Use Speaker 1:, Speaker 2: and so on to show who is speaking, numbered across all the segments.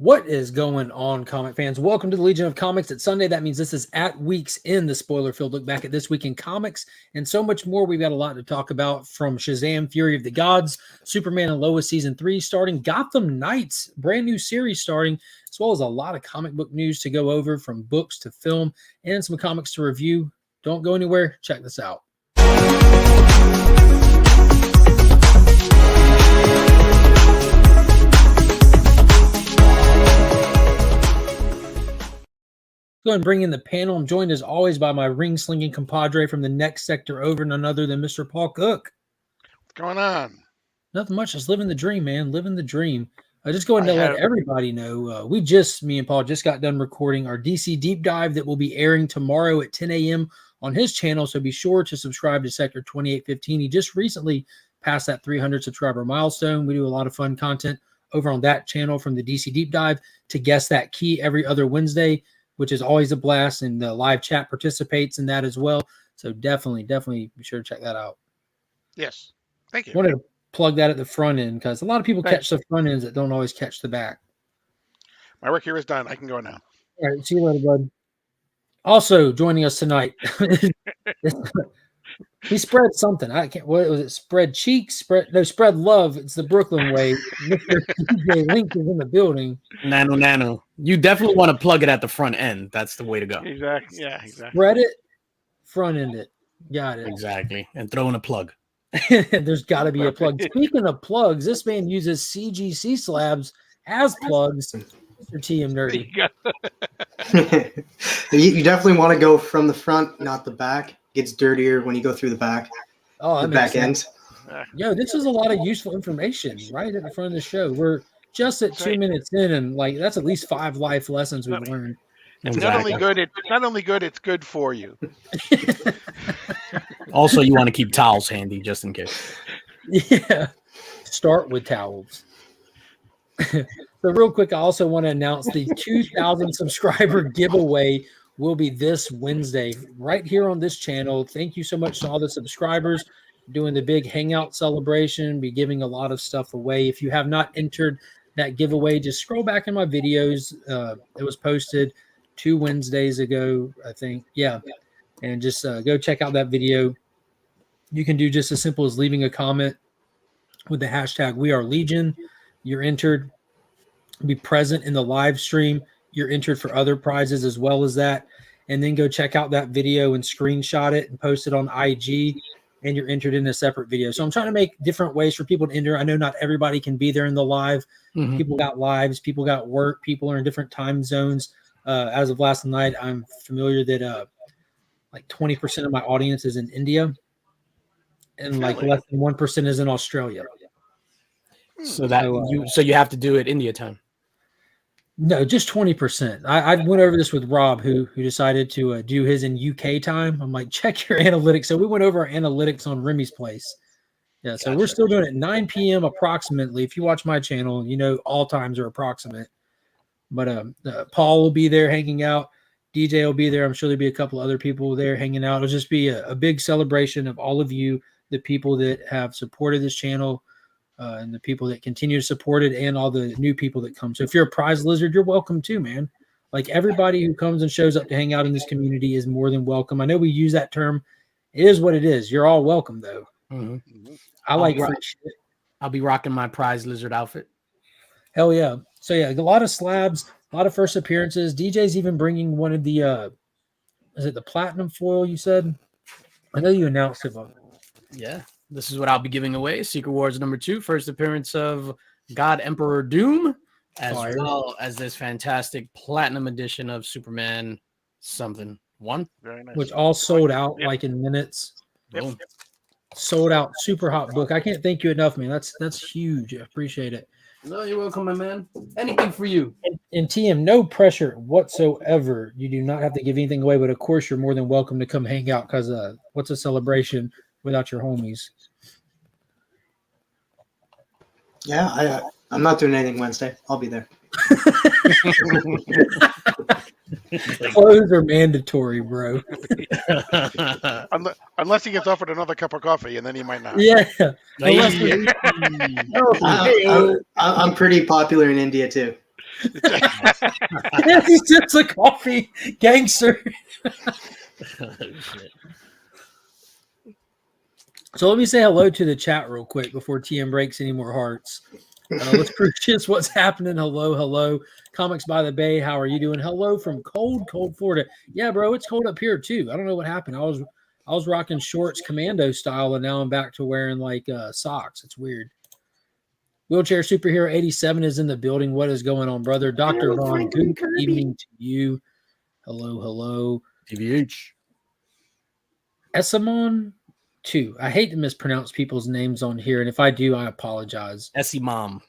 Speaker 1: What is going on, comic fans? Welcome to the Legion of Comics. It's Sunday. That means this is at weeks in the spoiler-filled look back at this week in comics and so much more. We've got a lot to talk about, from Shazam, Fury of the Gods, Superman and Lois Season 3 starting, Gotham Knights, brand new series starting, as well as a lot of comic book news to go over, from books to film and some comics to review. Don't go anywhere. Check this out. Go ahead and bring in the panel. I'm joined as always by my ring-slinging compadre from the next sector over, none other than Mr. Paul Cook.
Speaker 2: What's going on?
Speaker 1: Nothing much. Just living the dream, man. Living the dream. I just going to let everybody know, me and Paul just got done recording our DC Deep Dive that will be airing tomorrow at 10 a.m. on his channel, so be sure to subscribe to Sector 2815. He just recently passed that 300 subscriber milestone. We do a lot of fun content over on that channel from the DC Deep Dive to Guess That Key every other Wednesday, which is always a blast, and the live chat participates in that as well. So definitely be sure to check that out.
Speaker 2: Yes. Thank you.
Speaker 1: I wanted to plug that at the front end because a lot of people catch the front ends that don't always catch the back.
Speaker 2: My work here is done. I can go now.
Speaker 1: All right. See you later, bud. Also joining us tonight, he spread something. I can't. What was it? Spread cheeks? Spread love. It's the Brooklyn way. Mr. DJ Link is in the building.
Speaker 3: Nano. You definitely want to plug it at the front end. That's the way to go.
Speaker 2: Exactly. Yeah, exactly.
Speaker 1: Spread it, front end it. Got it.
Speaker 3: Exactly. And throw in a plug.
Speaker 1: There's got to be a plug. Speaking of plugs, this man uses CGC slabs as plugs. Mr. TM Nerdy.
Speaker 4: You definitely want to go from the front, not the back. It gets dirtier when you go through the back.
Speaker 1: Oh,
Speaker 4: the back end.
Speaker 1: Yo, this is a lot of useful information right at the front of the show. We're just at 2 minutes in, and that's at least 5 life lessons we've learned.
Speaker 2: It's not only good, it's good for you.
Speaker 3: Also, you want to keep towels handy just in case.
Speaker 1: Yeah. Start with towels. So real quick, I also want to announce the 2,000 subscriber giveaway will be this Wednesday right here on this channel. Thank you so much to all the subscribers doing the big hangout celebration, be giving a lot of stuff away. If you have not entered that giveaway, just scroll back in my videos. It was posted 2 Wednesdays ago, I think. Yeah. And just go check out that video. You can do just as simple as leaving a comment with the hashtag We Are Legion. You're entered. Be present in the live stream. You're entered for other prizes as well as that. And then go check out that video and screenshot it and post it on IG, and you're entered in a separate video. So I'm trying to make different ways for people to enter. I know not everybody can be there in the live. Mm-hmm. People got lives. People got work. People are in different time zones. As of last night, I'm familiar that like 20% of my audience is in India, and like less than 1% is in Australia.
Speaker 3: So you have to do it India time.
Speaker 1: No, just 20%. I went over this with Rob, who decided to do his in UK time. I'm like, check your analytics. So we went over our analytics on Remy's place. Yeah, so we're still doing it 9 p.m. approximately. If you watch my channel, you know all times are approximate. But Paul will be there hanging out. DJ will be there. I'm sure there'll be a couple other people there hanging out. It'll just be a big celebration of all of you, the people that have supported this channel, and the people that continue to support it, and all the new people that come. So if you're a prize lizard, you're welcome too, man. Like, everybody who comes and shows up to hang out in this community is more than welcome. I know we use that term. It is what it is. You're all welcome, though.
Speaker 3: Mm-hmm.
Speaker 1: I like free shit.
Speaker 3: I'll be rocking my prize lizard outfit.
Speaker 1: Hell yeah. So yeah, a lot of slabs, a lot of first appearances. DJ's even bringing one of the, is it the platinum foil you said? I know you announced it.
Speaker 3: Yeah. This is what I'll be giving away. Secret Wars #2, first appearance of God Emperor Doom, as well as this fantastic platinum edition of Superman something 1.
Speaker 2: Very nice.
Speaker 1: Which all sold out like in minutes.
Speaker 3: Boom.
Speaker 1: Sold out, super hot book. I can't thank you enough, man. That's huge. I appreciate it.
Speaker 3: No, you're welcome, my man. Anything for you.
Speaker 1: And TM, no pressure whatsoever. You do not have to give anything away, but of course you're more than welcome to come hang out, because what's a celebration without your homies?
Speaker 4: Yeah, I'm not doing anything Wednesday. I'll be there.
Speaker 1: Clothes are mandatory, bro.
Speaker 2: Unless he gets offered another cup of coffee, and then he might not.
Speaker 1: Yeah.
Speaker 4: I'm pretty popular in India too.
Speaker 1: He's just a coffee gangster. So let me say hello to the chat real quick before TM breaks any more hearts. Let's purchase what's happening. Hello. Comics by the Bay. How are you doing? Hello from cold Florida. Yeah, bro, it's cold up here too. I don't know what happened. I was rocking shorts commando style, and now I'm back to wearing like socks. It's weird. Wheelchair Superhero 87 is in the building. What is going on, brother? Dr. Vaughn, good evening to you. Hello.
Speaker 3: TVH.
Speaker 1: Esamon 2. I hate to mispronounce people's names on here, and if I do, I apologize.
Speaker 3: Essie Mom.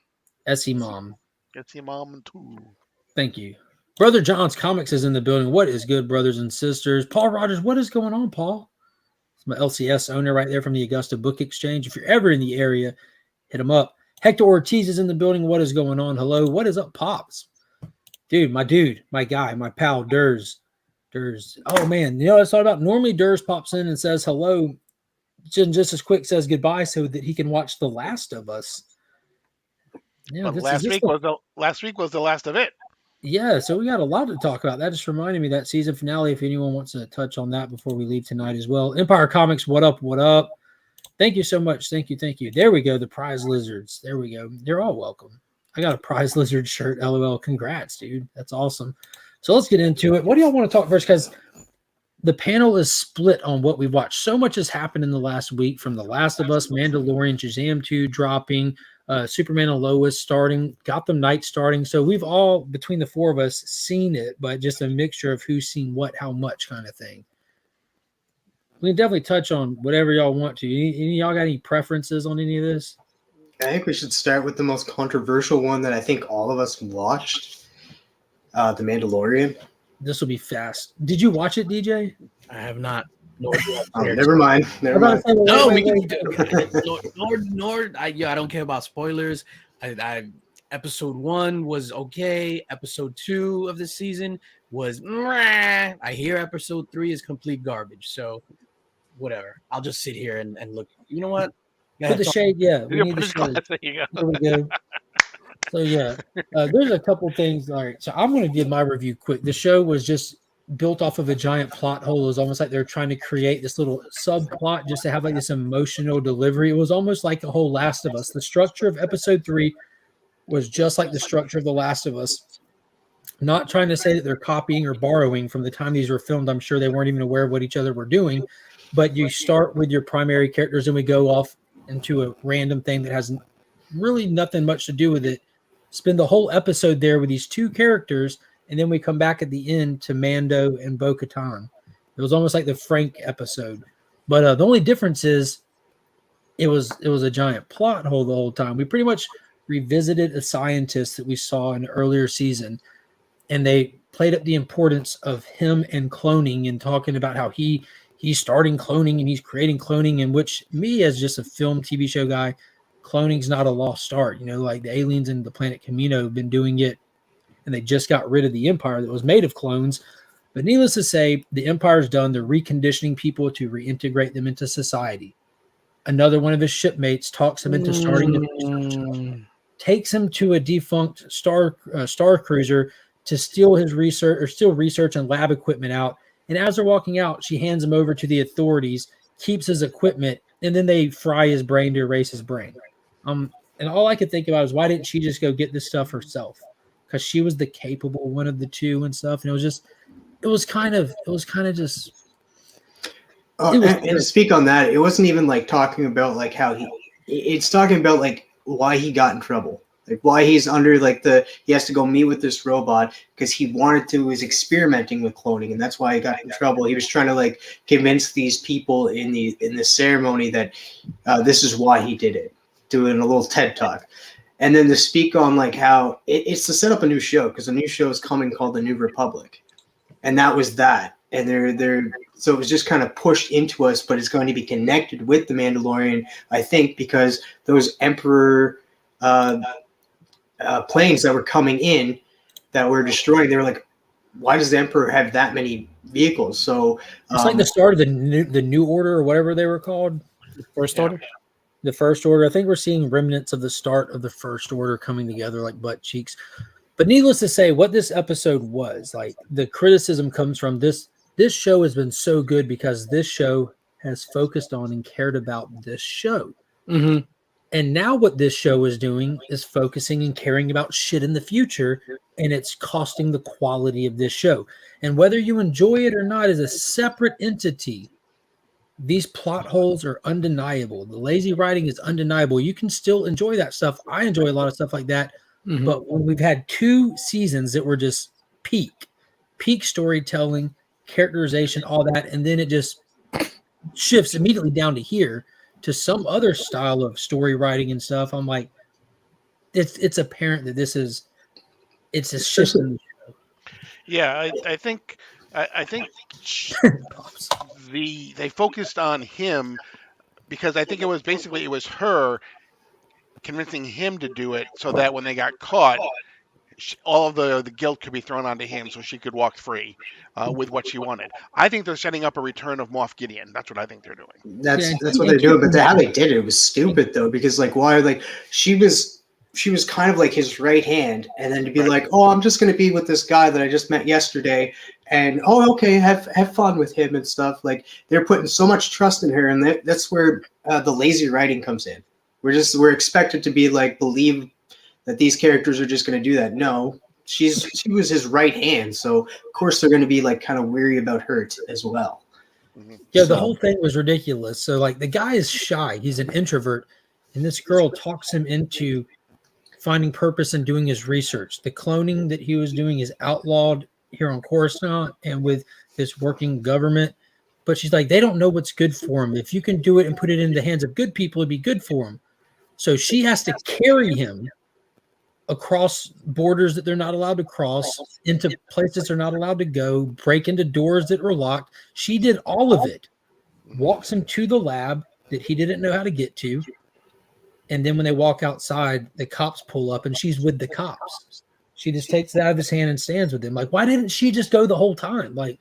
Speaker 2: Get your mom too.
Speaker 1: Thank you. Brother John's Comics is in the building. What is good, brothers and sisters? Paul Rogers, what is going on, Paul? It's my LCS owner right there from the Augusta Book Exchange. If you're ever in the area, hit him up. Hector Ortiz is in the building. What is going on? Hello. What is up, Pops? Dude, my guy, my pal, Durs. Oh, man. You know what I thought about? Normally, Durs pops in and says hello, just as quick says goodbye so that he can watch The Last of Us. Yeah,
Speaker 2: last week was the last of it.
Speaker 1: Yeah, so we got a lot to talk about. That just reminded me of that season finale. If anyone wants to touch on that before we leave tonight as well. Empire Comics, what up? Thank you so much. Thank you. There we go. The prize lizards. There we go. They're all welcome. I got a prize lizard shirt. LOL. Congrats, dude. That's awesome. So let's get into it. What do y'all want to talk first? Because the panel is split on what we've watched. So much has happened in the last week, from The Last of Us, Mandalorian, Shazam 2 dropping, Superman and Lois starting, Gotham Knights starting. So we've all, between the four of us, seen it, but just a mixture of who's seen what, how much kind of thing. We can definitely touch on whatever y'all want to. Any y'all got any preferences on any of this?
Speaker 4: I think we should start with the most controversial one that I think all of us watched, The Mandalorian.
Speaker 1: This will be fast. Did you watch it, DJ?
Speaker 3: I have not.
Speaker 4: Never mind.
Speaker 3: No, we can I don't care about spoilers. Episode 1 was okay. Episode 2 of this season was I hear episode 3 is complete garbage. So whatever. I'll just sit here and look. You know what?
Speaker 1: Put the shade, yeah. We need the shade.
Speaker 2: There you go.
Speaker 1: There we go. So yeah, there's a couple things. All right, so I'm going to give my review quick. The show was just built off of a giant plot hole. It was almost like they're trying to create this little subplot just to have like this emotional delivery. It was almost like the whole Last of Us. The structure of episode 3 was just like the structure of The Last of Us. Not trying to say that they're copying or borrowing from the time these were filmed. I'm sure they weren't even aware of what each other were doing. But you start with your primary characters and we go off into a random thing that has really nothing much to do with it. Spend the whole episode there with these two characters, and then we come back at the end to Mando and Bo-Katan. It was almost like the Frank episode. But the only difference is it was a giant plot hole the whole time. We pretty much revisited a scientist that we saw in an earlier season, and they played up the importance of him and cloning and talking about how he's starting cloning and he's creating cloning, in which me as just a film TV show guy, cloning's not a lost art. You know, like the aliens and the planet Camino have been doing it, and they just got rid of the Empire that was made of clones. But needless to say, the Empire's done. They're reconditioning people to reintegrate them into society. Another one of his shipmates talks him into starting the research, takes him to a defunct star cruiser to steal his research and lab equipment out. And as they're walking out, she hands him over to the authorities, keeps his equipment, and then they fry his brain to erase his brain. And all I could think about is, why didn't she just go get this stuff herself? Because she was the capable one of the two and stuff. And it was kind of just.
Speaker 4: And to speak on that, it wasn't even like talking about like how it's talking about like why he got in trouble. Like why he's under like he has to go meet with this robot because he was experimenting with cloning, and that's why he got in trouble. He was trying to like convince these people in the ceremony that this is why he did it, doing a little TED talk. And then to speak on like how it's to set up a new show, because a new show is coming called The New Republic, and that was that. And so it was just kind of pushed into us, but it's going to be connected with The Mandalorian, I think, because those Emperor planes that were coming in that were destroying, they were like, why does the Emperor have that many vehicles? So
Speaker 1: it's like the start of the new order, or whatever they were called.
Speaker 3: First Order.
Speaker 1: The First Order. I think we're seeing remnants of the start of the First Order coming together like butt cheeks. But needless to say, what this episode was, like the criticism comes from this show has been so good because this show has focused on and cared about this show.
Speaker 3: Mm-hmm.
Speaker 1: And now what this show is doing is focusing and caring about shit in the future, and it's costing the quality of this show. And whether you enjoy it or not is a separate entity. These plot holes are undeniable. The lazy writing is undeniable. You can still enjoy that stuff. I enjoy a lot of stuff like that.
Speaker 3: Mm-hmm.
Speaker 1: But when we've had 2 seasons that were just peak storytelling, characterization, all that, and then it just shifts immediately down to here to some other style of story writing and stuff, I'm like, it's apparent that it's a shift.
Speaker 2: Yeah, I think they focused on him because I think it was her convincing him to do it so that when they got caught, all of the guilt could be thrown onto him so she could walk free with what she wanted. I think they're setting up a return of Moff Gideon. That's what I think they're doing.
Speaker 4: That's what they're doing. But how they did it was stupid though, because like why like she was kind of like his right hand, and then to be like, oh, I'm just gonna be with this guy that I just met yesterday, and oh, okay, have fun with him and stuff. Like they're putting so much trust in her, and that's where the lazy writing comes in. We're expected to be like believe that these characters are just going to do that. No, she was his right hand, so of course they're going to be like kind of weary about her as well.
Speaker 1: Yeah, the whole thing was ridiculous. So like the guy is shy, he's an introvert, and this girl talks him into finding purpose and doing his research. The cloning that he was doing is outlawed here on Coruscant and with this working government. But she's like, they don't know what's good for him. If you can do it and put it in the hands of good people, it'd be good for him. So she has to carry him across borders that they're not allowed to cross, into places they're not allowed to go, break into doors that are locked. She did all of it, walks him to the lab that he didn't know how to get to. And then when they walk outside, the cops pull up and she's with the cops. She just takes it out of his hand and stands with him. Like, why didn't she just go the whole time? Like,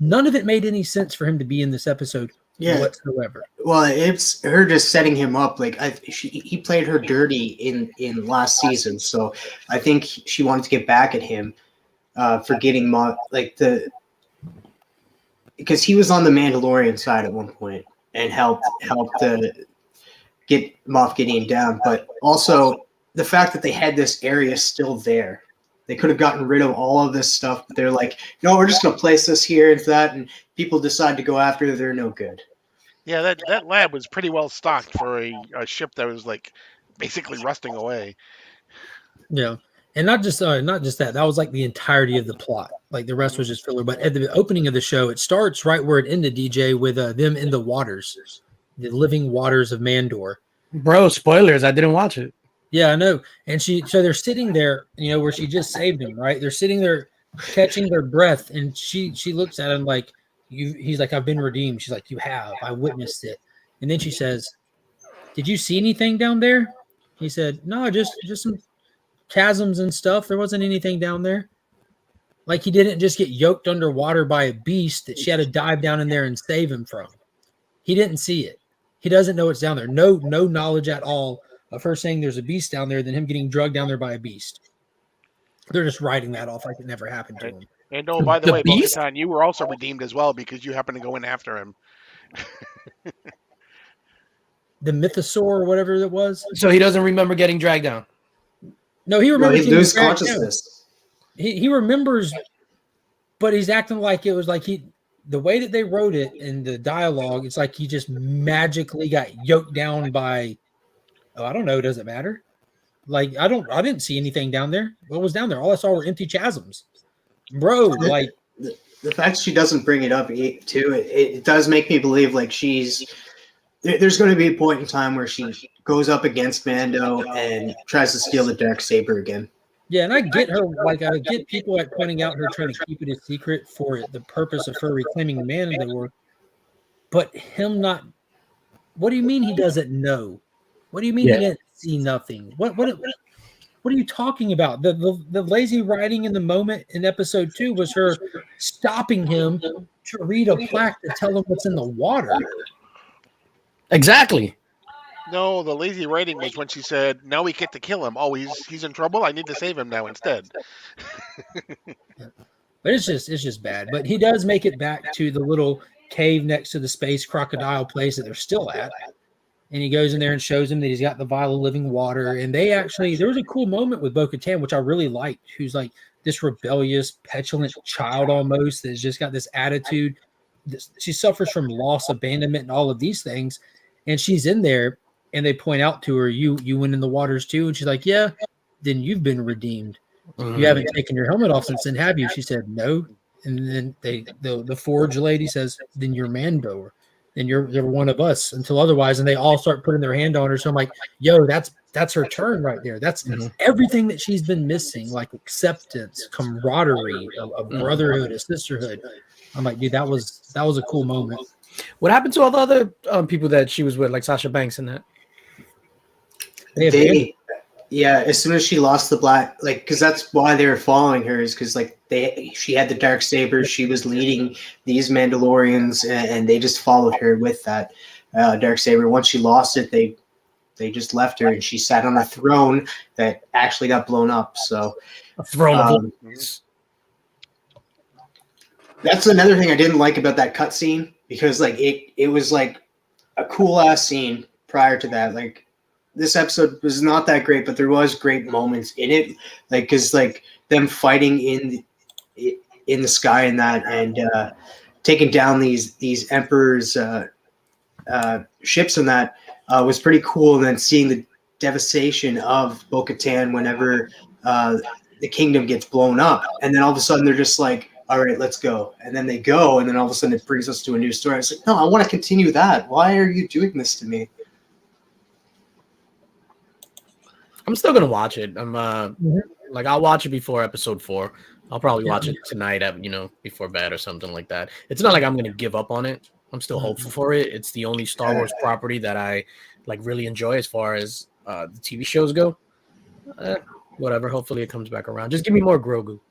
Speaker 1: none of it made any sense for him to be in this episode whatsoever.
Speaker 4: Well, it's her just setting him up. Like he played her dirty in last season, so I think she wanted to get back at him for getting because he was on the Mandalorian side at one point and helped get Moff Gideon down. But also the fact that they had this area still there. They could have gotten rid of all of this stuff, but they're like, no, we're just going to place this here and that, and people decide to go after it. They're no good.
Speaker 2: Yeah, that lab was pretty well stocked for a ship that was like basically rusting away.
Speaker 1: Yeah, and not just that. That was like the entirety of the plot. Like the rest was just filler. But at the opening of the show, it starts right where it ended, DJ, with them in the waters, the living waters of Mandor.
Speaker 3: Bro, spoilers! I didn't watch it.
Speaker 1: Yeah, I know. And so they're sitting there, where she just saved him, right? They're sitting there catching their breath, and she looks at him like, he's like, I've been redeemed. She's like, you have. I witnessed it. And then she says, did you see anything down there? He said, no, just some chasms and stuff. There wasn't anything down there. Like he didn't just get yoked underwater by a beast that she had to dive down in there and save him from. He didn't see it. He doesn't know it's down there. No knowledge at all of her saying there's a beast down there than him getting drugged down there by a beast. They're just writing that off like it never happened to him.
Speaker 2: And oh, by the way, Bo-Katan, you were also redeemed as well because you happened to go in after him.
Speaker 1: The mythosaur or whatever it was.
Speaker 3: So he doesn't remember getting dragged down.
Speaker 1: No, he remembers.
Speaker 4: He loses consciousness.
Speaker 1: He remembers, but he's acting like it was like the way that they wrote it in the dialogue, it's like he just magically got yoked down by. Oh, I don't know. Does it matter? Like I didn't see anything down there. What was down there? All I saw were empty chasms, bro. Like
Speaker 4: the fact she doesn't bring it up too, it does make me believe like there's going to be a point in time where she goes up against Mando and tries to steal the Darksaber again.
Speaker 1: Yeah, and I get her. Like I get people like pointing out her trying to keep it a secret for the purpose of her reclaiming Mandalore, but him not. What do you mean he doesn't know? What do you mean he didn't see nothing? What are you talking about? The lazy writing in the moment in episode 2 was her stopping him to read a plaque to tell him what's in the water.
Speaker 3: Exactly.
Speaker 2: No, the lazy writing was when she said, "Now we get to kill him. Oh, he's in trouble. I need to save him now instead."
Speaker 1: But it's just bad. But he does make it back to the little cave next to the space crocodile place that they're still at. And he goes in there and shows him that he's got the vial of living water. And they actually, there was a cool moment with Bo-Katan, which I really liked, who's like this rebellious, petulant child almost that's just got this attitude. She suffers from loss, abandonment, and all of these things. And she's in there, and they point out to her, you went in the waters too? And she's like, yeah, then you've been redeemed. You haven't taken your helmet off since then, have you? She said, no. And then the forge lady says, then you're Mando. Then you're one of us until otherwise. And they all start putting their hand on her. So I'm like, yo, that's her turn right there. That's everything that she's been missing, like acceptance, camaraderie, a brotherhood, a sisterhood. I'm like, dude, that was a cool moment.
Speaker 3: What happened to all the other people that she was with, like Sasha Banks and that?
Speaker 4: Yeah, as soon as she lost the black, like, because that's why they were following her, is because like she had the dark saber, she was leading these Mandalorians, and they just followed her with that dark saber. Once she lost it, they just left her, and she sat on a throne that actually got blown up. So
Speaker 3: a throne.
Speaker 4: That's another thing I didn't like about that cutscene, because like it was like a cool ass scene prior to that, like. This episode was not that great, but there was great moments in it, like because like them fighting in the sky and that, and taking down these Emperor's ships and that was pretty cool. And then seeing the devastation of Bo-Katan whenever the kingdom gets blown up, and then all of a sudden they're just like, all right, let's go. And then they go, and then all of a sudden it brings us to a new story. I was like, no, I want to continue that. Why are you doing this to me?
Speaker 3: I'm still gonna watch it. I'm like I'll watch it before episode 4. I'll probably watch it tonight at before bed or something like that. It's not like I'm gonna give up on it. I'm still hopeful for it. It's the only Star Wars property that I like really enjoy as far as the TV shows go. Whatever. Hopefully it comes back around. Just give me more Grogu.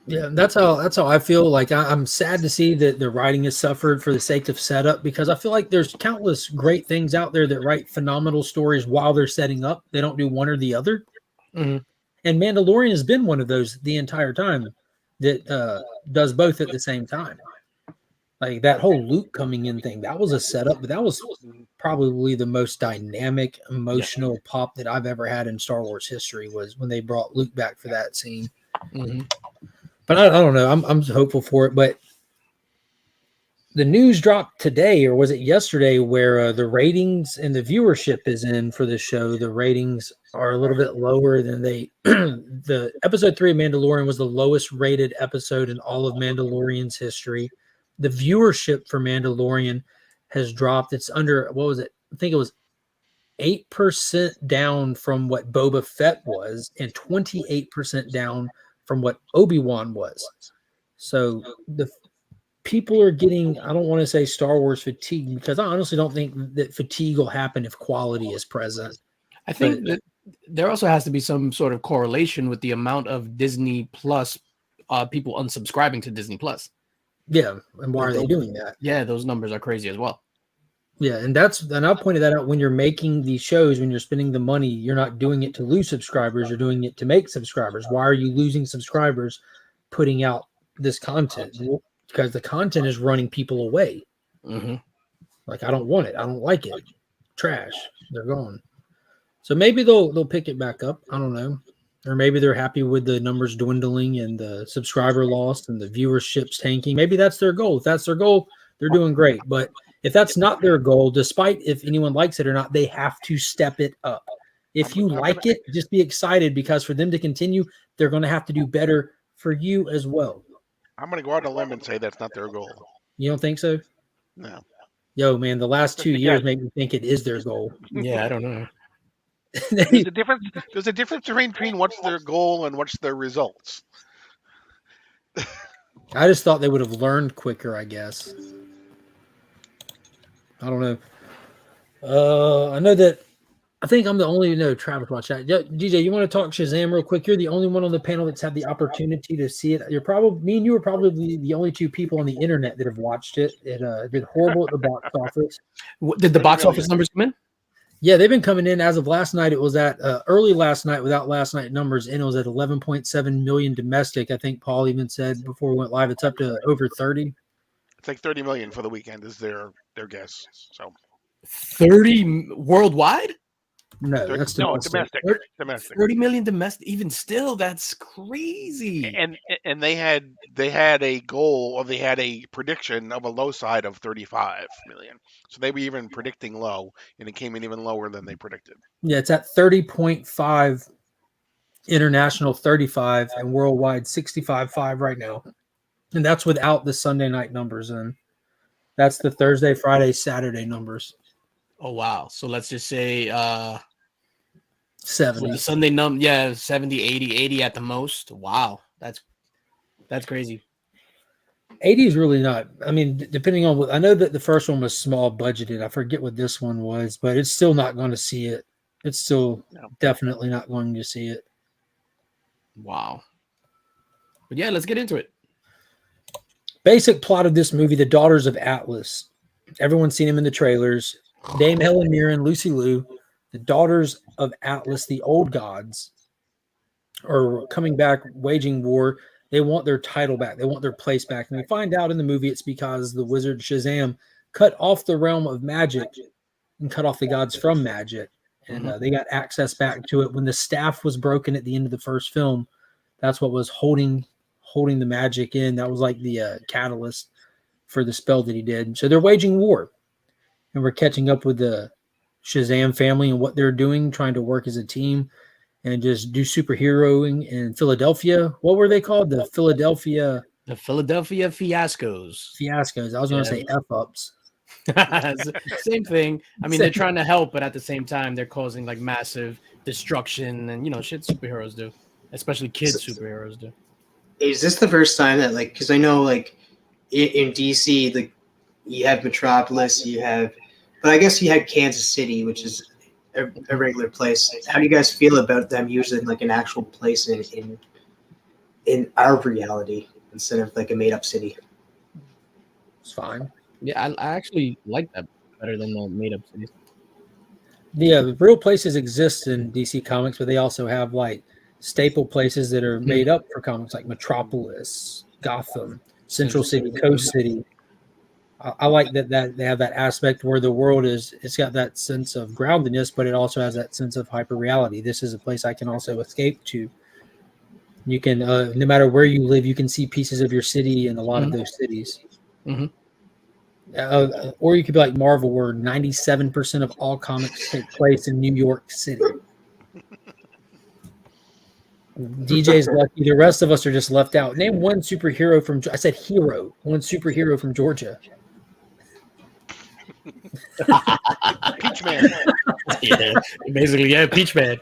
Speaker 1: Yeah, that's how I feel. Like I'm sad to see that the writing has suffered for the sake of setup, because I feel like there's countless great things out there that write phenomenal stories while they're setting up. They don't do one or the other. And Mandalorian has been one of those the entire time that does both at the same time. Like that whole Luke coming in thing, that was a setup, but that was probably the most dynamic, emotional pop that I've ever had in Star Wars history, was when they brought Luke back for that scene. But I don't know. I'm hopeful for it. But the news dropped today, or was it yesterday, where the ratings and the viewership is in for the show. The ratings are a little bit lower than the episode 3 of Mandalorian was the lowest rated episode in all of Mandalorian's history. The viewership for Mandalorian has dropped. It's under, what was it? I think it was 8% down from what Boba Fett was, and 28% down from what Obi-Wan was. So the people are getting, I don't want to say Star Wars fatigue, because I honestly don't think that fatigue will happen if quality is present.
Speaker 3: I think that there also has to be some sort of correlation with the amount of Disney Plus people unsubscribing to Disney Plus.
Speaker 1: Yeah, and why are they doing that?
Speaker 3: Yeah, those numbers are crazy as well.
Speaker 1: Yeah, and I pointed that out. When you're making these shows, when you're spending the money, you're not doing it to lose subscribers, you're doing it to make subscribers. Why are you losing subscribers putting out this content? Well, because the content is running people away. Like, I don't want it. I don't like it. Trash. They're gone. So maybe they'll pick it back up. I don't know. Or maybe they're happy with the numbers dwindling and the subscriber loss and the viewership's tanking. Maybe that's their goal. If that's their goal, they're doing great. But if that's not their goal, despite if anyone likes it or not, they have to step it up. If you like it, just be excited, because for them to continue, they're going to have to do better for you as well.
Speaker 2: I'm going to go out on a limb and say that's not their goal.
Speaker 1: You don't think so?
Speaker 2: No.
Speaker 1: Yo, man, the last 2 years make me think it is their goal.
Speaker 3: Yeah, I don't know.
Speaker 2: There's a difference between what's their goal and what's their results.
Speaker 1: I just thought they would have learned quicker, I guess. I don't know. I know that I think I'm the only Travis watch that. DJ, you want to talk Shazam real quick? You're the only one on the panel that's had the opportunity to see it. Me and you are probably the only two people on the internet that have watched it. It did horrible at the box office.
Speaker 3: Did the box office numbers come in?
Speaker 1: Yeah, they've been coming in as of last night. It was at early last night without last night numbers, and it was at 11.7 million domestic. I think Paul even said before we went live, it's up to over 30.
Speaker 2: It's like 30 million for the weekend is their guess. So
Speaker 3: 30 worldwide?
Speaker 1: No, that's domestic.
Speaker 2: Domestic.
Speaker 3: 30 million domestic. Even still, that's crazy.
Speaker 2: And they had a goal, or they had a prediction of a low side of 35 million. So they were even predicting low, and it came in even lower than they predicted.
Speaker 1: Yeah, it's at 30.5 international, 35, and worldwide 65.5 right now. And that's without the Sunday night numbers in. That's the Thursday, Friday, Saturday numbers.
Speaker 3: Oh wow. So let's just say
Speaker 1: 70.
Speaker 3: the Sunday 70, 80 at the most. Wow. That's crazy.
Speaker 1: 80 is really not. I mean, depending on what I know that the first one was small budgeted. I forget what this one was, but it's still not going to see it. It's still definitely not going to see it.
Speaker 3: Wow. But yeah, let's get into it.
Speaker 1: Basic plot of this movie: the Daughters of Atlas. Everyone's seen him in the trailers. Dame Helen Mirren, Lucy Liu, the Daughters of Atlas, the old gods, are coming back, waging war. They want their title back. They want their place back. And we find out in the movie it's because the wizard Shazam cut off the realm of magic and cut off the gods from magic. And they got access back to it when the staff was broken at the end of the first film. That's what was holding the magic in. That was like the catalyst for the spell that he did. So they're waging war. And we're catching up with the Shazam family and what they're doing, trying to work as a team and just do superheroing in Philadelphia. What were they called? The Philadelphia
Speaker 3: Fiascos.
Speaker 1: Fiascos. I was going to say F-ups.
Speaker 3: Same thing. I mean, they're trying to help, but at the same time, they're causing like massive destruction and shit superheroes do, especially kids superheroes do.
Speaker 4: Is this the first time that because I know in DC you have Metropolis, but I guess you had Kansas City, which is a regular place. How do you guys feel about them using an actual place in our reality instead of a made up city?
Speaker 1: It's fine.
Speaker 3: Yeah, I actually like that better than the made up cities.
Speaker 1: The real places exist in DC Comics, but they also have staple places that are made up for comics, like Metropolis, Gotham, Central City, Coast City. I like that they have that aspect where the world it's got that sense of groundedness, but it also has that sense of hyper reality. This is a place I can also escape to. You can, no matter where you live, you can see pieces of your city in a lot of those cities. Or you could be like Marvel, where 97% of all comics take place in New York City. DJ's lucky. The rest of us are just left out. Name one superhero from. I said hero. One superhero from Georgia.
Speaker 2: Peach Man.
Speaker 3: Yeah, basically, Peach Man.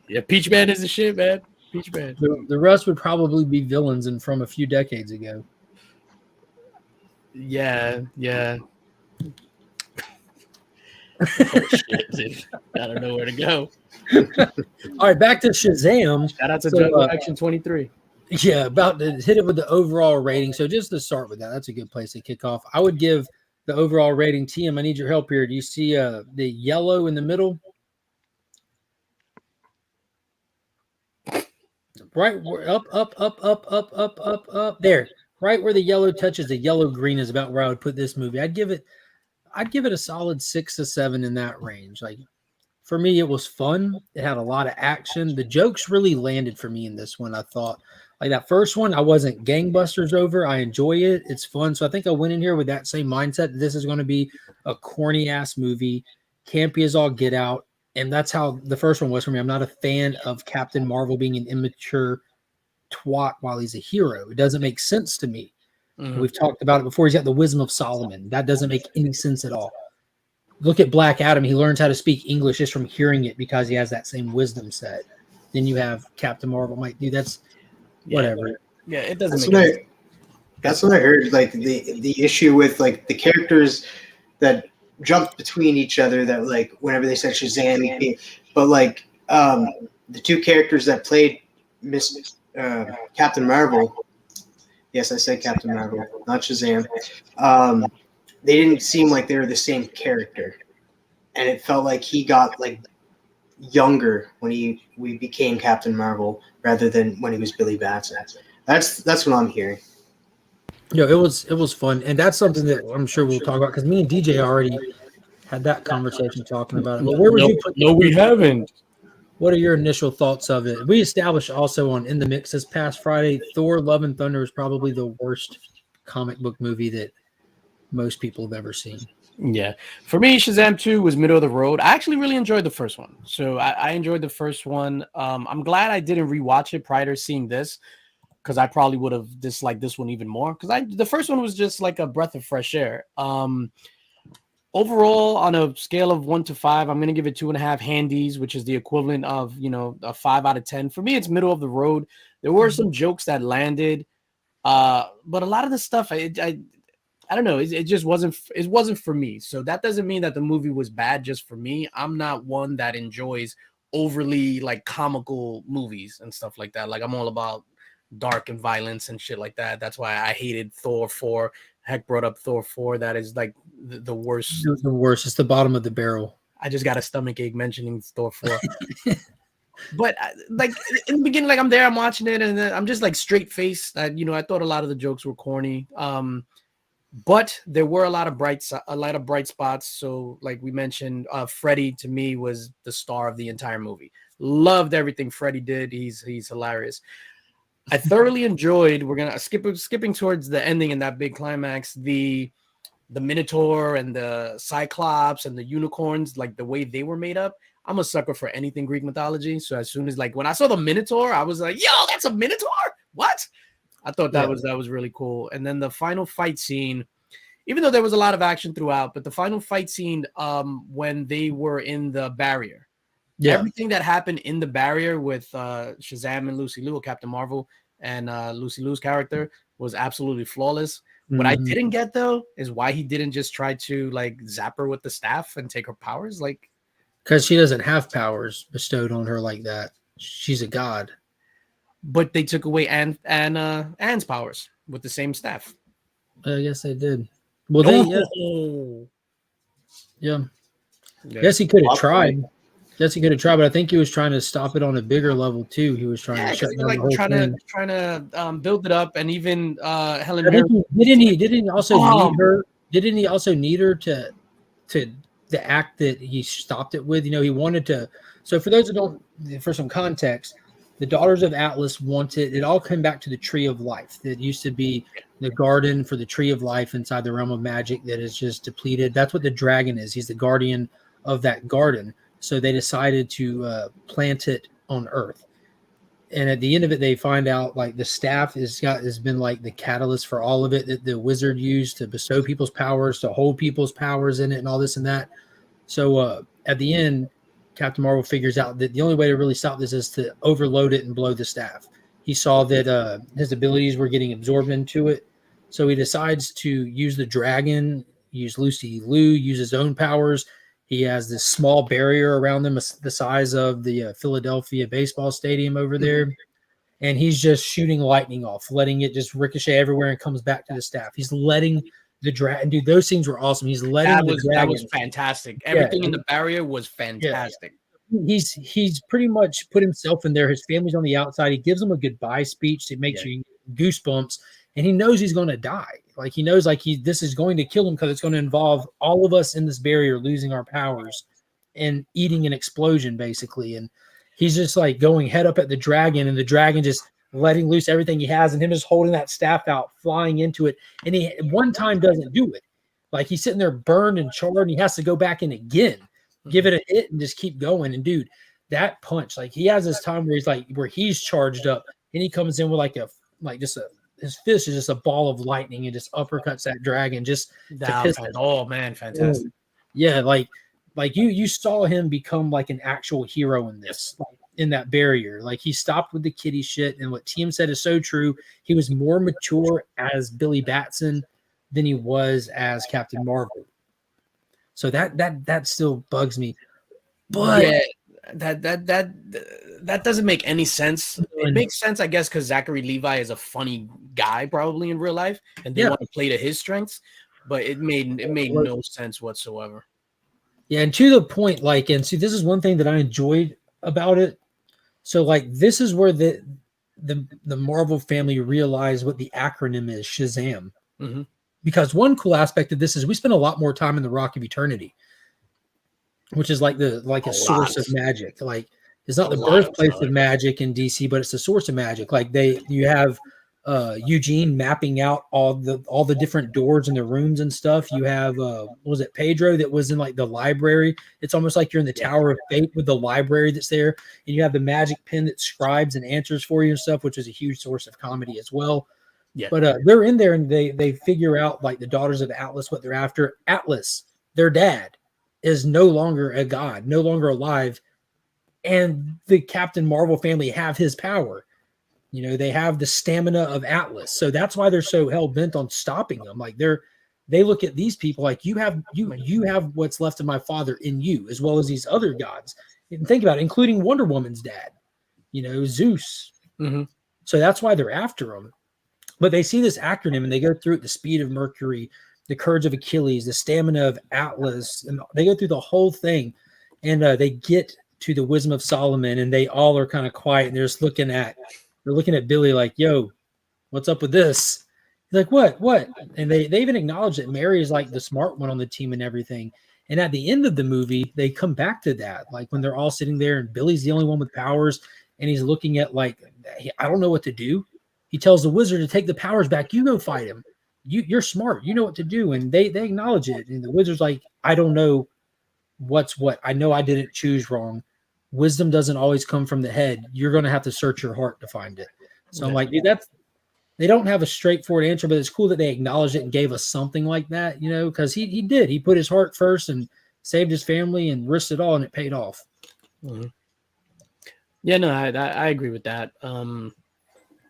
Speaker 3: Yeah, Peach Man is the shit, man. Peach Man.
Speaker 1: The rest would probably be villains and from a few decades ago.
Speaker 3: Yeah. Oh, shit, dude. I don't know where to go.
Speaker 1: All right, back to Shazam.
Speaker 3: Shout out to Jungle Action 23.
Speaker 1: Yeah, about to hit it with the overall rating. So just to start with that's a good place to kick off. I would give the overall rating. TM, I need your help here. Do you see the yellow in the middle? Right, up. There, right where the yellow touches the yellow green is about where I would put this movie. I'd give it a solid 6 to 7 in that range. For me, it was fun. It had a lot of action. The jokes really landed for me in this one. I thought, that first one, I wasn't gangbusters over. I enjoy it. It's fun. So I think I went in here with that same mindset. This is going to be a corny ass movie, campy as all get out. And that's how the first one was for me. I'm not a fan of Captain Marvel being an immature twat while he's a hero. It doesn't make sense to me. We've talked about it before. He's got the wisdom of Solomon. That doesn't make any sense at all. Look at Black Adam. He learns how to speak English just from hearing it because he has that same wisdom set. Then you have Captain Marvel might do that's whatever.
Speaker 3: Yeah, it doesn't
Speaker 4: that's
Speaker 3: make sense.
Speaker 4: That's what I heard. The issue with the characters that jumped between each other, that whenever they said Shazam, but the two characters that played Captain Marvel. Yes, I said Captain Marvel, not Shazam. They didn't seem like they were the same character. and it felt like he got like younger when we became Captain Marvel rather than when he was Billy Batson. That's what I'm hearing.
Speaker 1: It was fun, and that's something that I'm sure we'll talk about because me and DJ already had that conversation talking about it. But where would you put?
Speaker 3: No, we haven't.
Speaker 1: What are your initial thoughts of it? We established also on In the Mix this past Friday, Thor: Love and Thunder is probably the worst comic book movie that most people have ever seen.
Speaker 3: Yeah. For me, Shazam 2 was middle of the road. I actually really enjoyed the first one. So I enjoyed the first one. I'm glad I didn't rewatch it prior to seeing this because I probably would have disliked this one even more because the first one was just like a breath of fresh air. Overall, on a scale of 1 to 5, I'm going to give it 2.5 handies, which is the equivalent of, a 5 out of 10. For me, it's middle of the road. There were some jokes that landed, but a lot of the stuff, I don't know. It just wasn't for me. So that doesn't mean that the movie was bad just for me. I'm not one that enjoys overly like comical movies and stuff like that. Like I'm all about dark and violence and shit like that. That's why I hated Thor 4. Heck brought up Thor 4. That is like the worst.
Speaker 1: The worst. It's the bottom of the barrel.
Speaker 3: I just got a stomach ache mentioning Thor 4. But like in the beginning, like I'm there, I'm watching it, and then I'm just like straight faced. I thought a lot of the jokes were corny. But there were a lot of bright spots. So like we mentioned, Freddy to me was the star of the entire movie. Loved everything Freddy did. He's hilarious. I thoroughly enjoyed. We're gonna skipping towards the ending and that big climax. The Minotaur and the Cyclops and the unicorns, like the way they were made up. I'm a sucker for anything Greek mythology. So as soon as like when I saw the Minotaur, I was like, "Yo, that's a Minotaur! What?" I thought that was really cool. And then the final fight scene, even though there was a lot of action throughout, but the final fight scene, when they were in the barrier. Yeah. Everything that happened in the barrier with Shazam and Lucy Liu, Captain Marvel, and Lucy Liu's character was absolutely flawless. Mm-hmm. What I didn't get, though, is why he didn't just try to, like, zap her with the staff and take her powers. Like,
Speaker 1: because she doesn't have powers bestowed on her like that. She's a god.
Speaker 3: But they took away Anne's powers with the same staff.
Speaker 1: I guess they did. Well, yeah. Guess he could have tried. Yes, he could have tried, but I think he was trying to stop it on a bigger level too. He was trying to shut down the whole thing.
Speaker 3: Trying to build it up, and even Helen.
Speaker 1: Didn't he also need her? Didn't he also need her to the act that he stopped it with? He wanted to. So for those that don't, for some context, the Daughters of Atlas wanted it all came back to the Tree of Life that used to be the garden for the Tree of Life inside the realm of magic that is just depleted. That's what the dragon is. He's the guardian of that garden. So they decided to plant it on Earth. And at the end of it, they find out like the staff has been like the catalyst for all of it that the wizard used to bestow people's powers, to hold people's powers in it and all this and that. So at the end, Captain Marvel figures out that the only way to really stop this is to overload it and blow the staff. He saw that his abilities were getting absorbed into it. So he decides to use the dragon, use Lucy Liu, use his own powers. He has this small barrier around them, the size of the Philadelphia baseball stadium over there. And he's just shooting lightning off, letting it just ricochet everywhere and comes back to the staff. He's letting the dragon, dude, those things were awesome. He's letting the dragon.
Speaker 3: That was fantastic. Everything in the barrier was fantastic.
Speaker 1: Yeah. He's pretty much put himself in there. His family's on the outside. He gives them a goodbye speech that makes you goosebumps. And he knows he's going to die. Like he knows this is going to kill him because it's going to involve all of us in this barrier losing our powers and eating an explosion, basically. And he's just like going head up at the dragon, and the dragon just letting loose everything he has, and him just holding that staff out, flying into it. And he one time doesn't do it. Like he's sitting there burned and charred, and he has to go back in again, give it a hit, and just keep going. And dude, that punch, like he has this time where he's charged up, and he comes in with his fist is just a ball of lightning and just uppercuts that dragon just to piss it.
Speaker 3: Oh man, fantastic.
Speaker 1: Yeah, like you saw him become like an actual hero in this, like, in that barrier. Like he stopped with the kitty shit, and what TM said is so true. He was more mature as Billy Batson than he was as Captain Marvel. So that still bugs me. But
Speaker 3: yeah, that doesn't make any sense. It makes sense, I guess, because Zachary Levi is a funny guy probably in real life, and they want to play to his strengths. But it made no sense whatsoever.
Speaker 1: Yeah, and to the point, like, and see, this is one thing that I enjoyed about it. So, like, this is where the Marvel family realized what the acronym is, Shazam.
Speaker 3: Mm-hmm.
Speaker 1: Because one cool aspect of this is we spend a lot more time in the Rock of Eternity, which is like a source of magic. Like, it's not the birthplace of magic in DC, but it's the source of magic. Like you have Eugene mapping out all the different doors in the rooms and stuff. You have what was it, Pedro, that was in like the library. It's almost like you're in the Tower of Fate with the library that's there, and you have the magic pen that scribes and answers for you and stuff, which is a huge source of comedy as well.
Speaker 3: Yeah.
Speaker 1: But they're in there and they figure out, like, the daughters of Atlas, what they're after. Atlas, their dad, is no longer a god, no longer alive, and the Captain Marvel family have his power. You know, they have the stamina of Atlas. So that's why they're so hell-bent on stopping them. Like, they look at these people like, you have what's left of my father in you, as well as these other gods. And think about it, including Wonder Woman's dad, you know, Zeus.
Speaker 3: Mm-hmm.
Speaker 1: So that's why they're after them. But they see this acronym and they go through it: the speed of Mercury, the courage of Achilles, the stamina of Atlas, and they go through the whole thing. And they get to the wisdom of Solomon, and they all are kind of quiet, and they're just looking at Billy like, "Yo, what's up with this?" He's like, "What?" And they even acknowledge that Mary is like the smart one on the team and everything. And at the end of the movie, they come back to that, like when they're all sitting there, and Billy's the only one with powers, and he's looking at, like, I don't know what to do. He tells the wizard to take the powers back. You go fight him. You're smart. You know what to do. And they acknowledge it. And the wizard's like, I don't know what's what. I know I didn't choose wrong. Wisdom doesn't always come from the head. You're going to have to search your heart to find it. So I'm like, dude, they don't have a straightforward answer, but it's cool that they acknowledged it and gave us something like that, you know, because he did. He put his heart first and saved his family and risked it all, and it paid off.
Speaker 3: Mm-hmm. Yeah, no, I agree with that.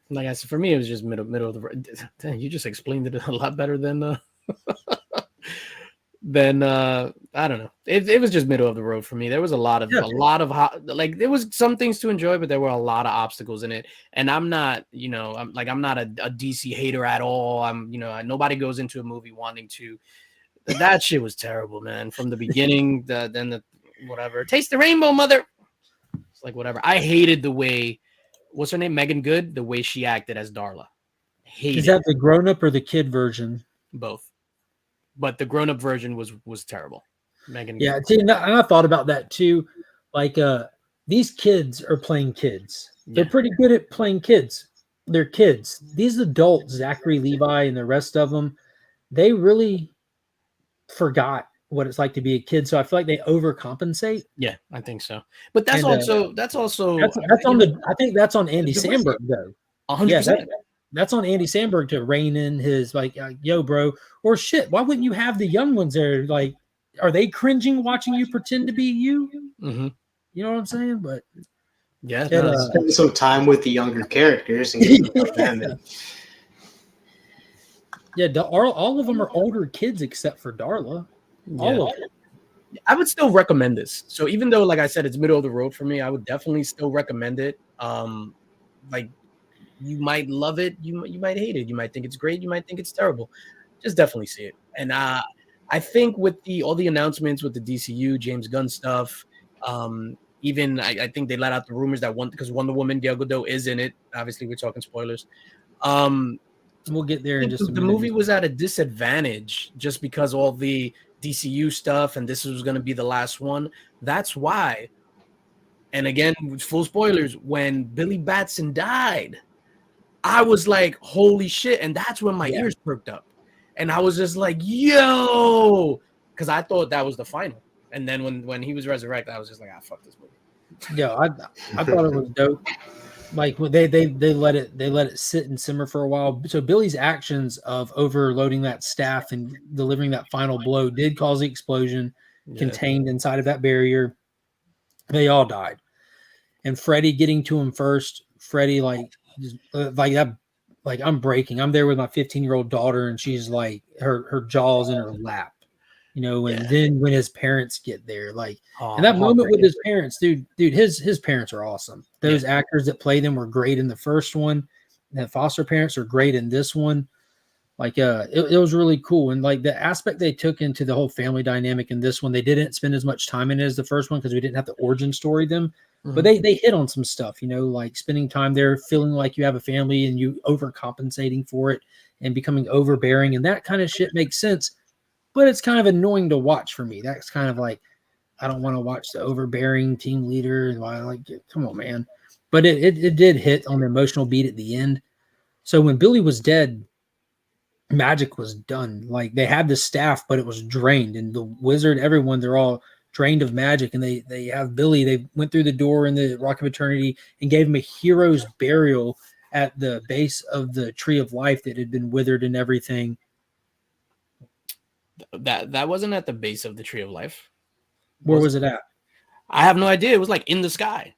Speaker 3: Like I said, for me, it was just middle of the road. You just explained it a lot better than I don't know. It was just middle of the road for me. There was a lot of like, there was some things to enjoy, but there were a lot of obstacles in it. And I'm not, you know, I'm not a DC hater at all. I'm, you know, nobody goes into a movie wanting to. That shit was terrible, man. From the beginning, then the whatever. Taste the rainbow, mother. It's like whatever. I hated the way. What's her name? Megan Good. The way she acted as Darla.
Speaker 1: Is that the grown-up or the kid version?
Speaker 3: Both. But the grown-up version was terrible. Megan.
Speaker 1: Yeah, see, and I thought about that too. Like, these kids are playing kids. They're pretty good at playing kids. They're kids. These adults, Zachary Levi and the rest of them, they really forgot what it's like to be a kid. So I feel like they overcompensate.
Speaker 3: Yeah, I think so. But that's also
Speaker 1: that's on the. I think that's on Andy Samberg though.
Speaker 3: 100%.
Speaker 1: Yeah, that's on Andy Samberg to rein in his, like, yo, bro, or shit. Why wouldn't you have the young ones there? Like, are they cringing watching you pretend to be you?
Speaker 3: Mm-hmm.
Speaker 1: You know what I'm saying? But
Speaker 3: yeah,
Speaker 4: spend some time with the younger characters and get to know them.
Speaker 1: Yeah, all of them are older kids except for Darla. All of them.
Speaker 3: I would still recommend this. So even though, like I said, it's middle of the road for me, I would definitely still recommend it. Like, you might love it, you might hate it, you might think it's great, you might think it's terrible. Just definitely see it. And I think with all the announcements with the DCU, James Gunn stuff, even I think they let out the rumors that because Wonder Woman, Gal Gadot is in it. Obviously, we're talking spoilers.
Speaker 1: We'll get there in just a minute.
Speaker 3: The movie was at a disadvantage just because all the DCU stuff, and this was going to be the last one. That's why. And again, full spoilers, when Billy Batson died, I was like, holy shit. And that's when my ears perked up. And I was just like, yo, because I thought that was the final. And then when he was resurrected, I was just like, fuck this movie.
Speaker 1: Yeah, I thought it was dope. Like, they let it sit and simmer for a while. So Billy's actions of overloading that staff and delivering that final blow did cause the explosion contained inside of that barrier. They all died. And Freddie getting to him first, Freddie, like that, like, I'm breaking. I'm there with my 15-year-old daughter, and she's like, her jaw's in her lap, you know. And then when his parents get there, like, and that moment with his parents, dude, his parents are awesome. Those actors that play them were great in the first one. The foster parents are great in this one. Like it was really cool. And like the aspect they took into the whole family dynamic in this one, they didn't spend as much time in it as the first one because we didn't have the origin story them. But they hit on some stuff, like spending time there, feeling like you have a family and you overcompensating for it and becoming overbearing, and that kind of shit makes sense. But it's kind of annoying to watch for me. That's kind of like, I don't want to watch the overbearing team leader. Like, come on, man. But it did hit on the emotional beat at the end. So when Billy was dead, magic was done. Like they had the staff, but it was drained, and the wizard, everyone, they're all drained of magic. And they have Billy. They went through the door in the Rock of Eternity and gave him a hero's burial at the base of the Tree of Life that had been withered and everything.
Speaker 3: That wasn't at the base of the Tree of Life.
Speaker 1: Where was it at?
Speaker 3: I have no idea. It was like in the sky.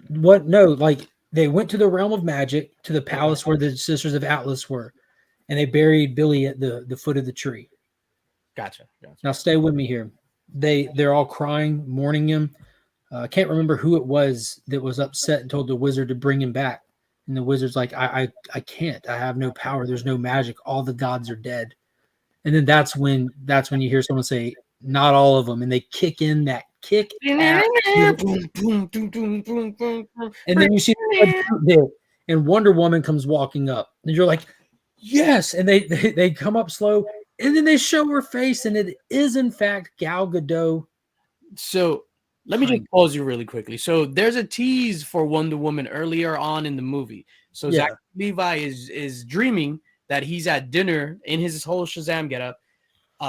Speaker 1: What? No, like they went to the realm of magic, to the palace where the Sisters of Atlas were, and they buried Billy at the foot of the tree.
Speaker 3: Gotcha.
Speaker 1: Now stay with me here. They're all crying, mourning him. I can't remember who it was that was upset and told the wizard to bring him back. And the wizard's like, I can't. I have no power. There's no magic. All the gods are dead. And then that's when you hear someone say, not all of them, and they kick in that kick ass. And then you see and Wonder Woman comes walking up, and you're like, yes. And they come up slow, and then they show her face, and it is in fact Gal Gadot.
Speaker 3: So let me just pause you really quickly. So there's a tease for Wonder Woman earlier on in the movie. So Zach Levi is dreaming that he's at dinner in his whole Shazam getup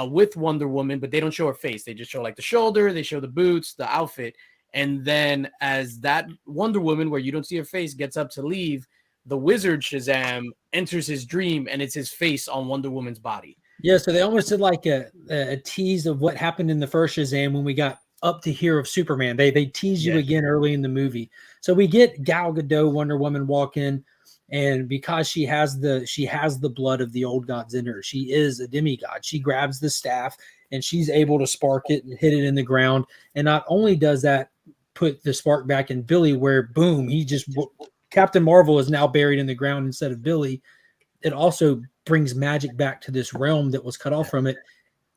Speaker 3: with Wonder Woman, but they don't show her face. They just show like the shoulder, they show the boots, the outfit. And then as that Wonder Woman, where you don't see her face, gets up to leave, the wizard Shazam enters his dream, and it's his face on Wonder Woman's body.
Speaker 1: Yeah, so they almost did like a tease of what happened in the first Shazam when we got up to here of Superman. They tease you again early in the movie. So we get Gal Gadot, Wonder Woman, walk in. And because she has the blood of the old gods in her, she is a demigod. She grabs the staff and she's able to spark it and hit it in the ground. And not only does that put the spark back in Billy, where boom, Captain Marvel is now buried in the ground instead of Billy. It also brings magic back to this realm that was cut off from it.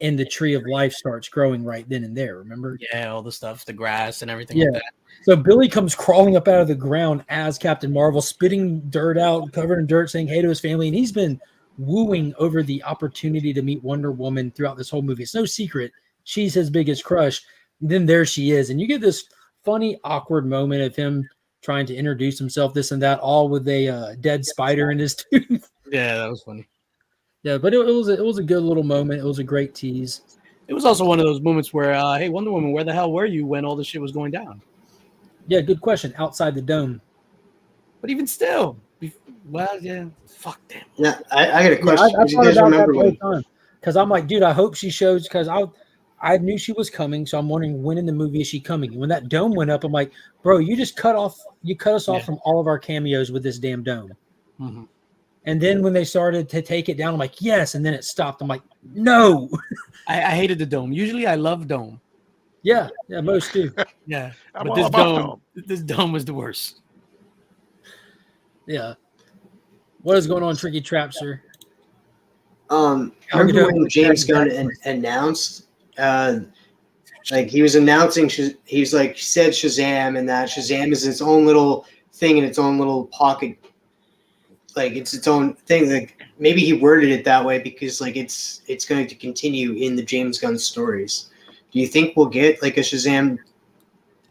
Speaker 1: And the Tree of Life starts growing right then and there. Remember?
Speaker 3: Yeah, all the stuff, the grass and everything like that.
Speaker 1: So Billy comes crawling up out of the ground as Captain Marvel, spitting dirt out, covered in dirt, saying hey to his family. And he's been wooing over the opportunity to meet Wonder Woman throughout this whole movie. It's no secret. She's his biggest crush. And then there she is. And you get this funny, awkward moment of him trying to introduce himself, this and that, all with a dead spider in his tooth.
Speaker 3: Yeah, that was funny.
Speaker 1: Yeah, but it was a good little moment. It was a great tease.
Speaker 3: It was also one of those moments where, hey, Wonder Woman, where the hell were you when all this shit was going down?
Speaker 1: Yeah, good question. Outside the dome.
Speaker 3: But even still, well, yeah, fuck them.
Speaker 4: Yeah, I got a question.
Speaker 1: I
Speaker 4: you guys remember when?
Speaker 1: Because I'm like, dude, I hope she shows, because I knew she was coming, so I'm wondering when in the movie is she coming. And when that dome went up, I'm like, bro, you cut us off from all of our cameos with this damn dome.
Speaker 3: Mm-hmm.
Speaker 1: And then when they started to take it down, I'm like, yes. And then it stopped. I'm like, no.
Speaker 3: I hated the dome. Usually I love dome.
Speaker 1: Yeah, most do.
Speaker 3: Yeah.
Speaker 2: I'm
Speaker 3: But
Speaker 2: all
Speaker 3: this dome was the worst.
Speaker 1: Yeah. What is going on, Tricky Trapster?
Speaker 4: Remember when James Gunn announced, like he was announcing, he's like said Shazam, and that Shazam is its own little thing in its own little pocket. Like it's its own thing. Like maybe he worded it that way because like it's going to continue in the James Gunn stories. Do you think we'll get like a Shazam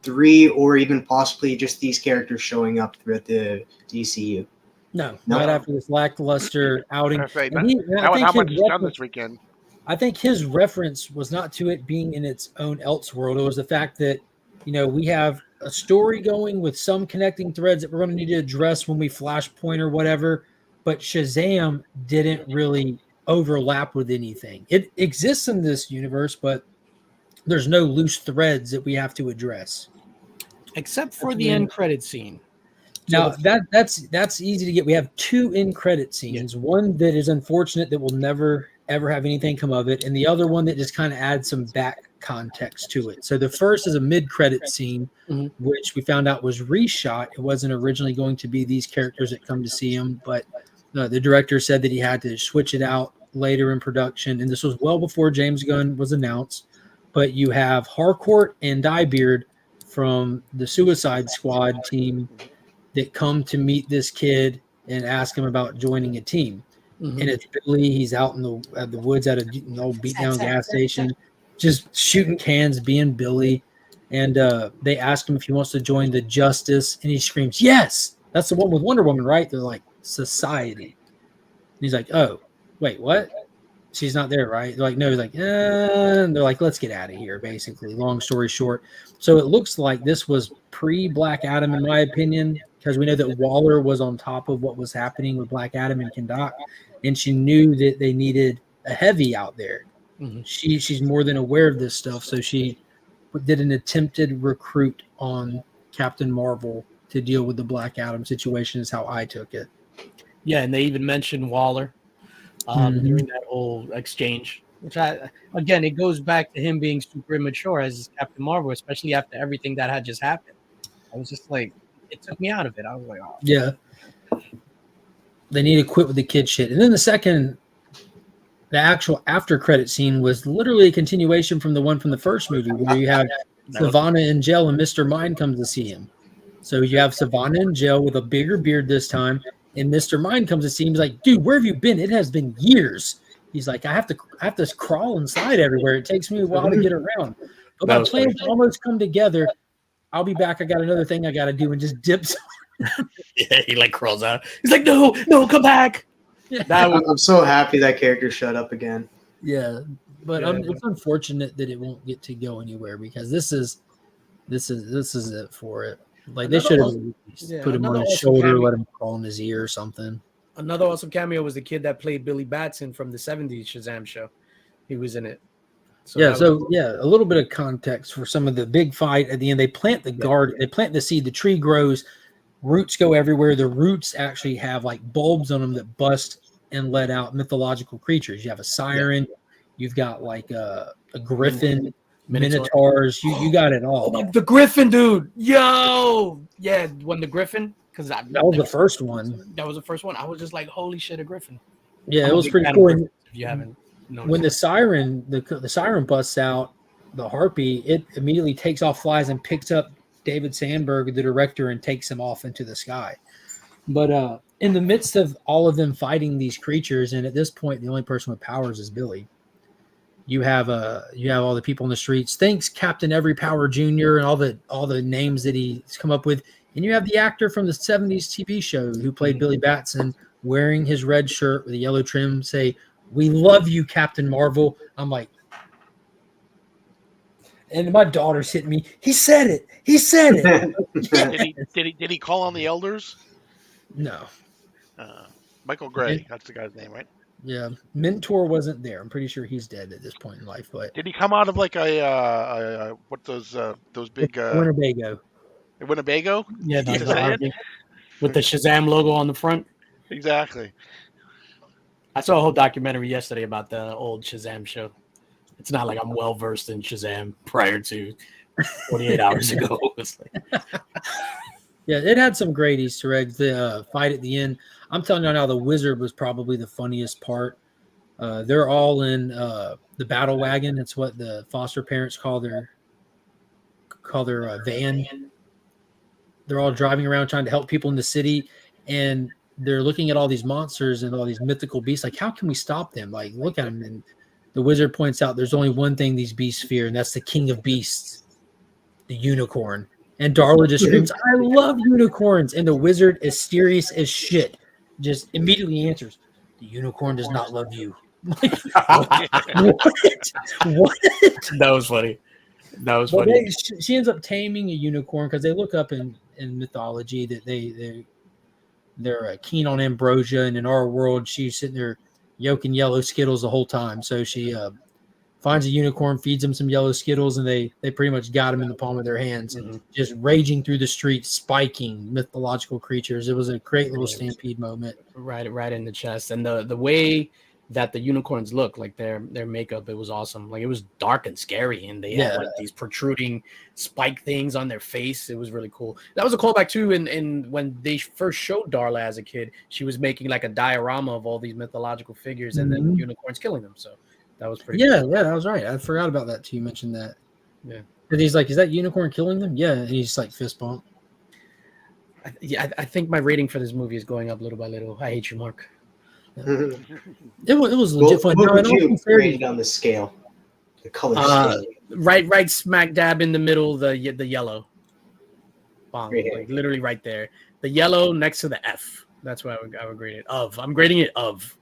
Speaker 4: 3 or even possibly just these characters showing up throughout the DCU?
Speaker 1: No, not after this lackluster outing.
Speaker 2: How much is done this weekend?
Speaker 1: I think his reference was not to it being in its own Elseworld. It was the fact that, we have a story going with some connecting threads that we're going to need to address when we flashpoint or whatever. But Shazam didn't really overlap with anything. It exists in this universe, but there's no loose threads that we have to address.
Speaker 3: Except for the end credit scene.
Speaker 1: Now that's easy to get. We have 2 end credit scenes. One that is unfortunate that will never ever have anything come of it, and the other one that just kind of adds some back context to it. So the first is a mid-credit scene, which we found out was reshot. It wasn't originally going to be these characters that come to see him, but The director said that he had to switch it out later in production, and this was well before James Gunn was announced. But you have Harcourt and Diebeard from the Suicide Squad team that come to meet this kid and ask him about joining a team. And it's Billy. He's out in the woods at an old beat down gas station, just shooting cans, being Billy. And they ask him if he wants to join the Justice, and he screams, "Yes!" That's the one with Wonder Woman, right? They're like, "Society." And he's like, "Oh, wait, what? She's not there, right?" They're like, "No." He's like, and they're like, "Let's get out of here," basically. Long story short. So it looks like this was pre-Black Adam, in my opinion, because we know that Waller was on top of what was happening with Black Adam and Kahndaq, and she knew that they needed a heavy out there. She's more than aware of this stuff, so she did an attempted recruit on Captain Marvel to deal with the Black Adam situation, is how I took it.
Speaker 3: Yeah, and they even mentioned Waller during that whole exchange, which again, it goes back to him being super immature as Captain Marvel, especially after everything that had just happened. I was just like, it took me out of it. I was like, oh.
Speaker 1: Yeah. They need to quit with the kid shit. And then the actual after credit scene was literally a continuation from the one from the first movie, where you have Savannah in jail and Mr. Mind comes to see him. So you have Savannah in jail with a bigger beard this time, and Mr. Mind comes to see him. He's like, "Dude, where have you been? It has been years." He's like, I have to crawl and slide everywhere. It takes me a while to get around. But my plans almost come together. I'll be back. I got another thing I got to do, and just dips.
Speaker 3: Yeah, he like crawls out. He's like, no, come back.
Speaker 4: I'm so happy that character shut up again.
Speaker 1: Yeah, but it's unfortunate that it won't get to go anywhere, because this is it for it. Like, they should have put him on his shoulder, let him crawl in his ear or something.
Speaker 3: Another awesome cameo was the kid that played Billy Batson from the 70s Shazam show. He was in it.
Speaker 1: So a little bit of context for some of the big fight at the end. They plant the guard, they plant the seed, the tree grows, roots go everywhere. The roots actually have like bulbs on them that bust and let out mythological creatures. You have a siren, you've got like a griffin, minotaurs, you got it all.
Speaker 3: Oh, the griffin, dude. Yo, yeah, when the griffin, because that
Speaker 1: was the first one.
Speaker 3: That was the first one. I was just like, holy shit, a griffin.
Speaker 1: Yeah, it was pretty cool.
Speaker 3: If you haven't noticed.
Speaker 1: When the siren busts out, the harpy, it immediately takes off, flies, and picks up David Sandberg, the director, and takes him off into the sky. But in the midst of all of them fighting these creatures, and at this point, the only person with powers is Billy. You have all the people in the streets. Thanks, Captain Every Power Jr. and all the names that he's come up with. And you have the actor from the 70s TV show who played Billy Batson wearing his red shirt with a yellow trim say, "We love you, Captain Marvel." I'm like, and my daughter's hitting me. He said it. He said it.
Speaker 2: Did he call on the elders?
Speaker 1: No.
Speaker 2: Michael Gray. That's the guy's name, right?
Speaker 1: Yeah. Mentor wasn't there. I'm pretty sure he's dead at this point in life. But
Speaker 2: did he come out of like what those big
Speaker 1: Winnebago?
Speaker 2: Winnebago?
Speaker 3: Yeah, with the Shazam logo on the front.
Speaker 2: Exactly.
Speaker 3: I saw a whole documentary yesterday about the old Shazam show. It's not like I'm well versed in Shazam prior to 48 hours ago.
Speaker 1: Yeah, it had some great Easter eggs. The fight at the end. I'm telling you now, the Wizard was probably the funniest part. They're all in the battle wagon. It's what the foster parents call their van. They're all driving around trying to help people in the city, and they're looking at all these monsters and all these mythical beasts. Like, how can we stop them? Like, look at them. And the Wizard points out there's only one thing these beasts fear, and that's the king of beasts, the unicorn. And Darla just screams, "I love unicorns." And the Wizard is serious as shit. Just immediately answers, "The unicorn does not love you." What?
Speaker 3: That was funny. Funny.
Speaker 1: She ends up taming a unicorn because they look up in mythology that they're keen on ambrosia, and in our world, she's sitting there yoking yellow Skittles the whole time. So she finds a unicorn, feeds him some yellow Skittles, and they pretty much got him in the palm of their hands, and just raging through the streets, spiking mythological creatures. It was a great little stampede moment.
Speaker 3: Right in the chest. And the way that the unicorns look like their makeup. It was awesome. Like it was dark and scary, and they had like these protruding spike things on their face. It was really cool. That was a callback too. In when they first showed Darla as a kid, she was making like a diorama of all these mythological figures, and then unicorns killing them. So that was pretty.
Speaker 1: Yeah, cool. Yeah, that was right. I forgot about that too. You mentioned that.
Speaker 3: Yeah.
Speaker 1: And he's like, "Is that unicorn killing them?" Yeah, and he's like fist bump.
Speaker 3: I think my rating for this movie is going up little by little. I hate you, Mark.
Speaker 1: It was legit fun.
Speaker 4: What would you rate it on the scale? The color scale.
Speaker 3: Right smack dab in the middle, the yellow. Bong, like literally right there. The yellow next to the F. That's what I would grade it. I'm grading it of.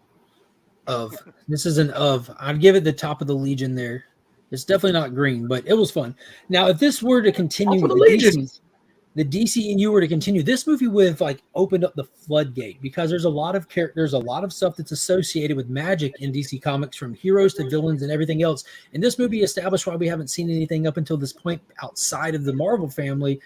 Speaker 1: This is an of. I'd give it the top of the Legion there. It's definitely not green, but it was fun. Now, if this were to continue, the DCEU were to continue, this movie would have like opened up the floodgate, because there's a lot of characters, a lot of stuff that's associated with magic in DC Comics, from heroes to villains and everything else. And this movie established why we haven't seen anything up until this point outside of the Marvel family,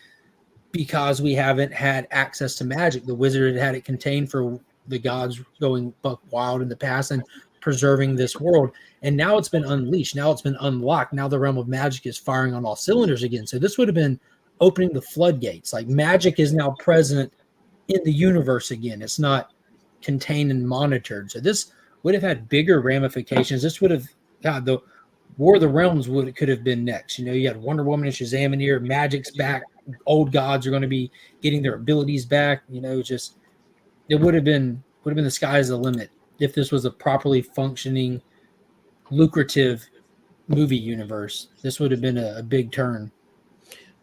Speaker 1: because we haven't had access to magic. The Wizard had it contained for the gods going buck wild in the past and preserving this world. And now it's been unleashed. Now it's been unlocked. Now the realm of magic is firing on all cylinders again. So this would have been opening the floodgates. Like magic is now present in the universe again. It's not contained and monitored. So this would have had bigger ramifications. This would have, God, the War of the Realms could have been next. You know, you had Wonder Woman and Shazam in here. Magic's back. Old gods are going to be getting their abilities back. You know, just it would have been the sky's the limit if this was a properly functioning, lucrative movie universe. This would have been a big turn.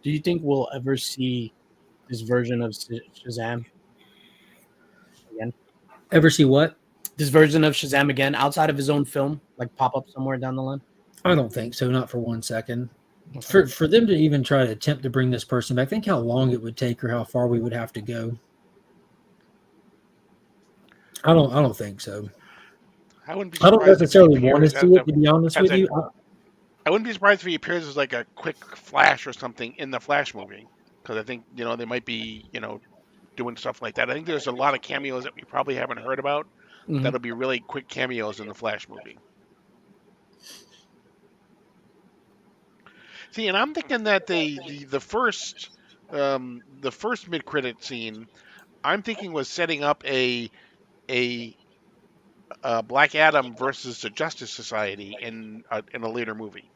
Speaker 3: Do you think we'll ever see this version of Shazam again?
Speaker 1: Ever see what?
Speaker 3: This version of Shazam again, outside of his own film, like pop up somewhere down the line?
Speaker 1: I don't think so, not for 1 second. Okay. For them to even try to attempt to bring this person back, think how long it would take or how far we would have to go. I don't think so.
Speaker 2: I wouldn't be.
Speaker 1: I don't necessarily want to see it, to be honest with you.
Speaker 2: I wouldn't be surprised if he appears as like a quick flash or something in the Flash movie, because I think they might be doing stuff like that. I think there's a lot of cameos that we probably haven't heard about. Mm-hmm. That'll be really quick cameos in the Flash movie. See, and I'm thinking that the first mid-credit scene, I'm thinking was setting up a Black Adam versus the Justice Society in a later movie.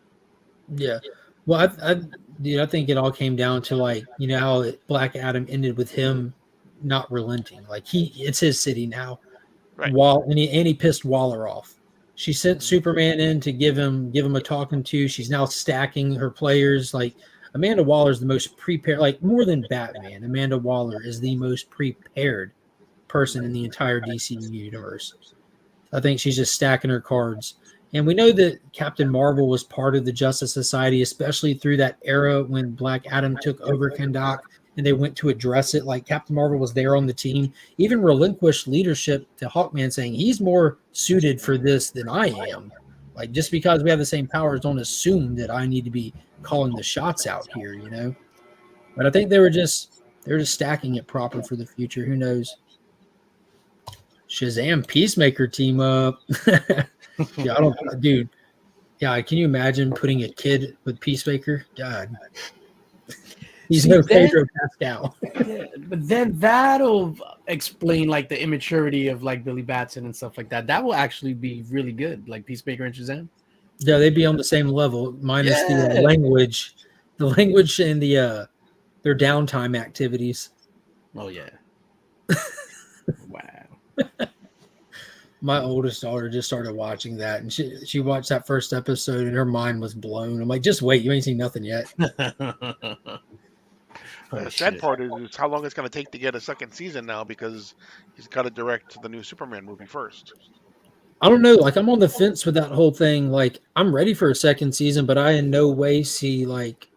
Speaker 1: Yeah, well, I think it all came down to how Black Adam ended with him not relenting. Like it's his city now.
Speaker 2: Right.
Speaker 1: And he pissed Waller off. She sent Superman in to give him a talking to. She's now stacking her players. Like Amanda Waller is the most prepared, like more than Batman. Amanda Waller is the most prepared person in the entire DC universe. I think she's just stacking her cards. And we know that Captain Marvel was part of the Justice Society, especially through that era when Black Adam took over Kahndaq and they went to address it. Like Captain Marvel was there on the team, even relinquished leadership to Hawkman, saying he's more suited for this than I am. Like just because we have the same powers, don't assume that I need to be calling the shots out here, But I think they're just stacking it proper for the future. Who knows? Shazam Peacemaker team up. Yeah, dude. Yeah, can you imagine putting a kid with Peacemaker? God. He's no Pedro Pascal.
Speaker 3: Yeah, but then that'll explain like the immaturity of like Billy Batson and stuff like that. That will actually be really good, like Peacemaker and Shazam.
Speaker 1: Yeah, they'd be on the same level, minus the language and the their downtime activities.
Speaker 3: Oh yeah. Wow.
Speaker 1: My oldest daughter just started watching that, and she watched that first episode, and her mind was blown. I'm like, just wait, you ain't seen nothing yet.
Speaker 2: The sad part is how long it's going to take to get a second season now, because he's got to direct the new Superman movie first.
Speaker 1: I don't know. Like, I'm on the fence with that whole thing. Like, I'm ready for a second season, but I in no way see, like,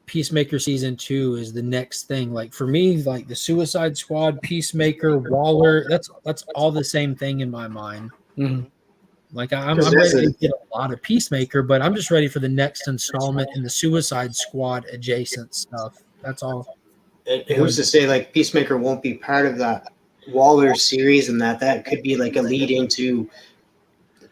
Speaker 1: Peacemaker season 2 is the next thing. Like, for me, like, the Suicide Squad, Peacemaker, Waller, that's all the same thing in my mind.
Speaker 3: Mm-hmm.
Speaker 1: Like, I'm ready to get a lot of Peacemaker, but I'm just ready for the next installment in the Suicide Squad adjacent stuff. That's all.
Speaker 4: And who's to say like Peacemaker won't be part of that Waller series, and that could be like a lead into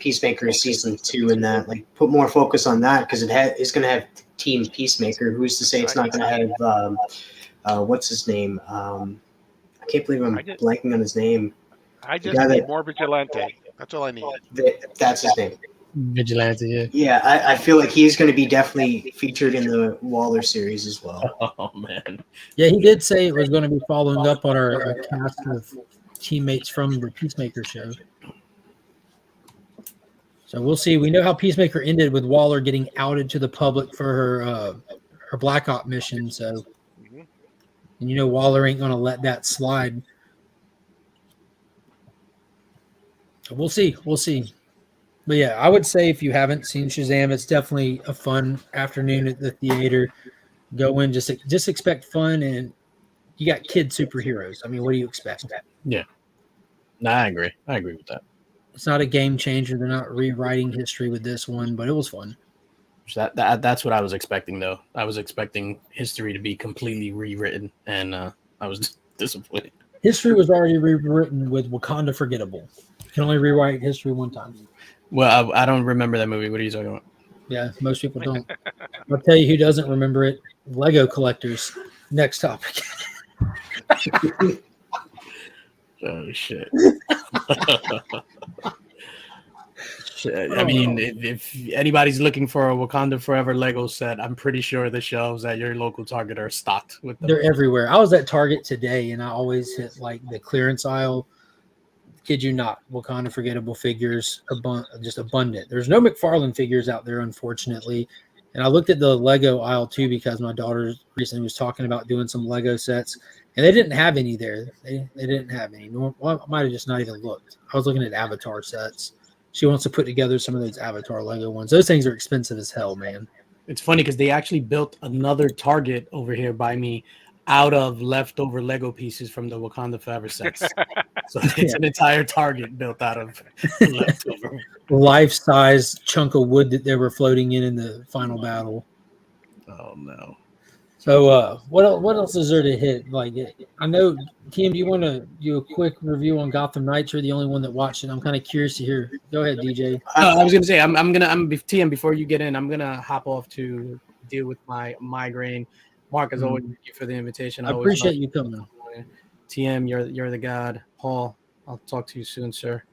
Speaker 4: Peacemaker season 2 in that. Like, put more focus on that because it's going to have Team Peacemaker. Who's to say it's not going to have what's his name? I can't believe I'm blanking on his name.
Speaker 2: I just need more Vigilante. That's all I need.
Speaker 4: That's his name.
Speaker 3: Vigilante, yeah.
Speaker 4: Yeah, I feel like he's going to be definitely featured in the Waller series as well.
Speaker 3: Oh, man.
Speaker 1: Yeah, he did say it was going to be following up on our cast of teammates from the Peacemaker show. So we'll see. We know how Peacemaker ended with Waller getting outed to the public for her Black Op mission. So, and you know Waller ain't going to let that slide. So we'll see. We'll see. But yeah, I would say if you haven't seen Shazam, it's definitely a fun afternoon at the theater. Go in, just expect fun, and you got kid superheroes. I mean, what do you expect?
Speaker 3: Yeah. No, I agree. I agree with that.
Speaker 1: It's not a game changer. They're not rewriting history with this one, but it was fun.
Speaker 3: That's what I was expecting, though. I was expecting history to be completely rewritten, and I was disappointed.
Speaker 1: History was already rewritten with Wakanda Forgettable. You can only rewrite history one time.
Speaker 3: Well, I don't remember that movie. What are you talking about?
Speaker 1: Yeah, most people don't. I'll tell you who doesn't remember it. Lego collectors. Next topic.
Speaker 3: Oh, shit. Shit. I mean, if anybody's looking for a Wakanda Forever Lego set, I'm pretty sure the shelves at your local Target are stocked with them.
Speaker 1: They're everywhere. I was at Target today, and I always hit like the clearance aisle. Kid you not, Wakanda Forgettable figures, just abundant. There's no McFarlane figures out there, unfortunately. And I looked at the Lego aisle too because my daughter recently was talking about doing some Lego sets, and they didn't have any there. They didn't have any. Well, I might have just not even looked. I was looking at Avatar sets. She wants to put together some of those Avatar Lego ones. Those things are expensive as hell, man.
Speaker 3: It's funny because they actually built another Target over here by me out of leftover Lego pieces from the Wakanda Forever sets. So it's an entire Target built out of leftover
Speaker 1: life-size chunk of wood that they were floating in the final battle.
Speaker 3: Oh no!
Speaker 1: So what else is there to hit? Like, I know, Tim, do you want to do a quick review on Gotham Knights? You're the only one that watched it. I'm kind of curious to hear. Go ahead, DJ.
Speaker 3: I was gonna say I'm TM before you get in. I'm gonna hop off to deal with my migraine. Mark, as always, thank you for the invitation.
Speaker 1: I appreciate you coming.
Speaker 3: TM, you're the god. Paul, I'll talk to you soon, sir.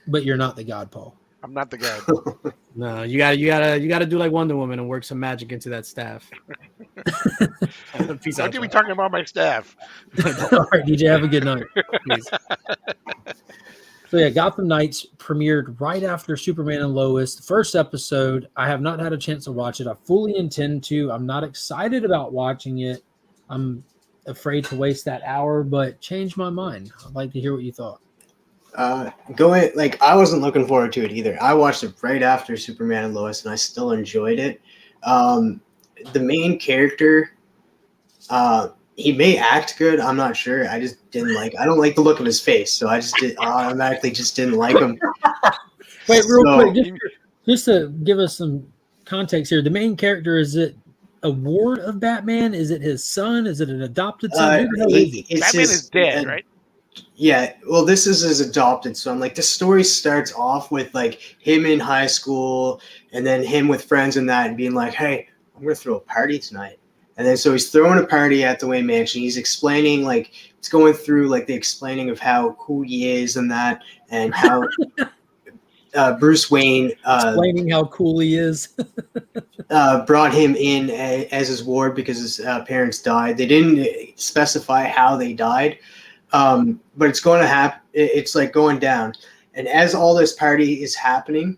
Speaker 1: But you're not the god, Paul.
Speaker 2: I'm not the god.
Speaker 3: No, you gotta do like Wonder Woman and work some magic into that staff. Peace out.
Speaker 2: Don't you be talking about my staff.
Speaker 1: All right, DJ, have a good night. Please. So yeah, Gotham Knights premiered right after Superman and Lois. The first episode, I have not had a chance to watch it. I fully intend to. I'm not excited about watching it. I'm afraid to waste that hour, but changed my mind. I'd like to hear what you thought.
Speaker 4: I wasn't looking forward to it either. I watched it right after Superman and Lois, and I still enjoyed it. The main character, he may act good. I'm not sure. I just didn't like. I don't like the look of his face, so I automatically just didn't like him.
Speaker 1: Wait, real quick, just to give us some context here. The main character, is it a ward of Batman? Is it his son? Is it an adopted son?
Speaker 2: Batman is dead, right?
Speaker 4: Yeah, well, this is his adopted son. Like, the story starts off with like him in high school, and then him with friends and that, and being like, "Hey, I'm gonna throw a party tonight." And then so he's throwing a party at the Wayne Mansion. He's explaining, like, it's going through like the explaining of who he is and that, and how Bruce Wayne
Speaker 1: explaining how cool he is.
Speaker 4: brought him in as his ward because his parents died. They didn't specify how they died. But it's going to happen. It's like going down. And as all this party is happening,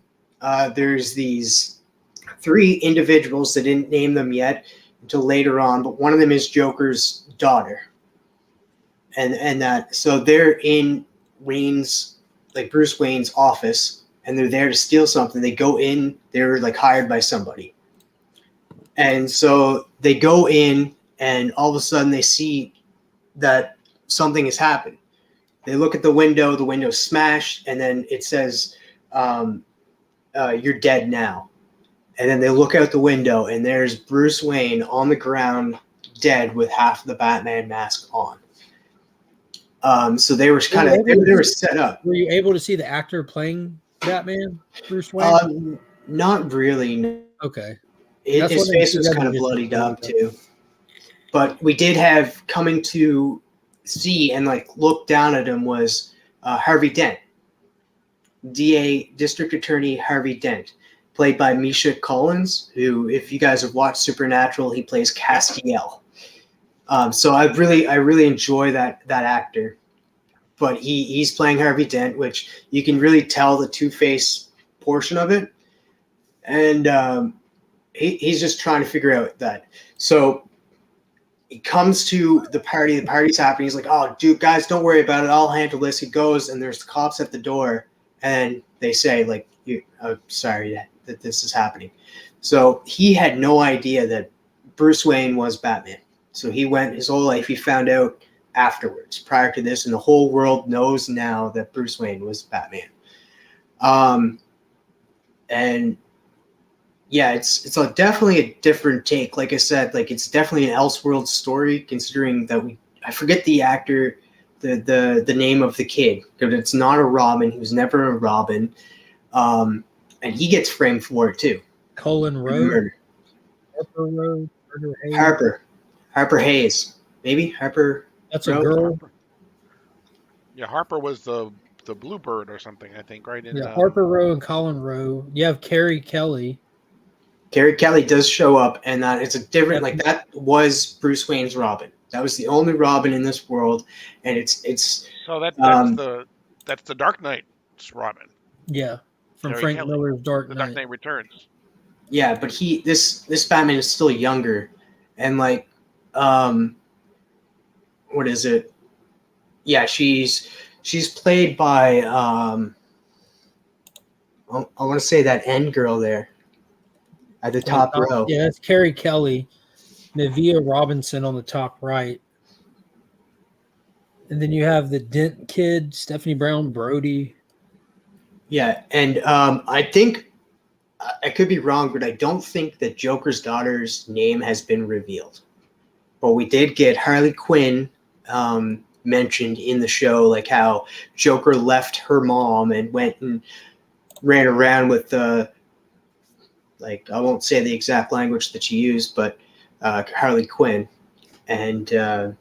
Speaker 4: there's these 3 individuals. They didn't name them yet until later on, but one of them is Joker's daughter. And that, so they're in Bruce Wayne's office, and they're there to steal something. They go in, they're like hired by somebody. And so they go in, and all of a sudden they see that something has happened. They look at the window's smashed, and then it says, "You're dead now." And then they look out the window, and there's Bruce Wayne on the ground, dead, with half the Batman mask on. So they were they were set up.
Speaker 1: Were you able to see the actor playing Batman, Bruce Wayne?
Speaker 4: Not really. No.
Speaker 1: Okay.
Speaker 4: His face was kind of bloodied up too. But we did have coming to see and like look down at him was Harvey Dent, DA District Attorney Harvey Dent, played by Misha Collins, who, if you guys have watched Supernatural, he plays Castiel. So I really enjoy that actor. But he's playing Harvey Dent, which you can really tell the Two-Face portion of it, and he's just trying to figure out that. So he comes to the party. The party's happening. He's like, "Oh, dude, guys, don't worry about it. I'll handle this." He goes, and there's cops at the door, and they say, "Like, sorry that this is happening." So he had no idea that Bruce Wayne was Batman. So he went his whole life. He found out afterwards, prior to this, and the whole world knows now that Bruce Wayne was Batman. And yeah, it's definitely a different take. Like I said, like it's definitely an Elseworld story, considering that I forget the actor, the name of the kid, because it's not a Robin. He was never a Robin, and he gets framed for it too.
Speaker 1: Colin Rowe, Harper Rowe,
Speaker 4: Harper Hayes, maybe Harper.
Speaker 1: That's a girl.
Speaker 2: Yeah, Harper was the Bluebird or something, I think, right?
Speaker 1: Harper Rowe and Colin Rowe. You have Carrie Kelly.
Speaker 4: Carrie Kelly does show up, and it's a different. Like that was Bruce Wayne's Robin. That was the only Robin in this world, and it's.
Speaker 2: So that's the Dark Knight's Robin.
Speaker 1: Yeah, from
Speaker 2: Carrie
Speaker 1: Frank
Speaker 2: Kelly,
Speaker 1: Miller's Dark Knight.
Speaker 2: The Dark Knight Returns.
Speaker 4: Yeah, but this Batman is still younger, and like, what is it? Yeah, she's played by I want to say that N girl there at the top row.
Speaker 1: Yeah, it's Carrie Kelly, Navia Robinson on the top right, and then you have the Dent kid, Stephanie Brown Brody.
Speaker 4: Yeah, and I think I could be wrong, but I don't think that Joker's daughter's name has been revealed. But we did get Harley Quinn mentioned in the show, like how Joker left her mom and went and ran around with like, I won't say the exact language that she used, but Harley Quinn. And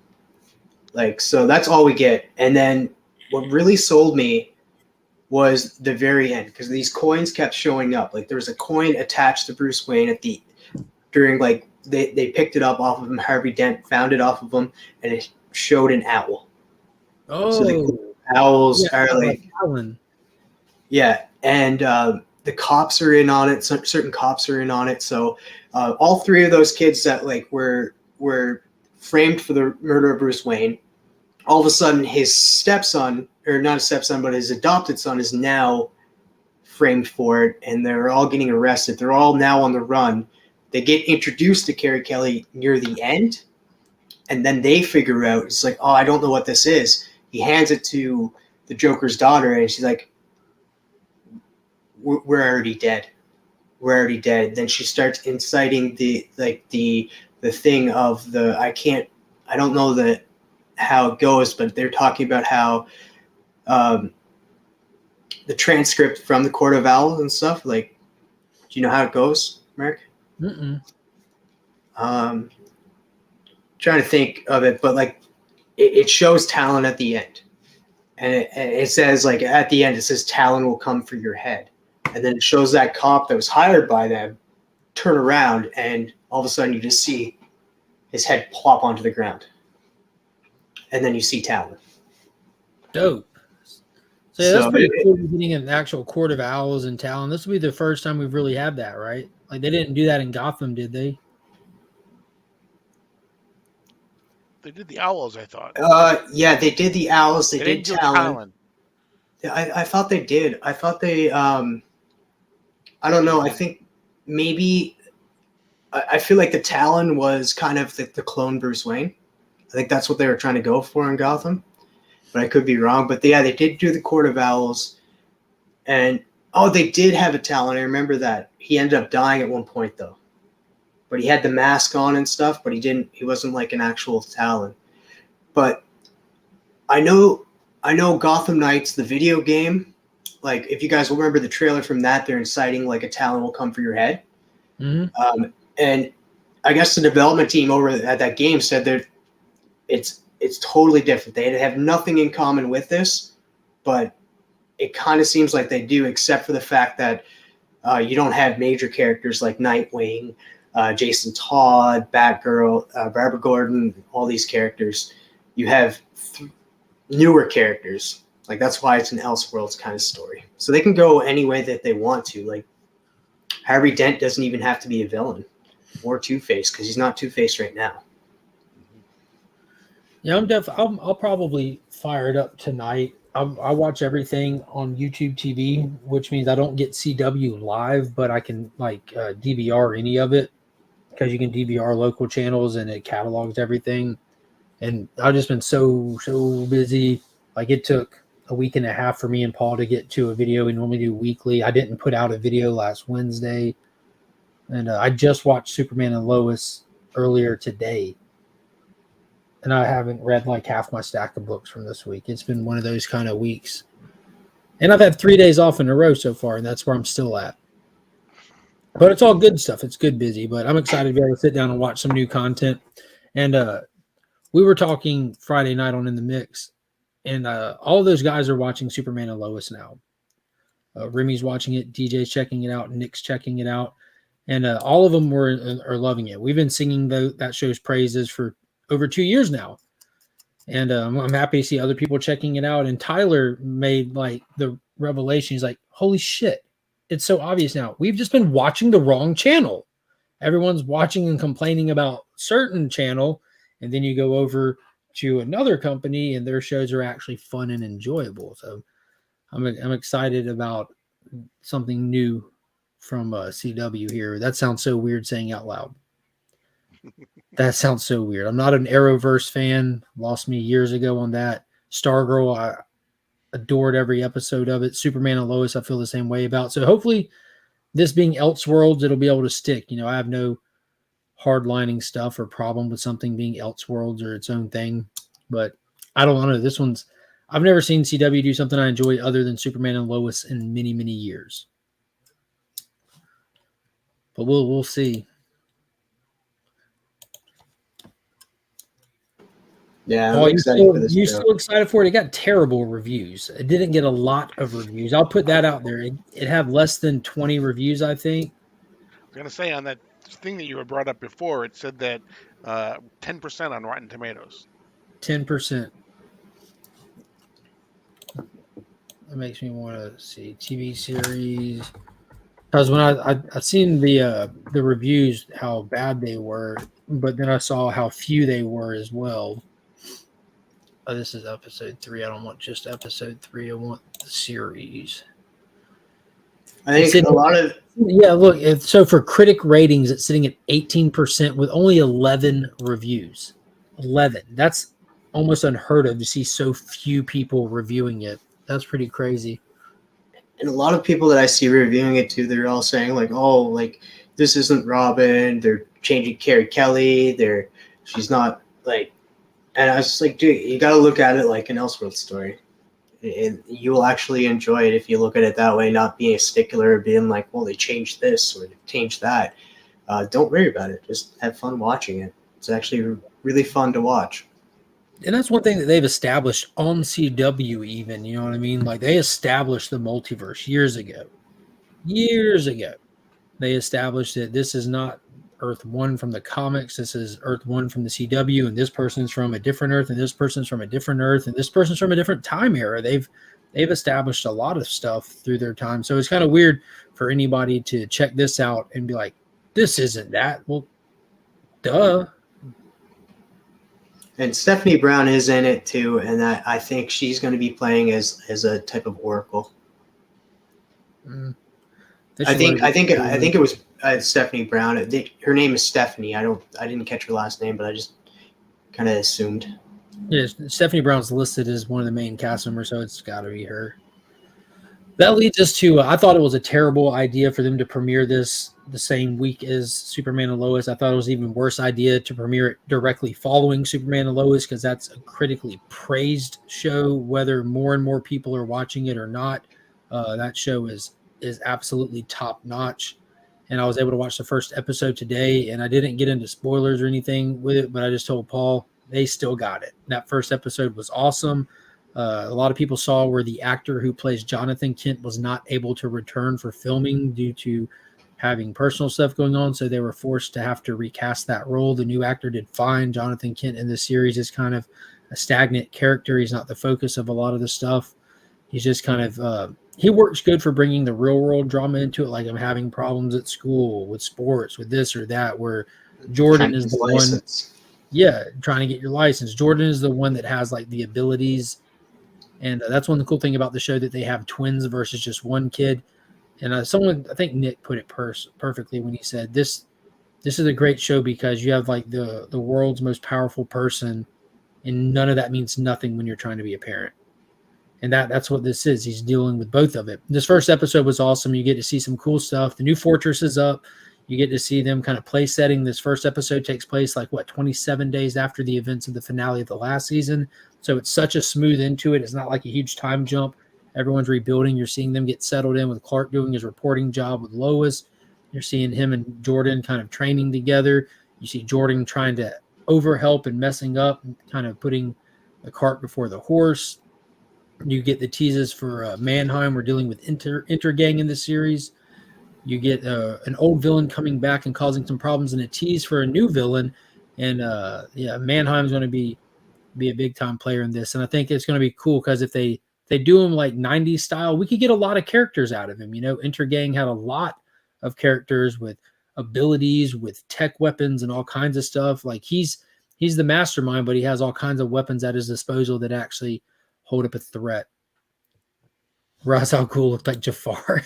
Speaker 4: like, so that's all we get. And then what really sold me was the very end, because these coins kept showing up. Like there was a coin attached to Bruce Wayne during like they picked it up off of him. Harvey Dent found it off of him, and it showed an owl.
Speaker 1: Oh,
Speaker 4: so the owls are like
Speaker 1: Alan.
Speaker 4: Yeah, and the cops are in on it. Certain cops are in on it. So all three of those kids that like were framed for the murder of Bruce Wayne, all of a sudden his stepson, or not a stepson, but his adopted son, is now framed for it, and they're all getting arrested. They're all now on the run. They get introduced to Carrie Kelly near the end, and then they figure out, it's like, oh, I don't know what this is. He hands it to the Joker's daughter, and she's like, we're already dead. We're already dead. Then she starts inciting the thing of the, I don't know how it goes, but they're talking about how the transcript from the Court of Owls and stuff, like, do you know how it goes, Mark?
Speaker 1: Mm-mm.
Speaker 4: Trying to think of it, but like it shows Talon at the end, and it says, like, at the end it says Talon will come for your head, and then it shows that cop that was hired by them turn around, and all of a sudden you just see his head plop onto the ground, and then you see Talon.
Speaker 1: Dope. So that's pretty cool, getting an actual Court of Owls in Talon. This will be the first time we've really had that, right? Like, they didn't do that in Gotham, did they?
Speaker 2: They did the owls, I thought.
Speaker 4: Yeah, they did the owls. They did
Speaker 2: didn't
Speaker 4: Talon. I thought they did. I thought they. I don't know. I think maybe. I feel like the Talon was kind of the clone Bruce Wayne. I think that's what they were trying to go for in Gotham, but I could be wrong. But yeah, they did do the Court of Owls, and they did have a Talon. I remember that. He ended up dying at one point though. But he had the mask on and stuff, but he wasn't like an actual Talon. But I know Gotham Knights, the video game, like if you guys remember the trailer from that, they're inciting like a talon will come for your head.
Speaker 1: Mm-hmm.
Speaker 4: And I guess the development team over at that game said that it's totally different. They have nothing in common with this, but it kind of seems like they do, except for the fact that you don't have major characters like Nightwing, Jason Todd, Batgirl, Barbara Gordon, all these characters. You have newer characters. Like that's why it's an Elseworlds kind of story. So they can go any way that they want to. Like Harvey Dent doesn't even have to be a villain or Two-Face because he's not Two-Face right now.
Speaker 1: Yeah, I'll probably fire it up tonight. I watch everything on YouTube TV, which means I don't get CW live, but I can like DVR any of it because you can DVR local channels and it catalogs everything. And I've just been so busy. Like it took a week and a half for me and Paul to get to a video we normally do weekly. I didn't put out a video last Wednesday, and I just watched Superman and Lois earlier today. And I haven't read like half my stack of books from this week. It's been one of those kind of weeks. And I've had 3 days off in a row so far, and that's where I'm still at. But it's all good stuff. It's good busy, but I'm excited to be able to sit down and watch some new content. And we were talking Friday night on In the Mix, and all those guys are watching Superman and Lois now. Remy's watching it, DJ's checking it out, Nick's checking it out, and all of them are loving it. We've been singing that show's praises for over 2 years now. And I'm happy to see other people checking it out. And Tyler made like the revelation. He's like, holy shit, it's so obvious now. We've just been watching the wrong channel. Everyone's watching and complaining about certain channel. And then you go over to another company and their shows are actually fun and enjoyable. So I'm excited about something new from CW here. That sounds so weird saying out loud. That sounds so weird. I'm not an Arrowverse fan. Lost me years ago on that. Stargirl, I adored every episode of it. Superman and Lois, I feel the same way about. So hopefully this being Elseworlds, it'll be able to stick. You know, I have no hardlining stuff or problem with something being Elseworlds or its own thing. But I don't know. This one's, I've never seen CW do something I enjoy other than Superman and Lois in many, many years. But we'll see.
Speaker 4: Yeah, I'm excited for this.
Speaker 1: You still excited for it? It got terrible reviews. It didn't get a lot of reviews. I'll put that out there. It had less than 20 reviews, I think.
Speaker 2: I was going to say on that thing that you had brought up before, it said that 10% on Rotten Tomatoes.
Speaker 1: 10%. That makes me want to see TV series. Because when I seen the reviews, how bad they were, but then I saw how few they were as well. Oh, this is episode 3. I don't want just episode 3. I want the series.
Speaker 4: I think a lot of...
Speaker 1: Yeah, look. So for critic ratings, it's sitting at 18% with only 11 reviews. 11. That's almost unheard of to see so few people reviewing it. That's pretty crazy.
Speaker 4: And a lot of people that I see reviewing it too, they're all saying like, "Oh, like this isn't Robin. They're changing Carrie Kelly. She's not like." And I was just like, "Dude, you got to look at it like an Elseworlds story. And you will actually enjoy it if you look at it that way, not being a stickler or being like, well, they changed this or they changed that. Don't worry about it. Just have fun watching it. It's actually really fun to watch."
Speaker 1: And that's one thing that they've established on CW even, you know what I mean? Like they established the multiverse years ago. Years ago. They established that this is not Earth 1 from the comics. This is Earth 1 from the CW, and this person's from a different Earth, and this person's from a different Earth, and this person's from a different time era. They've established a lot of stuff through their time. So it's kind of weird for anybody to check this out and be like, this isn't that. Well, duh.
Speaker 4: And Stephanie Brown is in it too, and I think she's going to be playing as a type of Oracle. I think it was Stephanie Brown. Her name is Stephanie. I didn't catch her last name, but I just kind of assumed.
Speaker 1: Yeah, Stephanie Brown's listed as one of the main cast members, so it's got to be her. That leads us to, I thought it was a terrible idea for them to premiere this the same week as Superman and Lois. I thought it was an even worse idea to premiere it directly following Superman and Lois because that's a critically praised show, whether more and more people are watching it or not. That show is absolutely top notch. And I was able to watch the first episode today, and I didn't get into spoilers or anything with it, but I just told Paul they still got it. That first episode was awesome. A lot of people saw where the actor who plays Jonathan Kent was not able to return for filming due to having personal stuff going on, so they were forced to have to recast that role. The new actor did fine. Jonathan Kent in this series is kind of a stagnant character. He's not the focus of a lot of the stuff. He's just kind of he works good for bringing the real world drama into it, like I'm having problems at school with sports, with this or that, where Jordan is the one, trying to get your license. Jordan is the one that has like the abilities, and that's one of the cool thing about the show, that they have twins versus just one kid. And someone, I think Nick put it perfectly when he said this is a great show because you have like the world's most powerful person, and none of that means nothing when you're trying to be a parent. And that's what this is. He's dealing with both of it. This first episode was awesome. You get to see some cool stuff. The new fortress is up. You get to see them kind of play setting. This first episode takes place 27 days after the events of the finale of the last season. So it's such a smooth into it. It's not like a huge time jump. Everyone's rebuilding. You're seeing them get settled in with Clark doing his reporting job with Lois. You're seeing him and Jordan kind of training together. You see Jordan trying to overhelp and messing up and kind of putting the cart before the horse. You get the teases for Mannheim. We're dealing with Intergang in the series. You get an old villain coming back and causing some problems, and a tease for a new villain. And Mannheim's going to be a big time player in this. And I think it's going to be cool because if they do him like 90s style, we could get a lot of characters out of him. Intergang had a lot of characters with abilities, with tech weapons and all kinds of stuff. Like he's the mastermind, but he has all kinds of weapons at his disposal that actually hold up a threat. Ra's al Ghul looked like Jafar.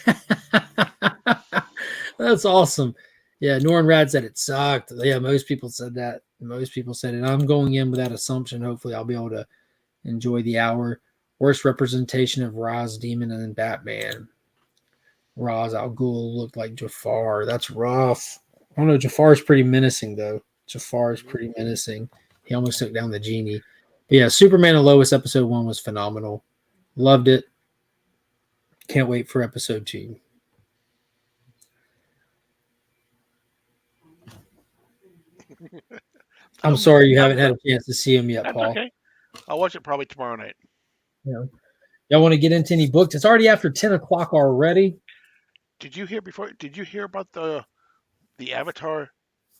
Speaker 1: That's awesome. Yeah, Norrin Rad said it sucked. Yeah, most people said that. Most people said it. I'm going in with that assumption. Hopefully I'll be able to enjoy the hour. Worst representation of Ra's Demon and Batman. Ra's al Ghul looked like Jafar. That's rough. I don't know. Jafar's pretty menacing, though. Jafar's pretty menacing. He almost took down the genie. But yeah, Superman and Lois episode 1 was phenomenal. Loved it. Can't wait for episode 2. I'm sorry you haven't had a chance to see him yet,
Speaker 2: That's
Speaker 1: Paul.
Speaker 2: Okay. I'll watch it probably tomorrow night.
Speaker 1: Yeah. Y'all want to get into any books? It's already after 10 o'clock already.
Speaker 2: Did you hear about the Avatar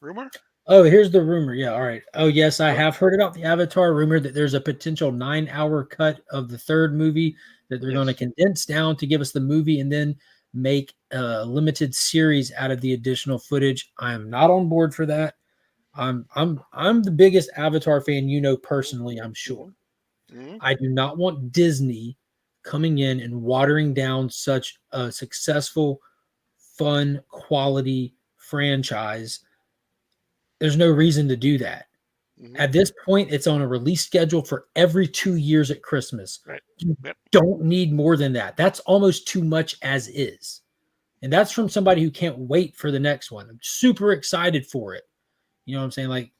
Speaker 2: rumor?
Speaker 1: Oh, here's the rumor. Yeah, all right. Oh, yes, I have heard about the Avatar rumor that there's a potential 9-hour cut of the third movie that they're going to condense down to give us the movie and then make a limited series out of the additional footage. I am not on board for that. I'm the biggest Avatar fan, personally, I'm sure.
Speaker 2: Mm-hmm.
Speaker 1: I do not want Disney coming in and watering down such a successful, fun, quality franchise. There's no reason to do that. Mm-hmm. At this point, it's on a release schedule for every 2 years at Christmas.
Speaker 2: Right.
Speaker 1: You don't need more than that. That's almost too much as is. And that's from somebody who can't wait for the next one. I'm super excited for it. You know what I'm saying? Like,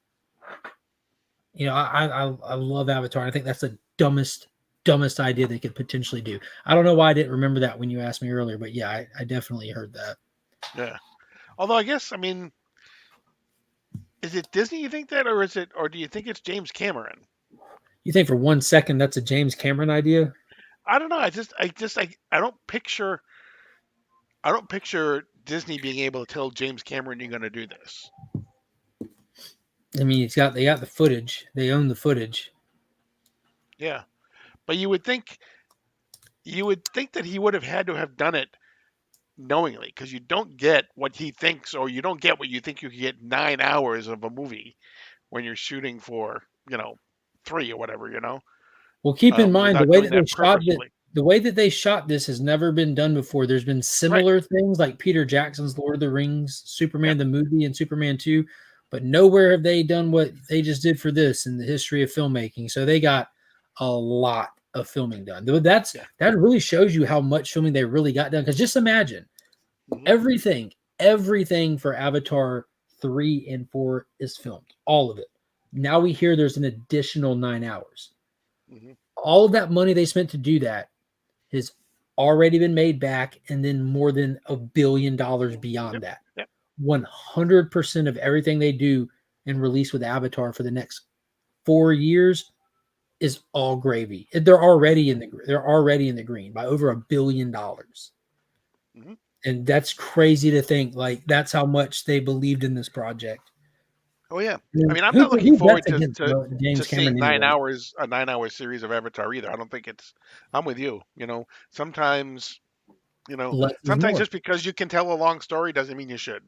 Speaker 1: I love Avatar. I think that's the dumbest idea they could potentially do. I don't know why I didn't remember that when you asked me earlier, but yeah, I definitely heard that.
Speaker 2: Yeah. Although I guess, is it Disney you think that, or do you think it's James Cameron?
Speaker 1: You think for 1 second that's a James Cameron idea?
Speaker 2: I don't know. I don't picture Disney being able to tell James Cameron you're going to do this.
Speaker 1: I mean, they got the footage. They own the footage.
Speaker 2: Yeah. But you would think that he would have had to have done it knowingly, because you don't get what he thinks, or you don't get what you think you could get 9 hours of a movie when you're shooting for 3 or whatever.
Speaker 1: Well, keep in mind the way that they shot this has never been done before. There's been similar things like Peter Jackson's Lord of the Rings, Superman the movie, and Superman 2, but nowhere have they done what they just did for this in the history of filmmaking. So they got a lot of filming done. That really shows you how much filming they really got done. Because just imagine everything for Avatar 3 and 4 is filmed, all of it. Now we hear there's an additional 9 hours. All of that money they spent to do that has already been made back, and then more than $1 billion beyond that.
Speaker 2: Yep.
Speaker 1: 100% of everything they do and release with Avatar for the next 4 years is all gravy. They're already in the green by over $1 billion.
Speaker 2: Mhm.
Speaker 1: And that's crazy to think. Like, that's how much they believed in this project.
Speaker 2: Oh yeah.
Speaker 1: I
Speaker 2: I mean, I'm not looking
Speaker 1: who
Speaker 2: forward
Speaker 1: bets against James
Speaker 2: seeing
Speaker 1: Cameron anyway?
Speaker 2: a 9 hour series of Avatar either. I don't think it's. I'm with you. Sometimes,
Speaker 1: Less is
Speaker 2: sometimes
Speaker 1: more.
Speaker 2: just because you can tell a long story doesn't mean you should.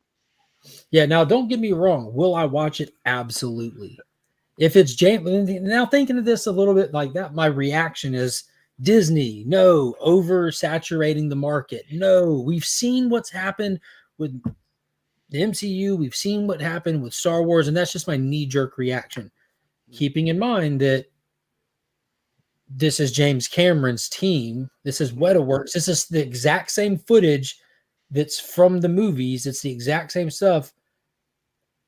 Speaker 1: Yeah, now don't get me wrong. Will I watch it? Absolutely. If it's James, now thinking of this a little bit like that, my reaction is Disney, no, oversaturating the market. No, we've seen what's happened with the MCU. We've seen what happened with Star Wars, and that's just my knee-jerk reaction. Keeping in mind that this is James Cameron's team. This is Wetaworks. This is the exact same footage that's from the movies. It's the exact same stuff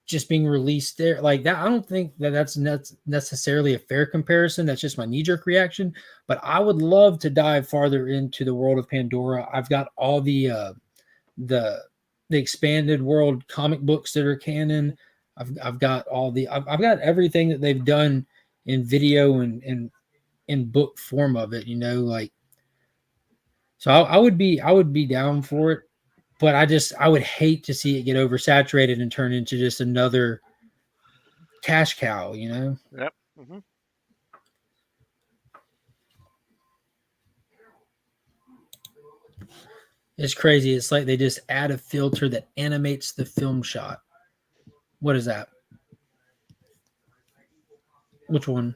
Speaker 1: just being released there like that. I don't think that's necessarily a fair comparison. That's just my knee-jerk reaction. But I would love to dive farther into the world of Pandora. I've got all the expanded world comic books that are canon. I've got I've got everything that they've done in video and in book form of it, like, so I would be down for it, but I would hate to see it get oversaturated and turn into just another cash cow,
Speaker 2: Yep. Hmm.
Speaker 1: It's crazy. It's like they just add a filter that animates the film shot. What is that? Which one?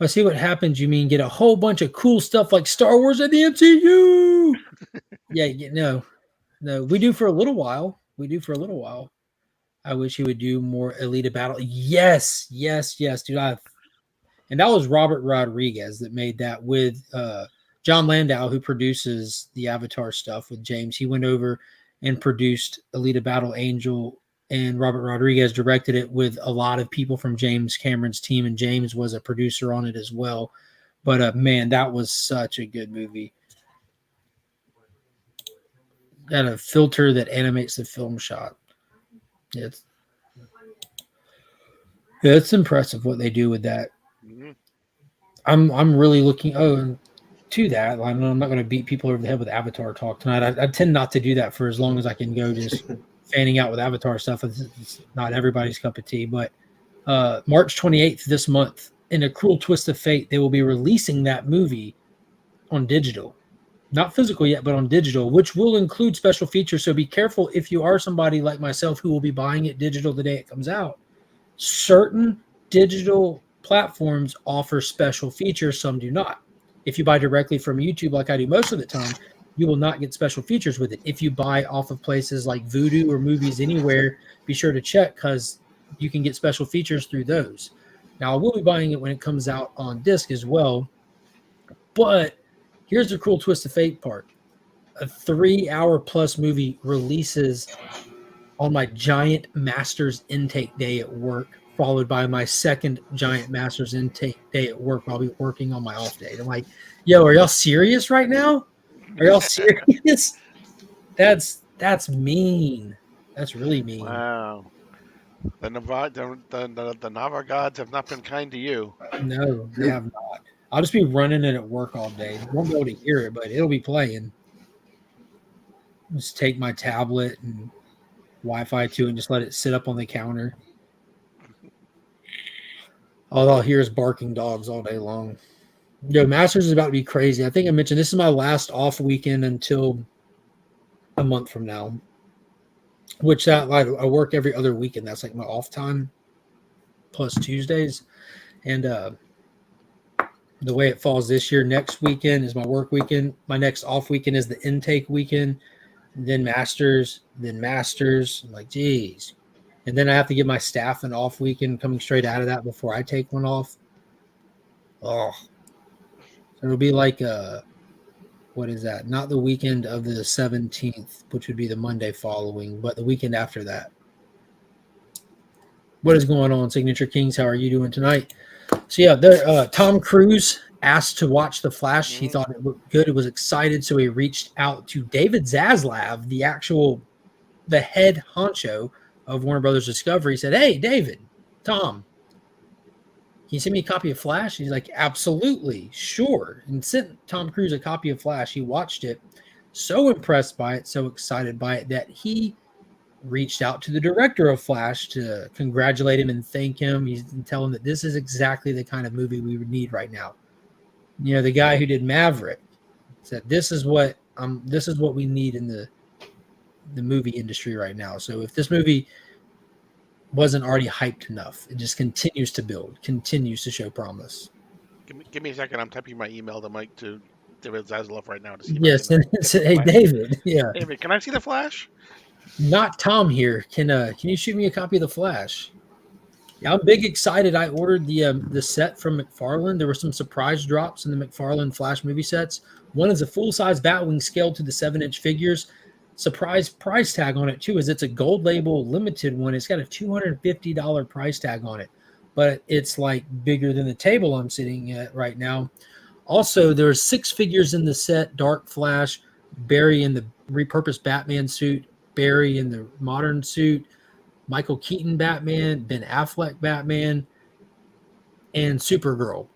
Speaker 1: I see what happens. You mean get a whole bunch of cool stuff like Star Wars and the MCU? Yeah, no. We do for a little while. I wish he would do more Alita Battle. Yes, dude. And that was Robert Rodriguez that made that with John Landau, who produces the Avatar stuff with James. He went over and produced Alita Battle Angel, and Robert Rodriguez directed it with a lot of people from James Cameron's team, and James was a producer on it as well. But man, that was such a good movie. Got a filter that animates the film shot. It's impressive what they do with that.
Speaker 2: Hmm.
Speaker 1: I'm really looking to that. I'm not going to beat people over the head with Avatar talk tonight. I tend not to do that for as long as I can go, just fanning out with Avatar stuff. It's not everybody's cup of tea. But March 28th this month, in a cruel twist of fate, they will be releasing that movie on digital. Not physical yet, but on digital, which will include special features. So be careful if you are somebody like myself who will be buying it digital the day it comes out. Certain digital platforms offer special features, some do not. If you buy directly from YouTube, like I do most of the time, you will not get special features with it. If you buy off of places like Vudu or Movies Anywhere, be sure to check because you can get special features through those. Now, I will be buying it when it comes out on disc as well, but here's the cool twist of fate part. A 3-hour plus movie releases on my giant master's intake day at work, followed by my second giant master's intake day at work. I'll be working on my off day. I'm like, yo, are y'all serious right now? Are y'all serious? That's mean. That's really mean.
Speaker 2: Wow. The Nava gods have not been kind to you.
Speaker 1: No, they have not. I'll just be running it at work all day. Won't be able to hear it, but it'll be playing. Just take my tablet and Wi-Fi to it and just let it sit up on the counter. All I'll hear is barking dogs all day long. Yo, Masters is about to be crazy. I think I mentioned this is my last off weekend until a month from now, which I work every other weekend. That's like my off time plus Tuesdays. And the way it falls this year, next weekend is my work weekend. My next off weekend is the intake weekend, then Masters. I'm like, geez. And then I have to give my staff an off weekend coming straight out of that before I take one off. Oh, so it'll be like what is that? Not the weekend of the 17th, which would be the Monday following, but the weekend after that. What is going on, Signature Kings? How are you doing tonight? So yeah, Tom Cruise asked to watch The Flash. He thought it looked good. He was excited, so he reached out to David Zaslav, the head honcho of Warner Brothers Discovery. He said, "Hey, David, Tom, can you send me a copy of Flash?" He's like, "Absolutely, sure." And sent Tom Cruise a copy of Flash. He watched it, so impressed by it, so excited by it, that he reached out to the director of Flash to congratulate him and thank him. He's tell him that this is exactly the kind of movie we would need right now. You know, the guy who did Maverick said, this is what we need in the movie industry right now. So if this movie wasn't already hyped enough, it just continues to build, continues to show promise.
Speaker 2: Give me a second. I'm typing my email to Mike to David Zaslav right now to see.
Speaker 1: Yes, and hey David, yeah,
Speaker 2: David, can I see the Flash?
Speaker 1: Not Tom here. Can you shoot me a copy of the Flash? Yeah, I'm big excited. I ordered the set from McFarlane. There were some surprise drops in the McFarlane Flash movie sets. One is a full-size Batwing scaled to the 7-inch figures. Surprise price tag on it too, is it's a gold label limited one. It's got a $250 price tag on it, but it's like bigger than the table I'm sitting at right now. Also, there's 6 figures in the set: Dark Flash, Barry in the repurposed Batman suit, Barry in the modern suit, Michael Keaton Batman, Ben Affleck Batman, and Supergirl.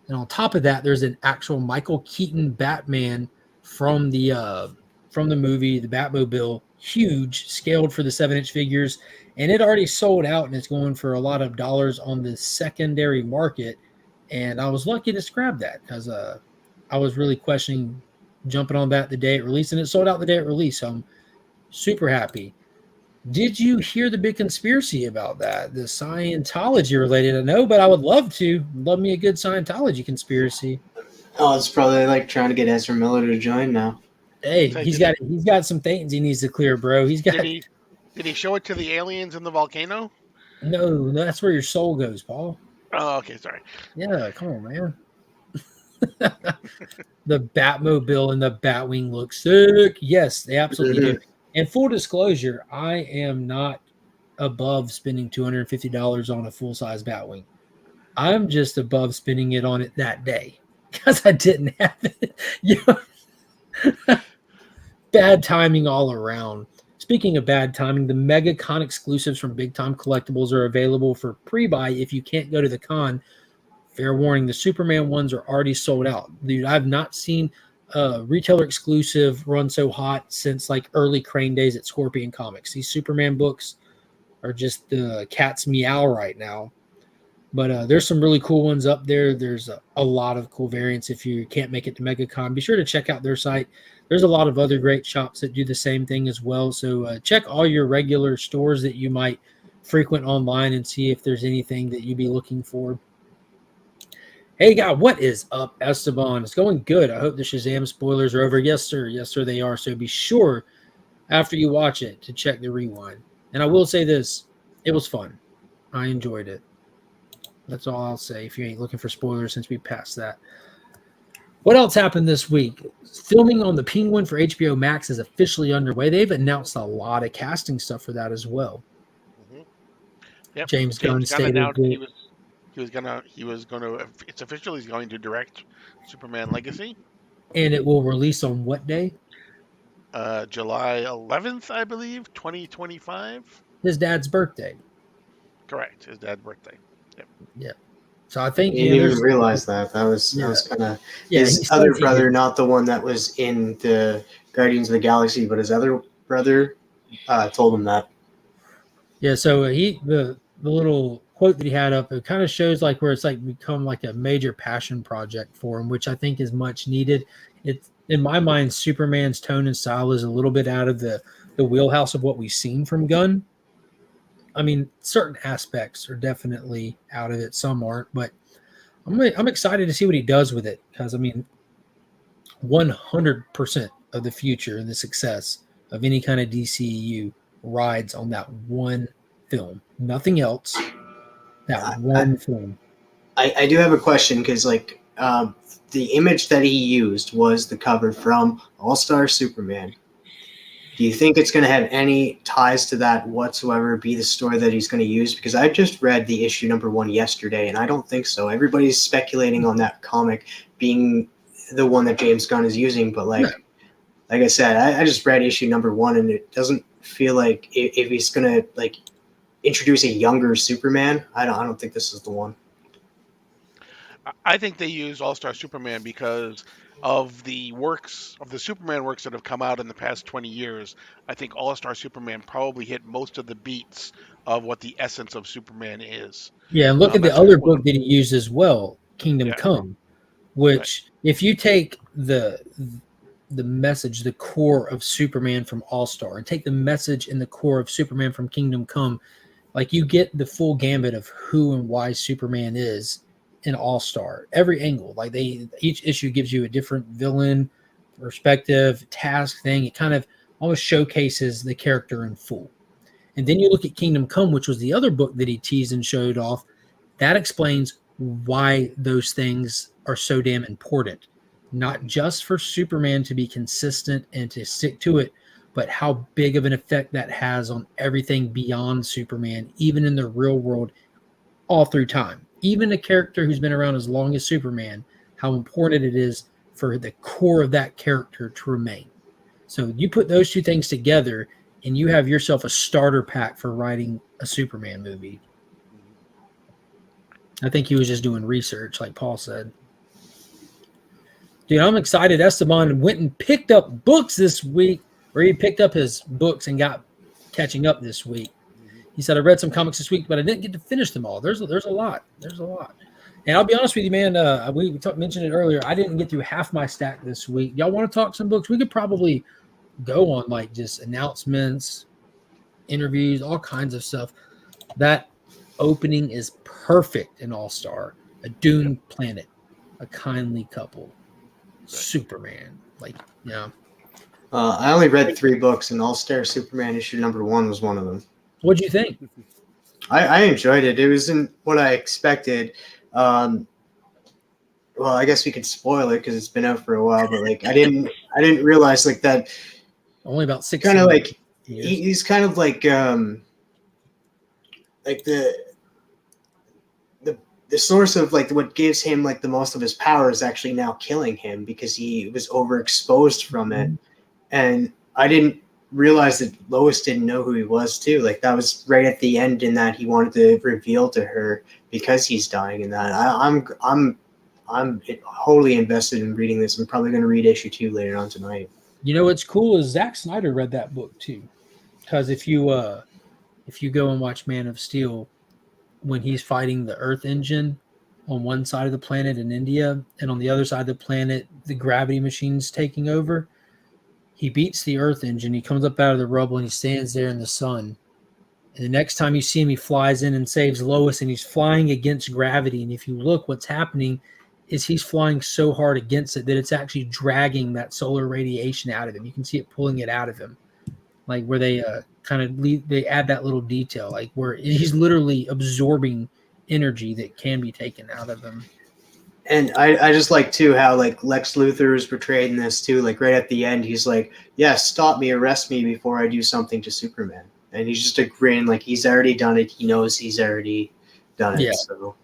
Speaker 1: And on top of that, there's an actual Michael Keaton Batman from the movie, the Batmobile, huge, scaled for the 7-inch figures, and it already sold out, and it's going for a lot of dollars on the secondary market. And I was lucky to grab that because I was really questioning jumping on that the day it released, and it sold out the day it released. So I'm super happy. Did you hear the big conspiracy about that? The Scientology related? I know, but I would love to. Love me a good Scientology conspiracy.
Speaker 4: Oh, it's probably like trying to get Ezra Miller to join now.
Speaker 1: Hey, he's got some things he needs to clear, bro.
Speaker 2: Did he show it to the aliens in the volcano?
Speaker 1: No, that's where your soul goes, Paul.
Speaker 2: Oh, okay, sorry.
Speaker 1: Yeah, come on, man. The Batmobile and the Batwing look sick. Yes, they absolutely do. And full disclosure, I am not above spending $250 on a full-size Batwing. I'm just above spending it on it that day because I didn't have it. You know? Bad timing all around. Speaking of bad timing, the Mega Con exclusives from Big Time Collectibles are available for pre-buy if you can't go to the con. Fair warning, the Superman ones are already sold out. Dude, I've not seen a retailer exclusive run so hot since like early Crane days at Scorpion Comics. These Superman books are just the cat's meow right now. But there's some really cool ones up there. There's a lot of cool variants. If you can't make it to MegaCon, be sure to check out their site. There's a lot of other great shops that do the same thing as well. So check all your regular stores that you might frequent online and see if there's anything that you'd be looking for. Hey, God, what is up, Esteban? It's going good. I hope the Shazam spoilers are over. Yes, sir. Yes, sir, they are. So be sure, after you watch it, to check the rewind. And I will say this. It was fun. I enjoyed it. That's all I'll say if you ain't looking for spoilers since we passed that. What else happened this week? Filming on the Penguin for HBO Max is officially underway. They've announced a lot of casting stuff for that as well.
Speaker 2: Mm-hmm. Yep.
Speaker 1: James Gunn stated
Speaker 2: that it's officially he's going to direct Superman Legacy.
Speaker 1: And it will release on what day?
Speaker 2: July 11th, I believe, 2025.
Speaker 1: His dad's birthday.
Speaker 2: Correct. His dad's birthday. Yep.
Speaker 1: Yeah. So I think
Speaker 4: you didn't even realize that. That was kind of his other brother, not the one that was in the Guardians of the Galaxy, but his other brother told him that. Yeah.
Speaker 1: So the little quote that he had up, it kind of shows like where it's like become like a major passion project for him, which I think is much needed. It's in my mind, Superman's tone and style is a little bit out of the wheelhouse of what we've seen from Gunn. I mean, certain aspects are definitely out of it. Some aren't, but I'm excited to see what he does with it because, I mean, 100% of the future and the success of any kind of DCEU rides on that one film. Nothing else. That one film.
Speaker 4: I do have a question because, like, the image that he used was the cover from All-Star Superman. Do you think it's going to have any ties to that whatsoever, be the story that he's going to use? Because I just read the issue #1 yesterday, and I don't think so. Everybody's speculating on that comic being the one that James Gunn is using, but like I said, I just read issue #1, and it doesn't feel like if he's going to like introduce a younger Superman, I don't think this is the one.
Speaker 2: I think they use All-Star Superman because of the Superman works that have come out in the past 20 years. I think All-Star Superman probably hit most of the beats of what the essence of Superman is.
Speaker 1: Yeah, and look at the other book that he used as well, Kingdom Come, which if you take the message, the core of Superman from All-Star, and take the message and the core of Superman from Kingdom Come, like you get the full gambit of who and why Superman is in All-Star, every angle. Like each issue gives you a different villain, perspective, task thing. It kind of almost showcases the character in full. And then you look at Kingdom Come, which was the other book that he teased and showed off. That explains why those things are so damn important. Not just for Superman to be consistent and to stick to it, but how big of an effect that has on everything beyond Superman, even in the real world, all through time. Even a character who's been around as long as Superman, how important it is for the core of that character to remain. So you put those two things together, and you have yourself a starter pack for writing a Superman movie. I think he was just doing research, like Paul said. Dude, I'm excited. Esteban went and picked up books this week, or he picked up his books and got catching up this week. He said, I read some comics this week, but I didn't get to finish them all. There's a lot. There's a lot. And I'll be honest with you, man, we mentioned it earlier. I didn't get through half my stack this week. Y'all want to talk some books? We could probably go on like just announcements, interviews, all kinds of stuff. That opening is perfect in All-Star. A doomed planet, a kindly couple, Superman. Like, yeah.
Speaker 4: I only read 3 books, and All-Star Superman issue #1 was one of them.
Speaker 1: What'd you think?
Speaker 4: I enjoyed it. It wasn't what I expected. Well, I guess we could spoil it because it's been out for a while, but like I didn't realize like that.
Speaker 1: Only about 6.
Speaker 4: Kind of like he's kind of like the source of like what gives him like the most of his power is actually now killing him because he was overexposed from it, and I didn't realize that Lois didn't know who he was too. Like that was right at the end in that he wanted to reveal to her because he's dying in that. I'm wholly invested in reading this. I'm probably going to read issue 2 later on tonight.
Speaker 1: You know what's cool is Zack Snyder read that book too, because if you go and watch Man of Steel, when he's fighting the Earth engine on one side of the planet in India, and on the other side of the planet the gravity machine's taking over, he beats the Earth engine. He comes up out of the rubble and he stands there in the sun. And the next time you see him, he flies in and saves Lois, and he's flying against gravity. And if you look, what's happening is he's flying so hard against it that it's actually dragging that solar radiation out of him. You can see it pulling it out of him, like where they they add that little detail, like where he's literally absorbing energy that can be taken out of him.
Speaker 4: And I just like too how like Lex Luthor is portrayed in this too. Like right at the end, he's like, "Yeah, stop me, arrest me before I do something to Superman." And he's just a grin, like he's already done it. He knows he's already done it.
Speaker 1: Yeah.
Speaker 4: So.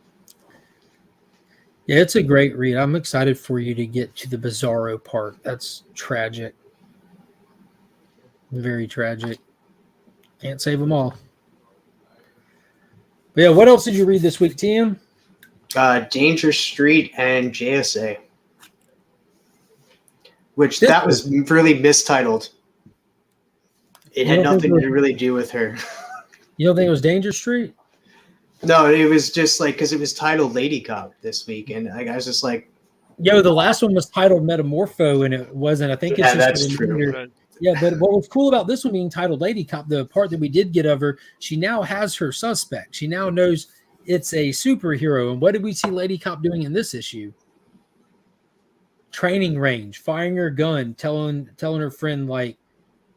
Speaker 1: Yeah, it's a great read. I'm excited for you to get to the Bizarro part. That's tragic. Very tragic. Can't save them all. But yeah, what else did you read this week, Tim?
Speaker 4: Danger Street and JSA. Which that was really mistitled. It had nothing to really do with her.
Speaker 1: You don't think it was Danger Street?
Speaker 4: No, it was just like because it was titled Lady Cop this week, and I was just like,
Speaker 1: "Yo, the last one was titled Metamorpho, and it wasn't." I think it's just
Speaker 4: that's true.
Speaker 1: Yeah, but what was cool about this one being titled Lady Cop, the part that we did get of her, she now has her suspect. She now knows it's a superhero. And what did we see Lady Cop doing in this issue? Training range, firing her gun, telling her friend, like,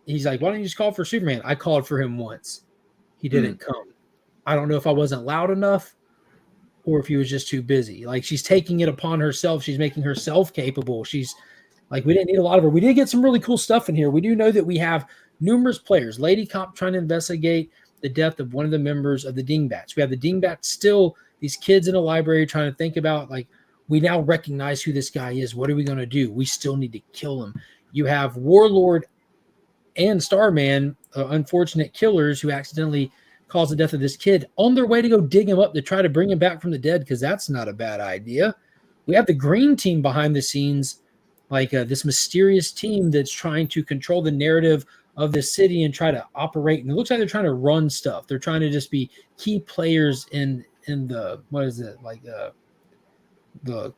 Speaker 1: he's like, "Why don't you just call for Superman?" I called for him once. He didn't come. I don't know if I wasn't loud enough or if he was just too busy. Like, she's taking it upon herself. She's making herself capable. She's like, we didn't need a lot of her. We did get some really cool stuff in here. We do know that we have numerous players. Lady Cop trying to investigate the death of one of the members of the Dingbats. We have the Dingbats still, these kids in a library trying to think about, like, we now recognize who this guy is. What are we going to do? We still need to kill him. You have Warlord and Starman, unfortunate killers who accidentally caused the death of this kid, on their way to go dig him up to try to bring him back from the dead, because that's not a bad idea. We have the green team behind the scenes, like this mysterious team that's trying to control the narrative of the city and try to operate. And it looks like they're trying to run stuff. They're trying to just be key players in the, what is it, like the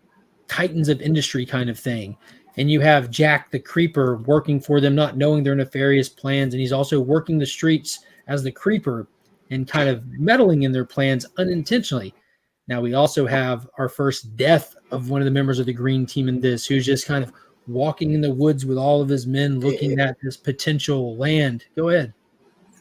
Speaker 1: titans of industry kind of thing. And you have Jack the Creeper working for them, not knowing their nefarious plans. And he's also working the streets as the Creeper and kind of meddling in their plans unintentionally. Now, we also have our first death of one of the members of the green team in this, who's just kind of walking in the woods with all of his men looking at this potential land. Go ahead.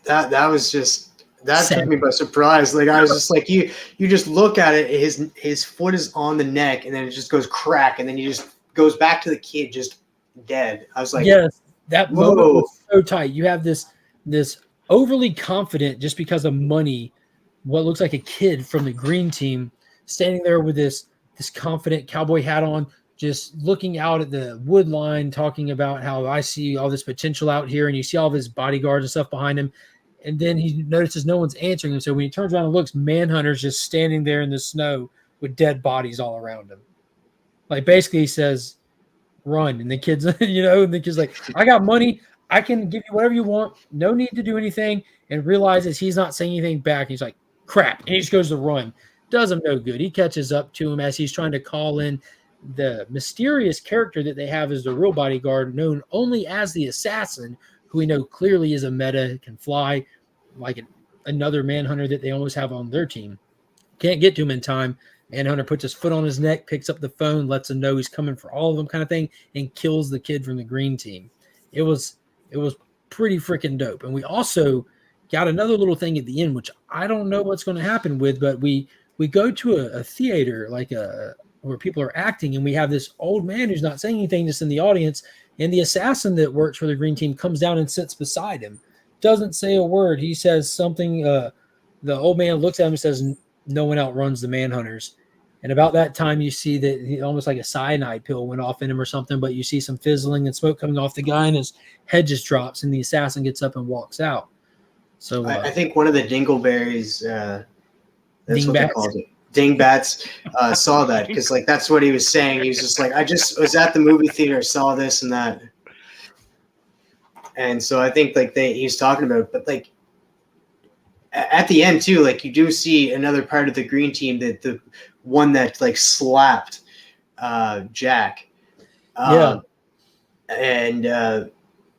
Speaker 4: That was just, that took me by surprise. Like, I was just like, you just look at it, his foot is on the neck, and then it just goes crack, and then he just goes back to the kid just dead. I was like,
Speaker 1: yes, that
Speaker 4: whoa.
Speaker 1: moment was so tight. You have this overly confident, just because of money, what looks like a kid from the green team standing there with this confident cowboy hat on, just looking out at the wood line, talking about how I see all this potential out here, and you see all of his bodyguards and stuff behind him. And then he notices no one's answering him. So when he turns around and looks, Manhunter's just standing there in the snow with dead bodies all around him. Like, basically he says, run. And the kid's, and the kid's like, I got money. I can give you whatever you want. No need to do anything. And realizes he's not saying anything back. He's like, crap. And he just goes to run. Does him no good. He catches up to him as he's trying to call in the mysterious character that they have as the real bodyguard, known only as the Assassin, who we know clearly is a meta, can fly like another Manhunter that they always have on their team. Can't get to him in time. Manhunter puts his foot on his neck, picks up the phone, lets him know he's coming for all of them, kind of thing, and kills the kid from the green team. It was pretty freaking dope. And we also got another little thing at the end, which I don't know what's going to happen with, but we go to a theater, like where people are acting, and we have this old man who's not saying anything, just in the audience, and the assassin that works for the green team comes down and sits beside him. Doesn't say a word. He says something. The old man looks at him and says, no one outruns the Manhunters. And about that time, you see that he almost like a cyanide pill went off in him or something, but you see some fizzling and smoke coming off the guy, and his head just drops, and the assassin gets up and walks out. So
Speaker 4: I think one of the dingleberries, that's what they called it, dingbats, saw that, because like that's what he was saying. He was just like, I just was at the movie theater, saw this and that. And so I think like he's talking about it, but like at the end too, like you do see another part of the green team, that the one that like slapped Jack. And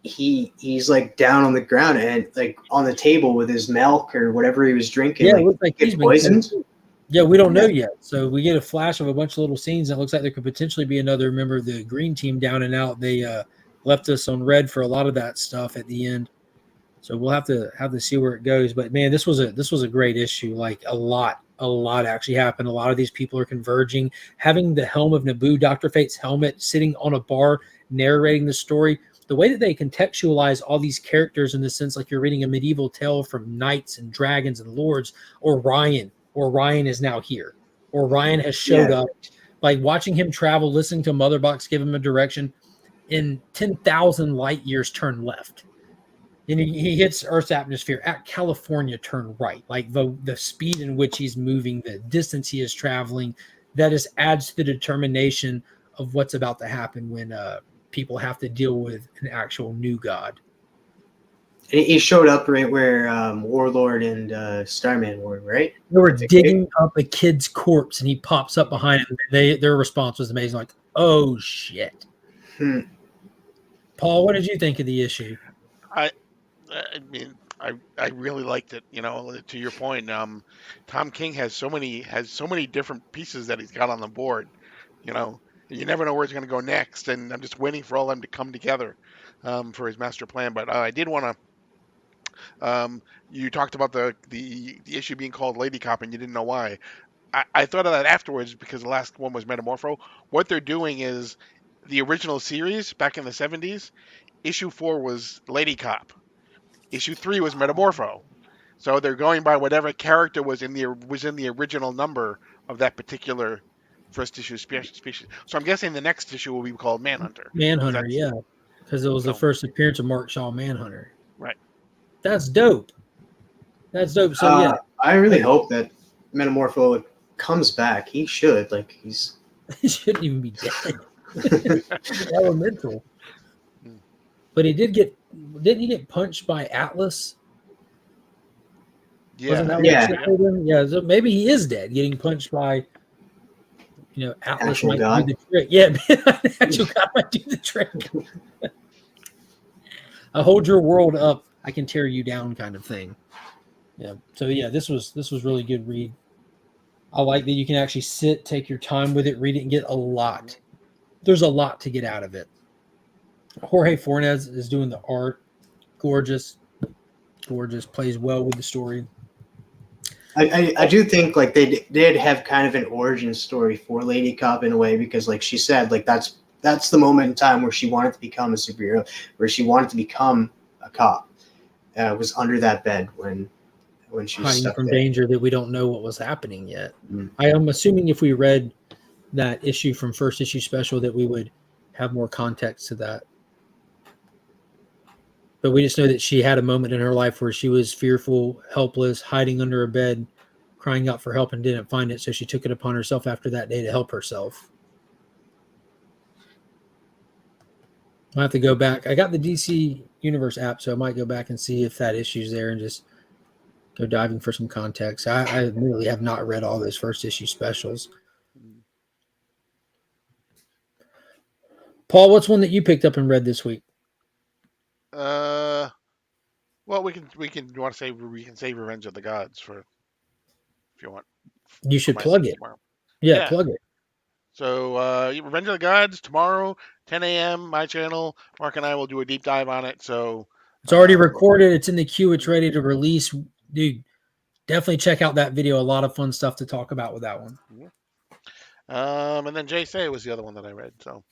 Speaker 4: he's like down on the ground and like on the table with his milk or whatever he was drinking.
Speaker 1: Yeah,
Speaker 4: like,
Speaker 1: it looks like he's
Speaker 4: poisoned.
Speaker 1: Yeah, we don't know yet. So we get a flash of a bunch of little scenes. It looks like there could potentially be another member of the green team down and out. They left us on red for a lot of that stuff at the end. So we'll have to see where it goes. But man, this was a great issue. Like a lot actually happened. A lot of these people are converging. Having the helm of Naboo, Dr. Fate's helmet, sitting on a bar narrating the story. The way that they contextualize all these characters in the sense like you're reading a medieval tale from knights and dragons and lords, or Ryan is now here, or Ryan has showed up. Like watching him travel, listening to Motherbox give him a direction, in 10,000 light years turn left. And he hits Earth's atmosphere at California, turn right. Like the speed in which he's moving, the distance he is traveling, that just adds to the determination of what's about to happen when people have to deal with an actual new god.
Speaker 4: And he showed up right where Warlord and Starman were, right?
Speaker 1: They were digging up a kid's corpse, and he pops up behind him. Their response was amazing. Like, oh, shit. Paul, what did you think of the issue?
Speaker 2: I mean, I really liked it. To your point, Tom King has so many different pieces that he's got on the board. You never know where it's going to go next, and I'm just waiting for all of them to come together for his master plan. But I did want to. You talked about the issue being called Lady Cop, and you didn't know why. I thought of that afterwards because the last one was Metamorpho. What they're doing is the original series back in the 70s. Issue 4 was Lady Cop. issue 3 was Metamorpho. So they're going by whatever character was in the original number of that particular first issue species. So I'm guessing the next issue will be called Manhunter.
Speaker 1: Manhunter, yeah, because it was the
Speaker 2: So-
Speaker 1: first appearance of Mark Shaw Manhunter.
Speaker 2: Right.
Speaker 1: That's dope. That's dope. So yeah,
Speaker 4: I really hope that Metamorpho comes back. He should. Like he's
Speaker 1: he shouldn't even be dead. Elemental.
Speaker 2: Hmm.
Speaker 1: But didn't he get punched by Atlas? Wasn't that
Speaker 4: Yeah.
Speaker 1: what you told him? Yeah, so maybe he is dead, getting punched by, Atlas
Speaker 4: Actual
Speaker 1: might
Speaker 4: God.
Speaker 1: do the trick. Yeah, actual God might do the trick. I hold your world up, I can tear you down, kind of thing. Yeah. So yeah, this was really good read. I like that you can actually sit, take your time with it, read it, and get a lot. There's a lot to get out of it. Jorge Fornes is doing the art. Gorgeous. Plays well with the story.
Speaker 4: I do think like they did have kind of an origin story for Lady Cop in a way, because like she said, like that's the moment in time where she wanted to become a superhero, where she wanted to become a cop. Was under that bed when she was
Speaker 1: Hiding
Speaker 4: stuck
Speaker 1: from
Speaker 4: there.
Speaker 1: danger that we don't know what was happening yet.
Speaker 4: Mm.
Speaker 1: I am assuming if we read that issue from first issue special that we would have more context to that. But we just know that she had a moment in her life where she was fearful, helpless, hiding under a bed, crying out for help and didn't find it. So she took it upon herself after that day to help herself. I'll have to go back. I got the DC Universe app, so I might go back and see if that issue's there and just go diving for some context. I really have not read all those first issue specials. Paul, what's one that you picked up and read this week?
Speaker 2: Well, we can say Revenge of the Gods for if you want.
Speaker 1: You should plug it.
Speaker 2: Tomorrow.
Speaker 1: Yeah, plug it.
Speaker 2: So Revenge of the Gods tomorrow, 10 a.m. my channel. Mark and I will do a deep dive on it. So
Speaker 1: it's already recorded. It's in the queue. It's ready to release. Dude, definitely check out that video. A lot of fun stuff to talk about with that one.
Speaker 2: And then Jay Say was the other one that I read. So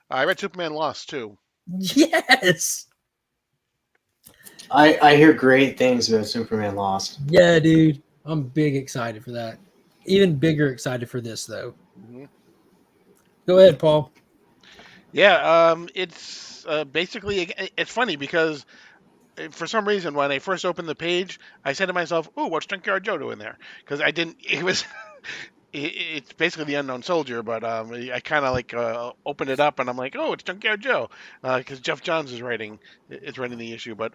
Speaker 2: I read Superman Lost too.
Speaker 1: Yes.
Speaker 4: I hear great things about Superman Lost.
Speaker 1: Yeah, dude. I'm big excited for that. Even bigger excited for this, though.
Speaker 2: Mm-hmm.
Speaker 1: Go ahead, Paul.
Speaker 2: Yeah, it's basically, it's funny because for some reason when I first opened the page, I said to myself, "Oh, what's Junkyard Joe doing there?" Because I didn't. It was. It's basically the Unknown Soldier, but I kind of like opened it up and I'm like, oh, it's Junkyard Joe, because Jeff Johns is writing the issue. But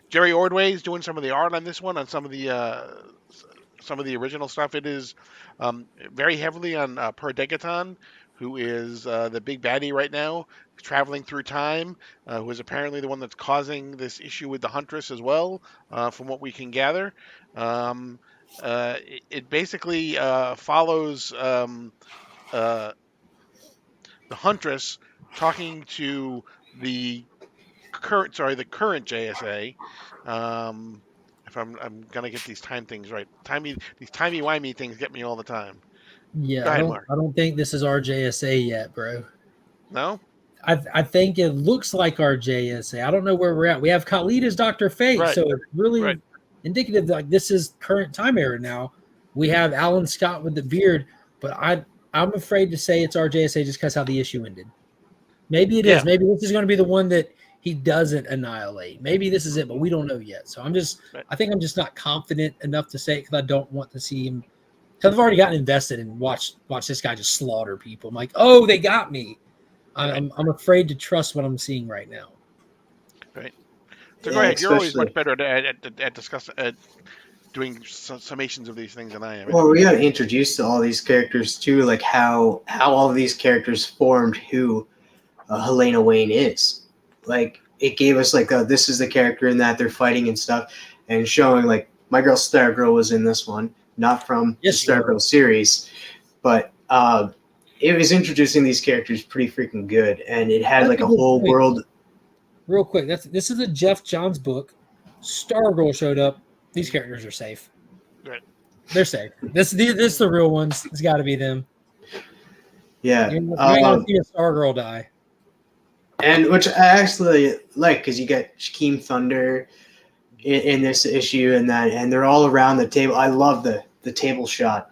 Speaker 2: Jerry Ordway is doing some of the art on this one, on some of the original stuff. It is very heavily on Per Degaton, who is the big baddie right now, traveling through time, who is apparently the one that's causing this issue with the Huntress as well, from what we can gather. It basically follows the Huntress talking to the current JSA. If I'm gonna get these time things right, these timey-wimey things get me all the time.
Speaker 1: Yeah,
Speaker 2: Go ahead, Mark.
Speaker 1: I don't think this is our JSA yet, bro.
Speaker 2: No?
Speaker 1: I think it looks like our JSA. I don't know where we're at. We have Khalid as Dr. Fate,
Speaker 2: Right.
Speaker 1: so it's really
Speaker 2: Right.
Speaker 1: indicative that like this is current time era now. We have Alan Scott with the beard, but I'm afraid to say it's our JSA just because how the issue ended. Maybe it is. Maybe this is going to be the one that he doesn't annihilate. Maybe this is it, but we don't know yet. So I think I'm just not confident enough to say it because I don't want to see him. Because I've already gotten invested and watch this guy just slaughter people. I'm like, oh, they got me. I'm afraid to trust what I'm seeing right now.
Speaker 2: Right. So go ahead. You're always much better at discussing doing summations of these things than I am.
Speaker 4: Well, we got to introduce to all these characters too, like how all of these characters formed who Helena Wayne is. Like it gave us like this is the character in that they're fighting and stuff, and showing like my girl Stargirl was in this one, not from the Stargirl series, but it was introducing these characters pretty freaking good, and it had like a whole world.
Speaker 1: Real quick, this is a Jeff Johns book. Stargirl showed up. These characters are safe.
Speaker 2: Right.
Speaker 1: They're safe. This is the real ones. It's got to be them.
Speaker 4: Yeah.
Speaker 1: You're not going to see a Stargirl die.
Speaker 4: And which I actually like because you get Shaquem Thunder, in this issue, and they're all around the table. I love the table shot,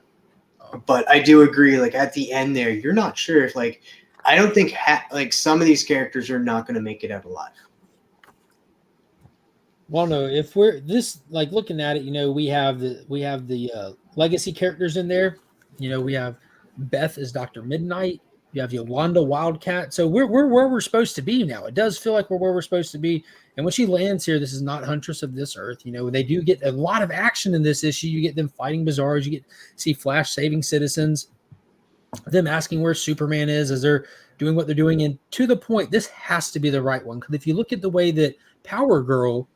Speaker 4: but I do agree. Like at the end there, you're not sure if like I don't think like some of these characters are not going to make it out alive.
Speaker 1: Well, no, if we're this like looking at it, we have the legacy characters in there. We have Beth as Dr. Midnight. You have Yolanda Wildcat. So we're where we're supposed to be now. It does feel like we're where we're supposed to be. And when she lands here, this is not Huntress of this Earth. They do get a lot of action in this issue. You get them fighting Bizarros. You get see Flash saving citizens. Them asking where Superman is as they're doing what they're doing. And to the point, this has to be the right one. Because if you look at the way that Power Girl,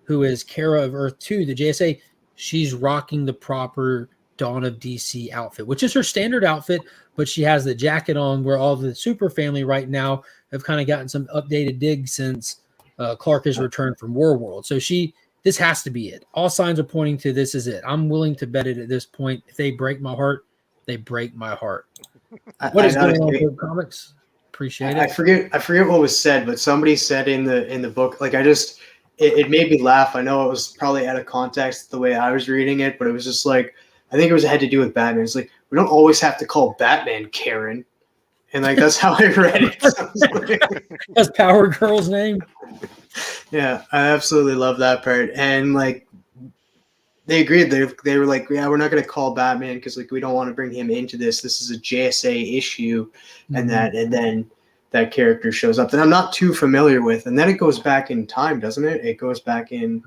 Speaker 1: who is Kara of Earth 2, the JSA, she's rocking the proper Dawn of DC outfit, which is her standard outfit, but she has the jacket on where all the Super family right now have kind of gotten some updated digs since Clark has returned from War World. So this has to be it. All signs are pointing to this is it. I'm willing to bet it at this point. If they break my heart, they break my heart. What is going on with comics? Appreciate it.
Speaker 4: I forget what was said, but somebody said in the book, like it made me laugh. I know it was probably out of context the way I was reading it, but it was just like, I think it had to do with Batman. It's like, we don't always have to call Batman Karen. And like, that's how I read it.
Speaker 1: That's Power Girl's name.
Speaker 4: Yeah, I absolutely love that part. And like, they agreed. They were like, yeah, we're not going to call Batman because like we don't want to bring him into this. This is a JSA issue, and then that character shows up that I'm not too familiar with, and then it goes back in time, doesn't it? It goes back in,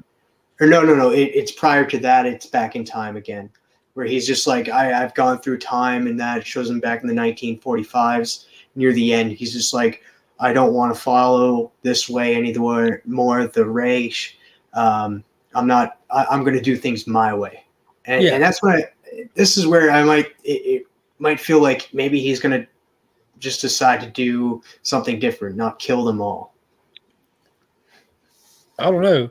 Speaker 4: or no. It's prior to that. It's back in time again, where he's just like, I've gone through time, and that shows him back in the 1945s near the end. He's just like, I don't want to follow this way anymore. More the Reich. I'm going to do things my way, and that's what this is where I might feel like maybe he's going to just decide to do something different, not kill them all.
Speaker 1: I don't know.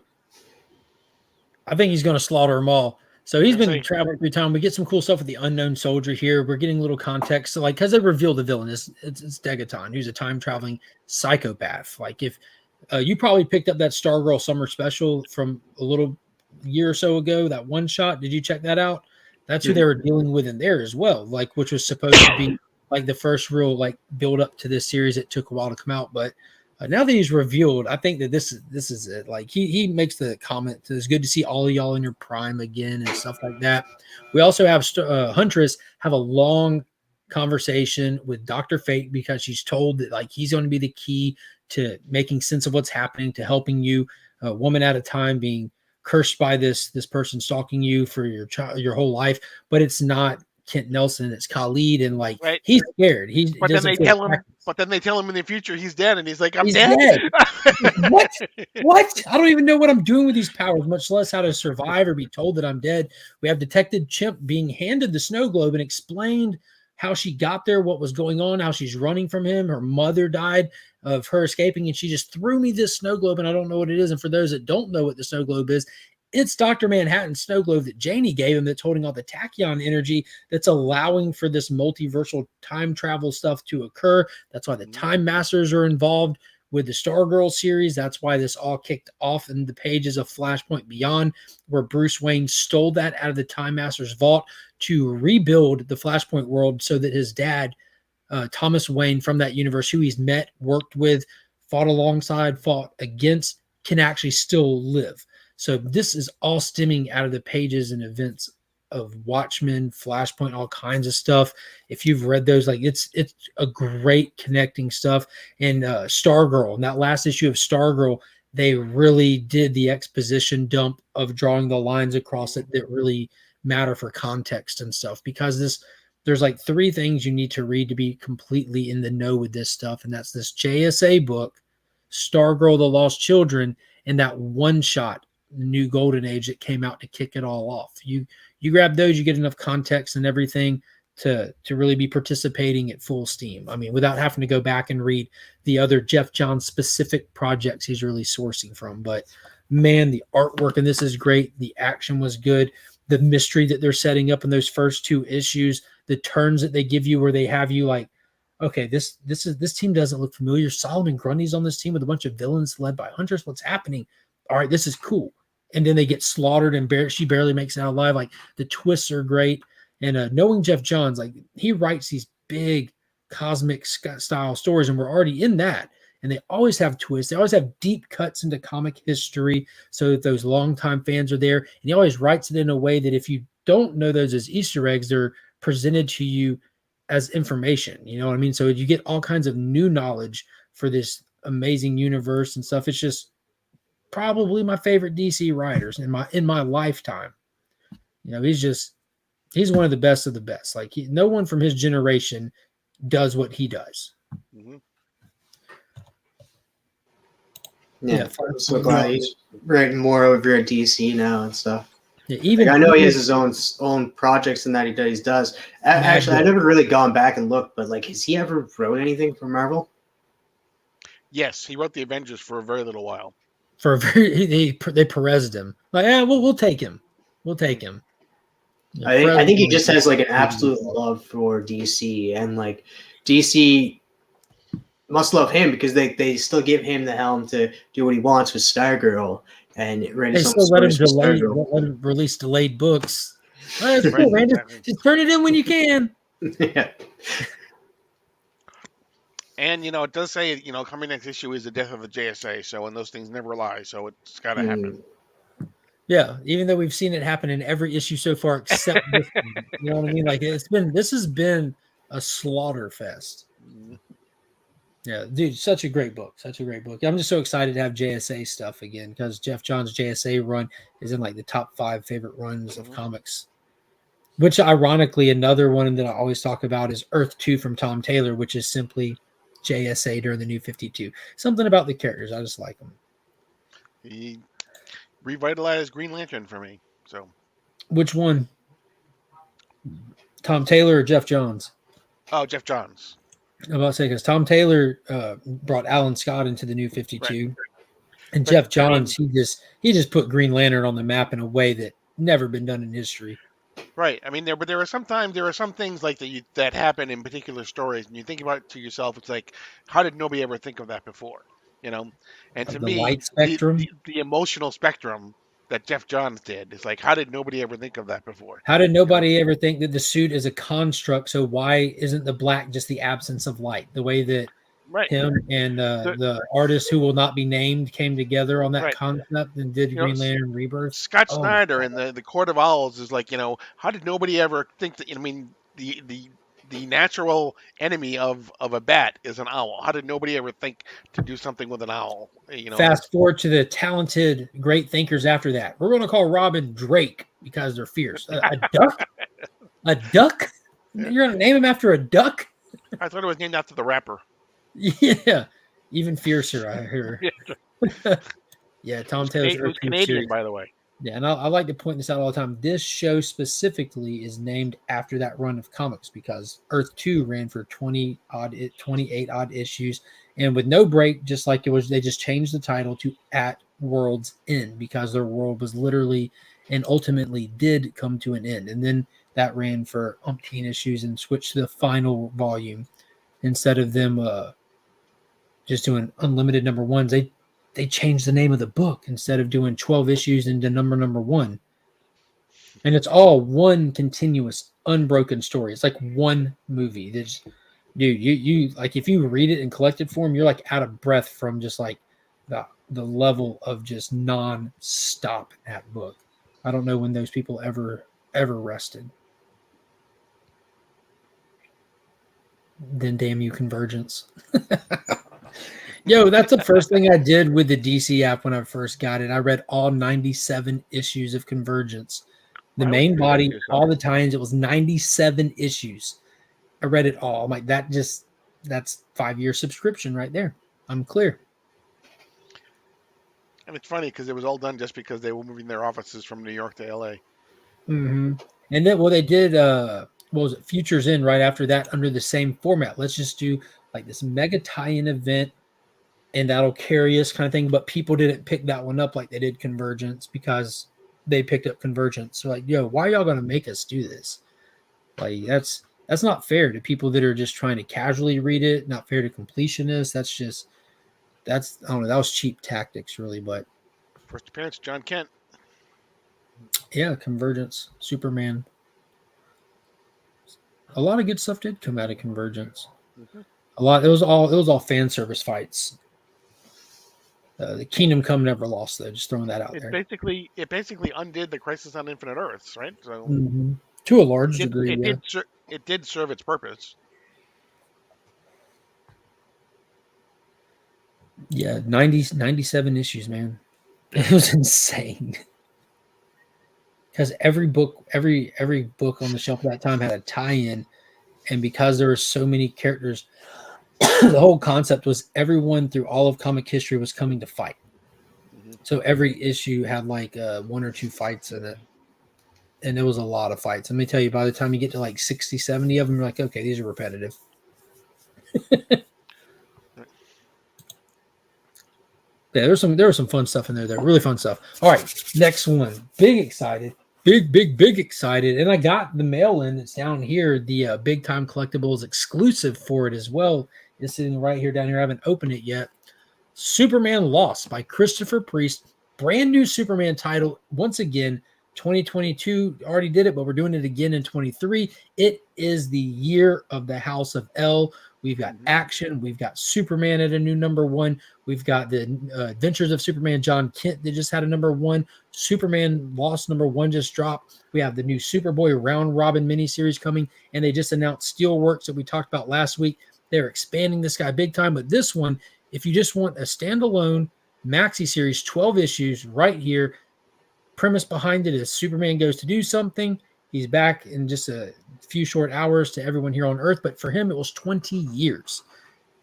Speaker 1: I think he's going to slaughter them all. So he's been traveling through time. We get some cool stuff with the Unknown Soldier here. We're getting a little context. So like, because they reveal the villain, it's Degaton, who's a time-traveling psychopath. Like if you probably picked up that Stargirl Summer Special from a little year or so ago, that one shot. Did you check that out? That's who they were dealing with in there as well. Like, which was supposed to be like the first real like build up to this series. It took a while to come out, but now that he's revealed, I think that this is it. Like he makes the comment, it's good to see all of y'all in your prime again and stuff like that. We also have Huntress have a long conversation with Dr. Fate because she's told that like he's going to be the key to making sense of what's happening, to helping you, a woman at a time, being cursed by this person stalking you for your whole life. But it's not Kent Nelson, it's Khalid, and like he's scared. But then
Speaker 2: they tell him in the future he's dead, and he's like, I'm
Speaker 1: dead. What? I don't even know what I'm doing with these powers, much less how to survive or be told that I'm dead. We have Detective Chimp being handed the snow globe and explained how she got there, what was going on, how she's running from him. Her mother died of her escaping, and she just threw me this snow globe, and I don't know what it is. And for those that don't know what the snow globe is, it's Dr. Manhattan's snow globe that Janie gave him that's holding all the tachyon energy that's allowing for this multiversal time travel stuff to occur. That's why the Time Masters are involved with the Stargirl series. That's why this all kicked off in the pages of Flashpoint Beyond, where Bruce Wayne stole that out of the Time Masters vault to rebuild the Flashpoint world so that his dad, Thomas Wayne from that universe, who he's met, worked with, fought alongside, fought against, can actually still live. So this is all stemming out of the pages and events of Watchmen, Flashpoint, all kinds of stuff. If you've read those, like it's a great connecting stuff. And Stargirl, in that last issue of Stargirl, they really did the exposition dump of drawing the lines across it that really matter for context and stuff. Because there's like 3 things you need to read to be completely in the know with this stuff, and that's this JSA book, Stargirl: The Lost Children, and that one shot New Golden Age that came out to kick it all off. You grab those, you get enough context and everything to really be participating at full steam. I mean, without having to go back and read the other Jeff Johns specific projects he's really sourcing from. But man, the artwork in this is great. The action was good. The mystery that they're setting up in those first 2 issues, the turns that they give you where they have you like, okay, this team doesn't look familiar. Solomon Grundy's on this team with a bunch of villains led by Huntress. What's happening? All right, this is cool. and then they get slaughtered and she barely makes it out alive. Like the twists are great. And knowing Jeff Johns, like he writes these big cosmic style stories, and we're already in that. And they always have twists. They always have deep cuts into comic history so that those longtime fans are there. And he always writes it in a way that if you don't know those as Easter eggs, they're presented to you as information. You know what I mean? So you get all kinds of new knowledge for this amazing universe and stuff. It's just probably my favorite DC writers in my lifetime. You know, he's one of the best of the best. Like no one from his generation does what he does.
Speaker 2: Mm-hmm.
Speaker 4: Yeah, I'm so glad he's writing more over at DC now and stuff.
Speaker 1: Yeah, even
Speaker 4: I know he has his own projects and that he does. Actually, I never really gone back and looked, but like, has he ever wrote anything for Marvel?
Speaker 2: Yes, he wrote the Avengers for a very little while.
Speaker 1: For a very they Perez'd him. Like, yeah, we'll take him. We'll take him. Yeah,
Speaker 4: I think he just has like an absolute love for DC, and like DC must love him because they still give him the helm to do what he wants with Stargirl, and
Speaker 1: they still let him release delayed books. Oh, that's cool, man. Just turn it in when you can.
Speaker 4: Yeah.
Speaker 2: And it does say coming next issue is the death of the JSA. So and those things never lie. So it's got to happen.
Speaker 1: Yeah, even though we've seen it happen in every issue so far except this one. You know what I mean? Like this has been a slaughter fest. Yeah, dude, such a great book. Such a great book. I'm just so excited to have JSA stuff again because Jeff Johns' JSA run is in like the top 5 favorite runs of comics. Which ironically, another one that I always talk about is Earth 2 from Tom Taylor, which is simply JSA during the New 52. Something about the characters. I just like them.
Speaker 2: He revitalized Green Lantern for me. So,
Speaker 1: which one? Tom Taylor or Jeff Johns?
Speaker 2: Oh, Jeff Johns.
Speaker 1: I'm about to say because Tom Taylor brought Alan Scott into the New 52, right. And Jeff Johns he just put Green Lantern on the map in a way that never been done in history.
Speaker 2: Right. I mean, there are some things like that happen in particular stories, and you think about it to yourself. It's like, how did nobody ever think of that before? And to me,
Speaker 1: light spectrum,
Speaker 2: the emotional spectrum that Jeff Johns did is like, how did nobody ever think of that before?
Speaker 1: How did nobody ever think that the suit is a construct? So why isn't the black just the absence of light? The way that him and the artist who will not be named came together on that concept and did Green Lantern Rebirth.
Speaker 2: Scott Snyder in the Court of Owls is like, how did nobody ever think that? I mean, the natural enemy of a bat is an owl. How did nobody ever think to do something with an owl?
Speaker 1: Fast forward to the talented, great thinkers after that. We're going to call Robin Drake because they're fierce. A duck? A duck? You're going to name him after a duck?
Speaker 2: I thought it was named after the rapper.
Speaker 1: Yeah, even fiercer, I hear. Yeah, Tom Taylor's
Speaker 2: Who's Canadian, by the way.
Speaker 1: Yeah, and I like to point this out all the time. This show specifically is named after that run of comics because Earth 2 ran for 28 odd issues, and with no break, just like it was, they just changed the title to At World's End because their world was literally and ultimately did come to an end. And then that ran for umpteen issues and switched to the final volume instead of them just doing unlimited number ones. They changed the name of the book instead of doing 12 issues into number 1. And it's all one continuous, unbroken story. It's like one movie. Dude, you like if you read it in collected form, you're like out of breath from just like the level of just non-stop in that book. I don't know when those people ever rested. Then damn you, Convergence. Yo, that's the first thing I did with the DC app when I first got it. I read all 97 issues of Convergence. The main body, all the times, it was 97 issues. I read it all. I'm like, that's 5-year subscription right there. I'm clear.
Speaker 2: And it's funny because it was all done just because they were moving their offices from New York to LA.
Speaker 1: Mm-hmm. And then, they did, what was it, Futures In right after that under the same format. Let's just do like this mega tie-in event and that'll carry us kind of thing. But people didn't pick that one up like they did Convergence because they picked up Convergence. So like, yo, why are y'all going to make us do this? Like, that's not fair to people that are just trying to casually read it. Not fair to completionists. I don't know. That was cheap tactics really, but.
Speaker 2: First appearance, John Kent.
Speaker 1: Yeah, Convergence, Superman. A lot of good stuff did come out of Convergence.
Speaker 2: Mm-hmm.
Speaker 1: A lot. It was all fan service fights. The Kingdom Come never lost though. Just throwing that out there.
Speaker 2: It basically undid the Crisis on Infinite Earths, right? So
Speaker 1: To a large degree,
Speaker 2: it did serve its purpose.
Speaker 1: Yeah, 97 issues, man. It was insane. Because every book on the shelf at that time had a tie-in, and because there were so many characters, the whole concept was everyone through all of comic history was coming to fight.
Speaker 2: Mm-hmm.
Speaker 1: So every issue had like 1 or 2 fights in it, and there was a lot of fights. Let me tell you, by the time you get to like 60, 70 of them, you're like, okay, these are repetitive. Yeah, there was some fun stuff in there. Really fun stuff. All right, next one. Big excited. Big excited. And I got the mail in that's down here. The Big Time Collectibles exclusive for it as well. It's sitting right here down here. I haven't opened it yet. Superman Lost by Christopher Priest. Brand new Superman title. Once again, 2022 already did it, but we're doing it again in 23. It is the year of the House of L. We've got action. We've got Superman at a new #1. We've got the Adventures of Superman John Kent that just had a #1. Superman Lost #1 just dropped. We have the new Superboy Round Robin miniseries coming, and they just announced Steelworks that we talked about last week. They're expanding this guy big time, but this one, if you just want a standalone maxi series, 12 issues right here, premise behind it is Superman goes to do something. He's back in just a few short hours to everyone here on Earth, but for him, it was 20 years.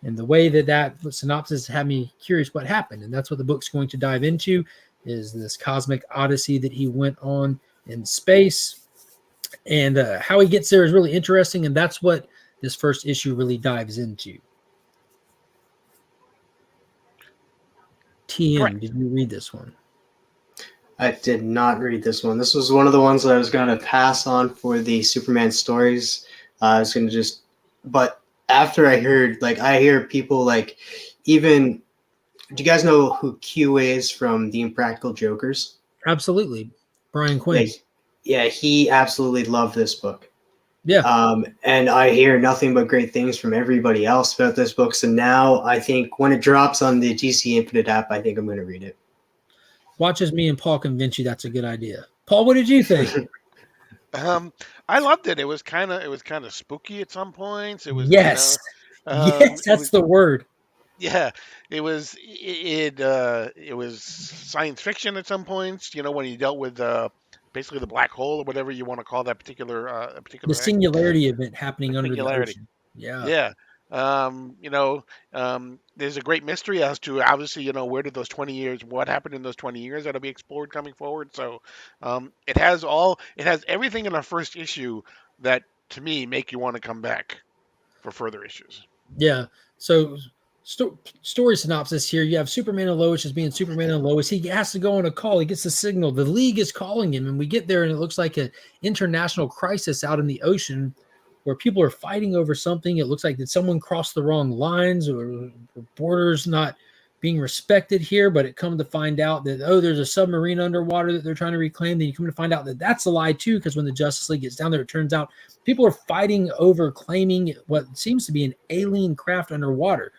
Speaker 1: And the way that synopsis had me curious what happened, and that's what the book's going to dive into, is this cosmic odyssey that he went on in space. And how he gets there is really interesting, and that's what this first issue really dives into. TM,
Speaker 2: Correct.
Speaker 1: did you read this one?
Speaker 4: I did not read this one. This was one of the ones that I was going to pass on for the Superman stories. I was going to but after I hear people like, even, do you guys know who Q is from the Impractical Jokers?
Speaker 1: Absolutely. Brian Quinn.
Speaker 4: Yeah, he absolutely loved this book.
Speaker 1: Yeah.
Speaker 4: And I hear nothing but great things from everybody else about this book. So now I think when it drops on the DC Infinite app, I think I'm going to read it.
Speaker 1: Watch as me and Paul convince you that's a good idea. Paul, what did you think?
Speaker 2: I loved it. It was kind of spooky at some points. It was
Speaker 1: yes, that's the word.
Speaker 2: Yeah, it was science fiction at some points. When he dealt with basically the black hole or whatever you want to call that particular
Speaker 1: the singularity event happening under the ocean.
Speaker 2: Yeah. There's a great mystery as to obviously, where did those 20 years, what happened in those 20 years that'll be explored coming forward. So it has everything in our first issue that to me make you want to come back for further issues.
Speaker 1: Yeah. So story synopsis here. You have Superman and Lois as being Superman and Lois. He has to go on a call. He gets a signal. The League is calling him, and we get there, and it looks like an international crisis out in the ocean where people are fighting over something. It looks like did someone cross the wrong lines or borders not being respected here, but it come to find out that, there's a submarine underwater that they're trying to reclaim. Then you come to find out that that's a lie too, because when the Justice League gets down there, it turns out people are fighting over claiming what seems to be an alien craft underwater.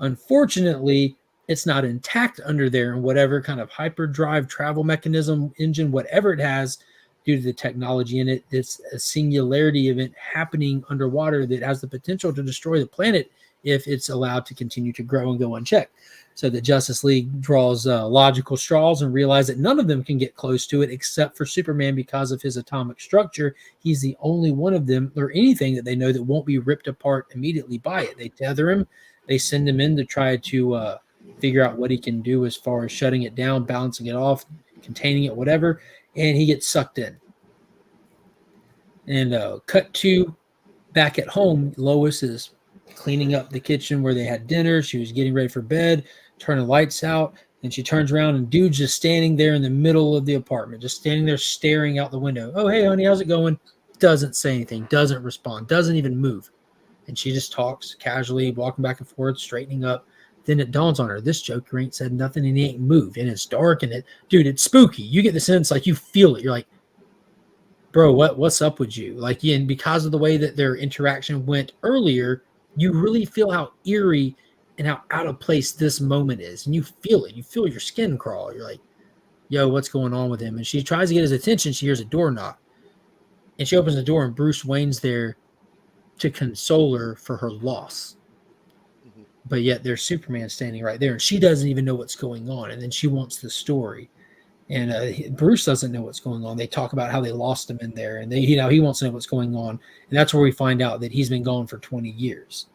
Speaker 1: Unfortunately, it's not intact under there, and whatever kind of hyperdrive travel mechanism, engine, whatever it has, due to the technology in it, it's a singularity event happening underwater that has the potential to destroy the planet if it's allowed to continue to grow and go unchecked. So the Justice League draws logical straws and realize that none of them can get close to it except for Superman because of his atomic structure. He's the only one of them or anything that they know that won't be ripped apart immediately by it. They tether him. They send him in to try to figure out what he can do as far as shutting it down, balancing it off, containing it, whatever. And he gets sucked in. And cut to back at home, Lois is cleaning up the kitchen where they had dinner. She was getting ready for bed, turning the lights out, and she turns around and dude's just standing there in the middle of the apartment, just standing there staring out the window. Oh, hey, honey, how's it going? Doesn't say anything, doesn't respond, doesn't even move. And she just talks casually, walking back and forth, straightening up. Then it dawns on her, this Joker ain't said nothing and he ain't moved. And it's dark and it's spooky. You get the sense, like, you feel it. You're like, bro, what's up with you? Like, and because of the way that their interaction went earlier, you really feel how eerie and how out of place this moment is. And you feel it. You feel your skin crawl. You're like, yo, what's going on with him? And she tries to get his attention. She hears a door knock. And she opens the door, and Bruce Wayne's there to console her for her loss. But yet there's Superman standing right there, and she doesn't even know what's going on. And then she wants the story. And Bruce doesn't know what's going on. They talk about how they lost him in there, and he wants to know what's going on. And that's where we find out that he's been gone for 20 years.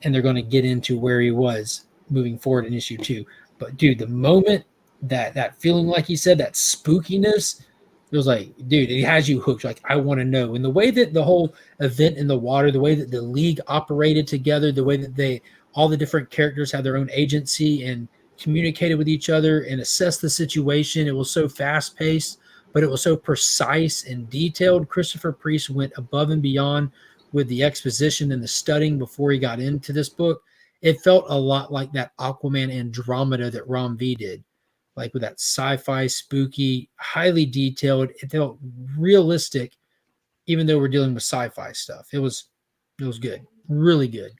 Speaker 1: And they're going to get into where he was moving forward in issue 2. But, dude, the moment that feeling, like he said, that spookiness, it was like, dude, it has you hooked. Like, I want to know. And the way that the whole event in the water, the way that the League operated together, the way that all the different characters had their own agency and communicated with each other and assessed the situation. It was so fast-paced, but it was so precise and detailed. Christopher Priest went above and beyond with the exposition and the studying before he got into this book. It felt a lot like that Aquaman Andromeda that Ram V did, like with that sci-fi, spooky, highly detailed. It felt realistic, even though we're dealing with sci-fi stuff. It was good, really good.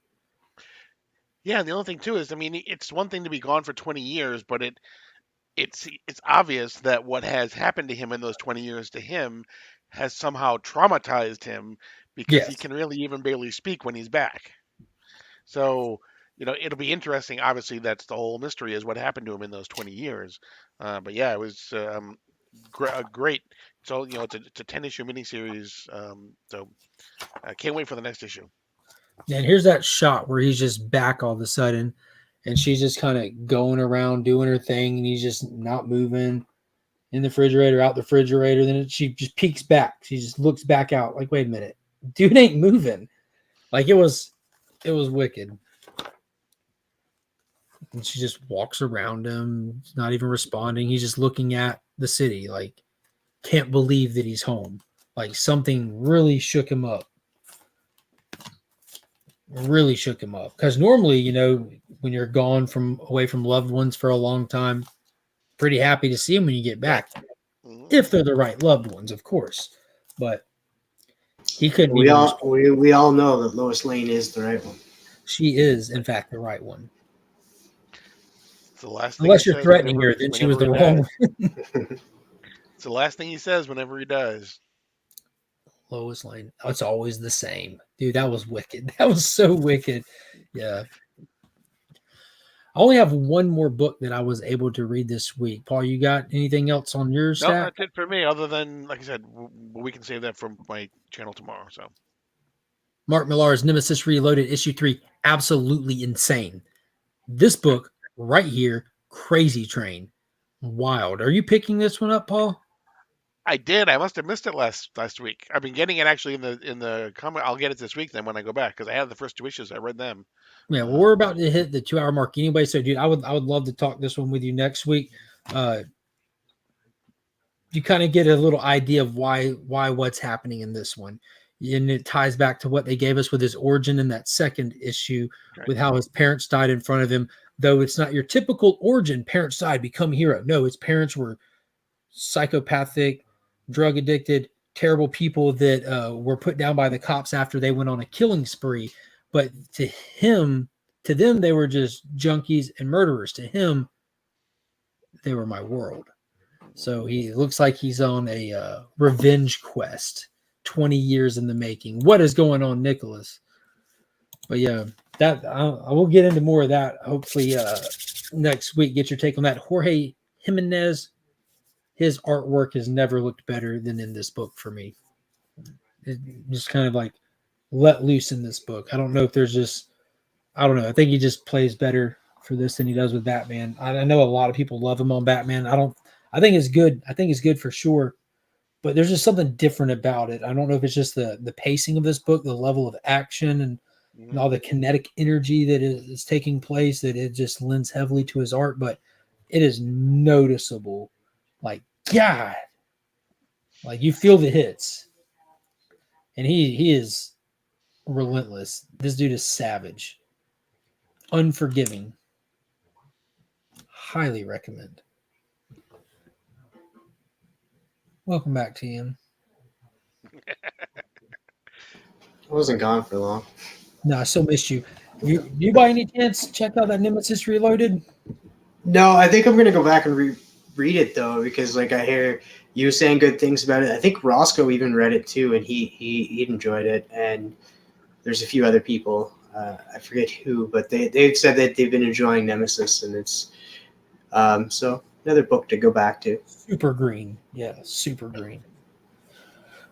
Speaker 2: Yeah, the only thing too is, I mean, it's one thing to be gone for 20 years, but it's obvious that what has happened to him in those 20 years to him has somehow traumatized him, because he
Speaker 1: Yes.
Speaker 2: can really even barely speak when he's back. So, it'll be interesting. Obviously, that's the whole mystery, is what happened to him in those 20 years. But yeah, it was great. So, it's a 10-issue miniseries. So I can't wait for the next issue.
Speaker 1: And here's that shot where he's just back all of a sudden, and she's just kind of going around doing her thing, and he's just not moving in the refrigerator, out the refrigerator. Then she just peeks back. She just looks back out like, wait a minute, dude ain't moving. Like, it was wicked. And she just walks around him, not even responding. He's just looking at the city, like, can't believe that he's home. Like, something really shook him up. Really shook him up. Because normally, when you're gone away from loved ones for a long time, pretty happy to see them when you get back.
Speaker 2: Mhm.
Speaker 1: If they're the right loved ones, of course. But he couldn't.
Speaker 4: We all know that Lois Lane is the right one.
Speaker 1: She is, in fact, the right one.
Speaker 2: It's the last thing
Speaker 1: Unless
Speaker 2: he
Speaker 1: you're
Speaker 2: says
Speaker 1: threatening
Speaker 2: whenever-
Speaker 1: her, then she was
Speaker 2: whenever
Speaker 1: the
Speaker 2: he
Speaker 1: wrong
Speaker 2: dies.
Speaker 1: one.
Speaker 2: It's the last thing he says whenever he dies.
Speaker 1: Lois Lane. Oh, it's always the same. Dude, that was wicked. That was so wicked. Yeah. I only have one more book that I was able to read this week. Paul, you got anything else on your
Speaker 2: No,
Speaker 1: stack?
Speaker 2: that's it for me. Other than, like I said, we can save that for my channel tomorrow. So
Speaker 1: Mark Millar's Nemesis Reloaded, issue 3. Absolutely insane. This book right here, Crazy Train. Wild. Are you picking this one up, Paul?
Speaker 2: I did. I must have missed it last week. I've been getting it actually in the comic. I'll get it this week then when I go back, because I have the first 2 issues. I read them.
Speaker 1: Yeah, well, we're about to hit the 2-hour mark anyway. So, dude, I would love to talk this one with you next week. You kind of get a little idea of why what's happening in this one. And it ties back to what they gave us with his origin in that second issue,
Speaker 2: Right.
Speaker 1: with how his parents died in front of him. Though it's not your typical origin, parents died, become hero. No, his parents were psychopathic, drug addicted, terrible people that were put down by the cops after they went on a killing spree. But to them, they were just junkies and murderers. To him, they were my world. So he looks like he's on a revenge quest, 20 years in the making. What is going on, Nicholas? But yeah, that I will get into more of that hopefully next week. Get your take on that. Jorge Jimenez, his artwork has never looked better than in this book for me. It just kind of like let loose in this book. I don't know if there's just, I don't know. I think he just plays better for this than he does with Batman. I know a lot of people love him on Batman. I think it's good. I think it's good for sure. But there's just something different about it. I don't know if it's just the pacing of this book, the level of action, and all the kinetic energy that is taking place, that it just lends heavily to his art. But it is noticeable. Like, God. Like, you feel the hits. And he is relentless. This dude is savage. Unforgiving. Highly recommend. Welcome back, TM.
Speaker 4: I wasn't gone for long.
Speaker 1: No, I still missed you. You by any chance check out that Nemesis Reloaded?
Speaker 4: No, I think I'm gonna go back and read it though, because like I hear you saying good things about it. I think Roscoe even read it too, and he enjoyed it. And there's a few other people, I forget who, but they've said that they've been enjoying Nemesis, and it's so another book to go back to.
Speaker 1: Super green, yeah, super green.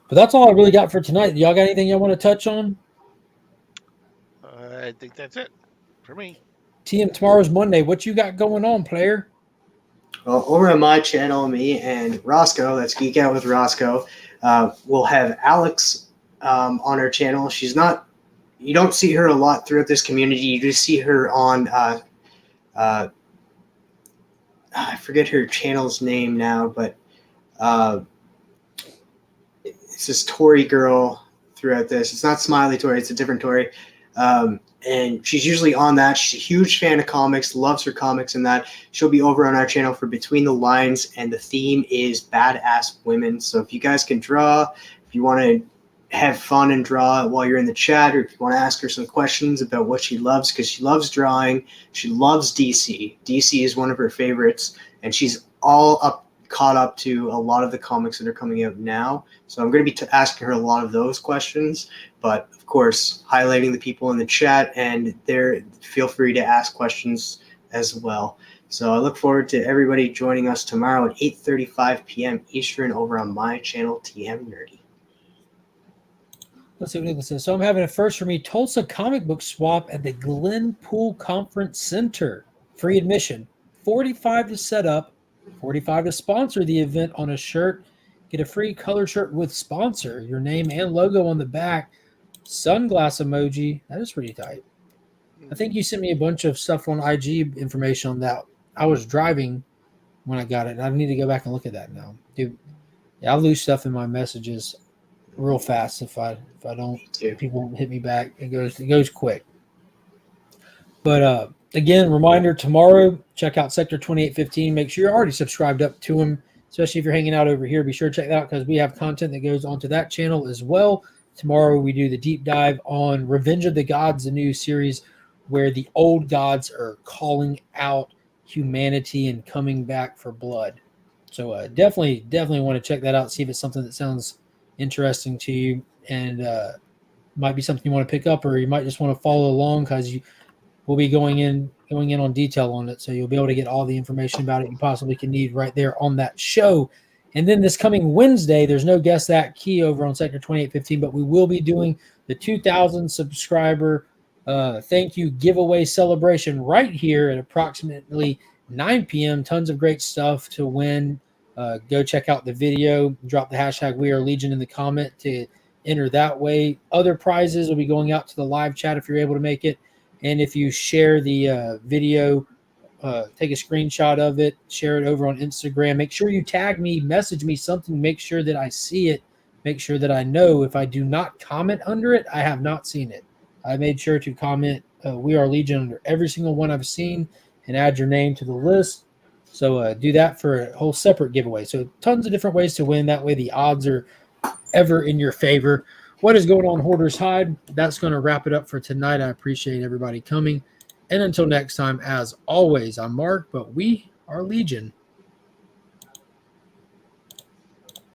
Speaker 1: But that's all I really got for tonight. Y'all got anything y'all want to touch on?
Speaker 2: I think that's it for me.
Speaker 1: TM, tomorrow's Monday. What you got going on, player?
Speaker 4: Well, over on my channel, me and Roscoe, that's Geek Out with Roscoe, we'll have Alex on our channel. She's not, you don't see her a lot throughout this community. You just see her on, I forget her channel's name now, but it's this Tori girl throughout this. It's not Smiley Tori, it's a different Tori. And she's usually on that. She's a huge fan of comics, loves her comics and that. She'll be over on our channel for Between the Lines, and the theme is badass women. So if you guys can draw, if you want to have fun and draw while you're in the chat, or if you want to ask her some questions about what she loves, because she loves drawing, she loves DC. DC is one of her favorites, and she's caught up to a lot of the comics that are coming out now. So I'm going to be asking her a lot of those questions, but of course, highlighting the people in the chat, and feel free to ask questions as well. So I look forward to everybody joining us tomorrow at 8:35 p.m. Eastern over on my channel, TM Nerdy.
Speaker 1: Let's see what Nicholas says. So I'm having a first for me, Tulsa comic book swap at the Glenpool Conference Center. Free admission. $45 to set up, $45 to sponsor the event on a shirt. Get a free color shirt with sponsor, your name and logo on the back. Sunglass emoji. That is pretty tight. I think you sent me a bunch of stuff on IG information on that. I was driving when I got it. I need to go back and look at that now. Dude, yeah, I lose stuff in my messages real fast if I don't. People hit me back. It goes quick. But again, reminder, tomorrow, check out Sector 2815. Make sure you're already subscribed up to him, especially if you're hanging out over here. Be sure to check that out because we have content that goes onto that channel as well. Tomorrow we do the deep dive on Revenge of the Gods, a new series where the old gods are calling out humanity and coming back for blood. So definitely want to check that out, see if it's something that sounds interesting to you, and might be something you want to pick up, or you might just want to follow along because we'll be going in on detail on it, so you'll be able to get all the information about it you possibly can need right there on that show. And then this coming Wednesday, there's no Guess That Key over on Sector 2815, but we will be doing the 2,000 subscriber thank you giveaway celebration right here at approximately 9 p.m. Tons of great stuff to win. Go check out the video. Drop the hashtag We Are Legion in the comment to enter that way. Other prizes will be going out to the live chat if you're able to make it. And if you share the video, take a screenshot of it, share it over on Instagram. Make sure you tag me, message me something, make sure that I see it, make sure that I know. If I do not comment under it, I have not seen it. I made sure to comment We Are Legion under every single one I've seen and add your name to the list. So do that for a whole separate giveaway. So tons of different ways to win. That way the odds are ever in your favor. What is going on, Hoarders Hide? That's going to wrap it up for tonight. I appreciate everybody coming. And until next time, as always, I'm Mark, but we are Legion.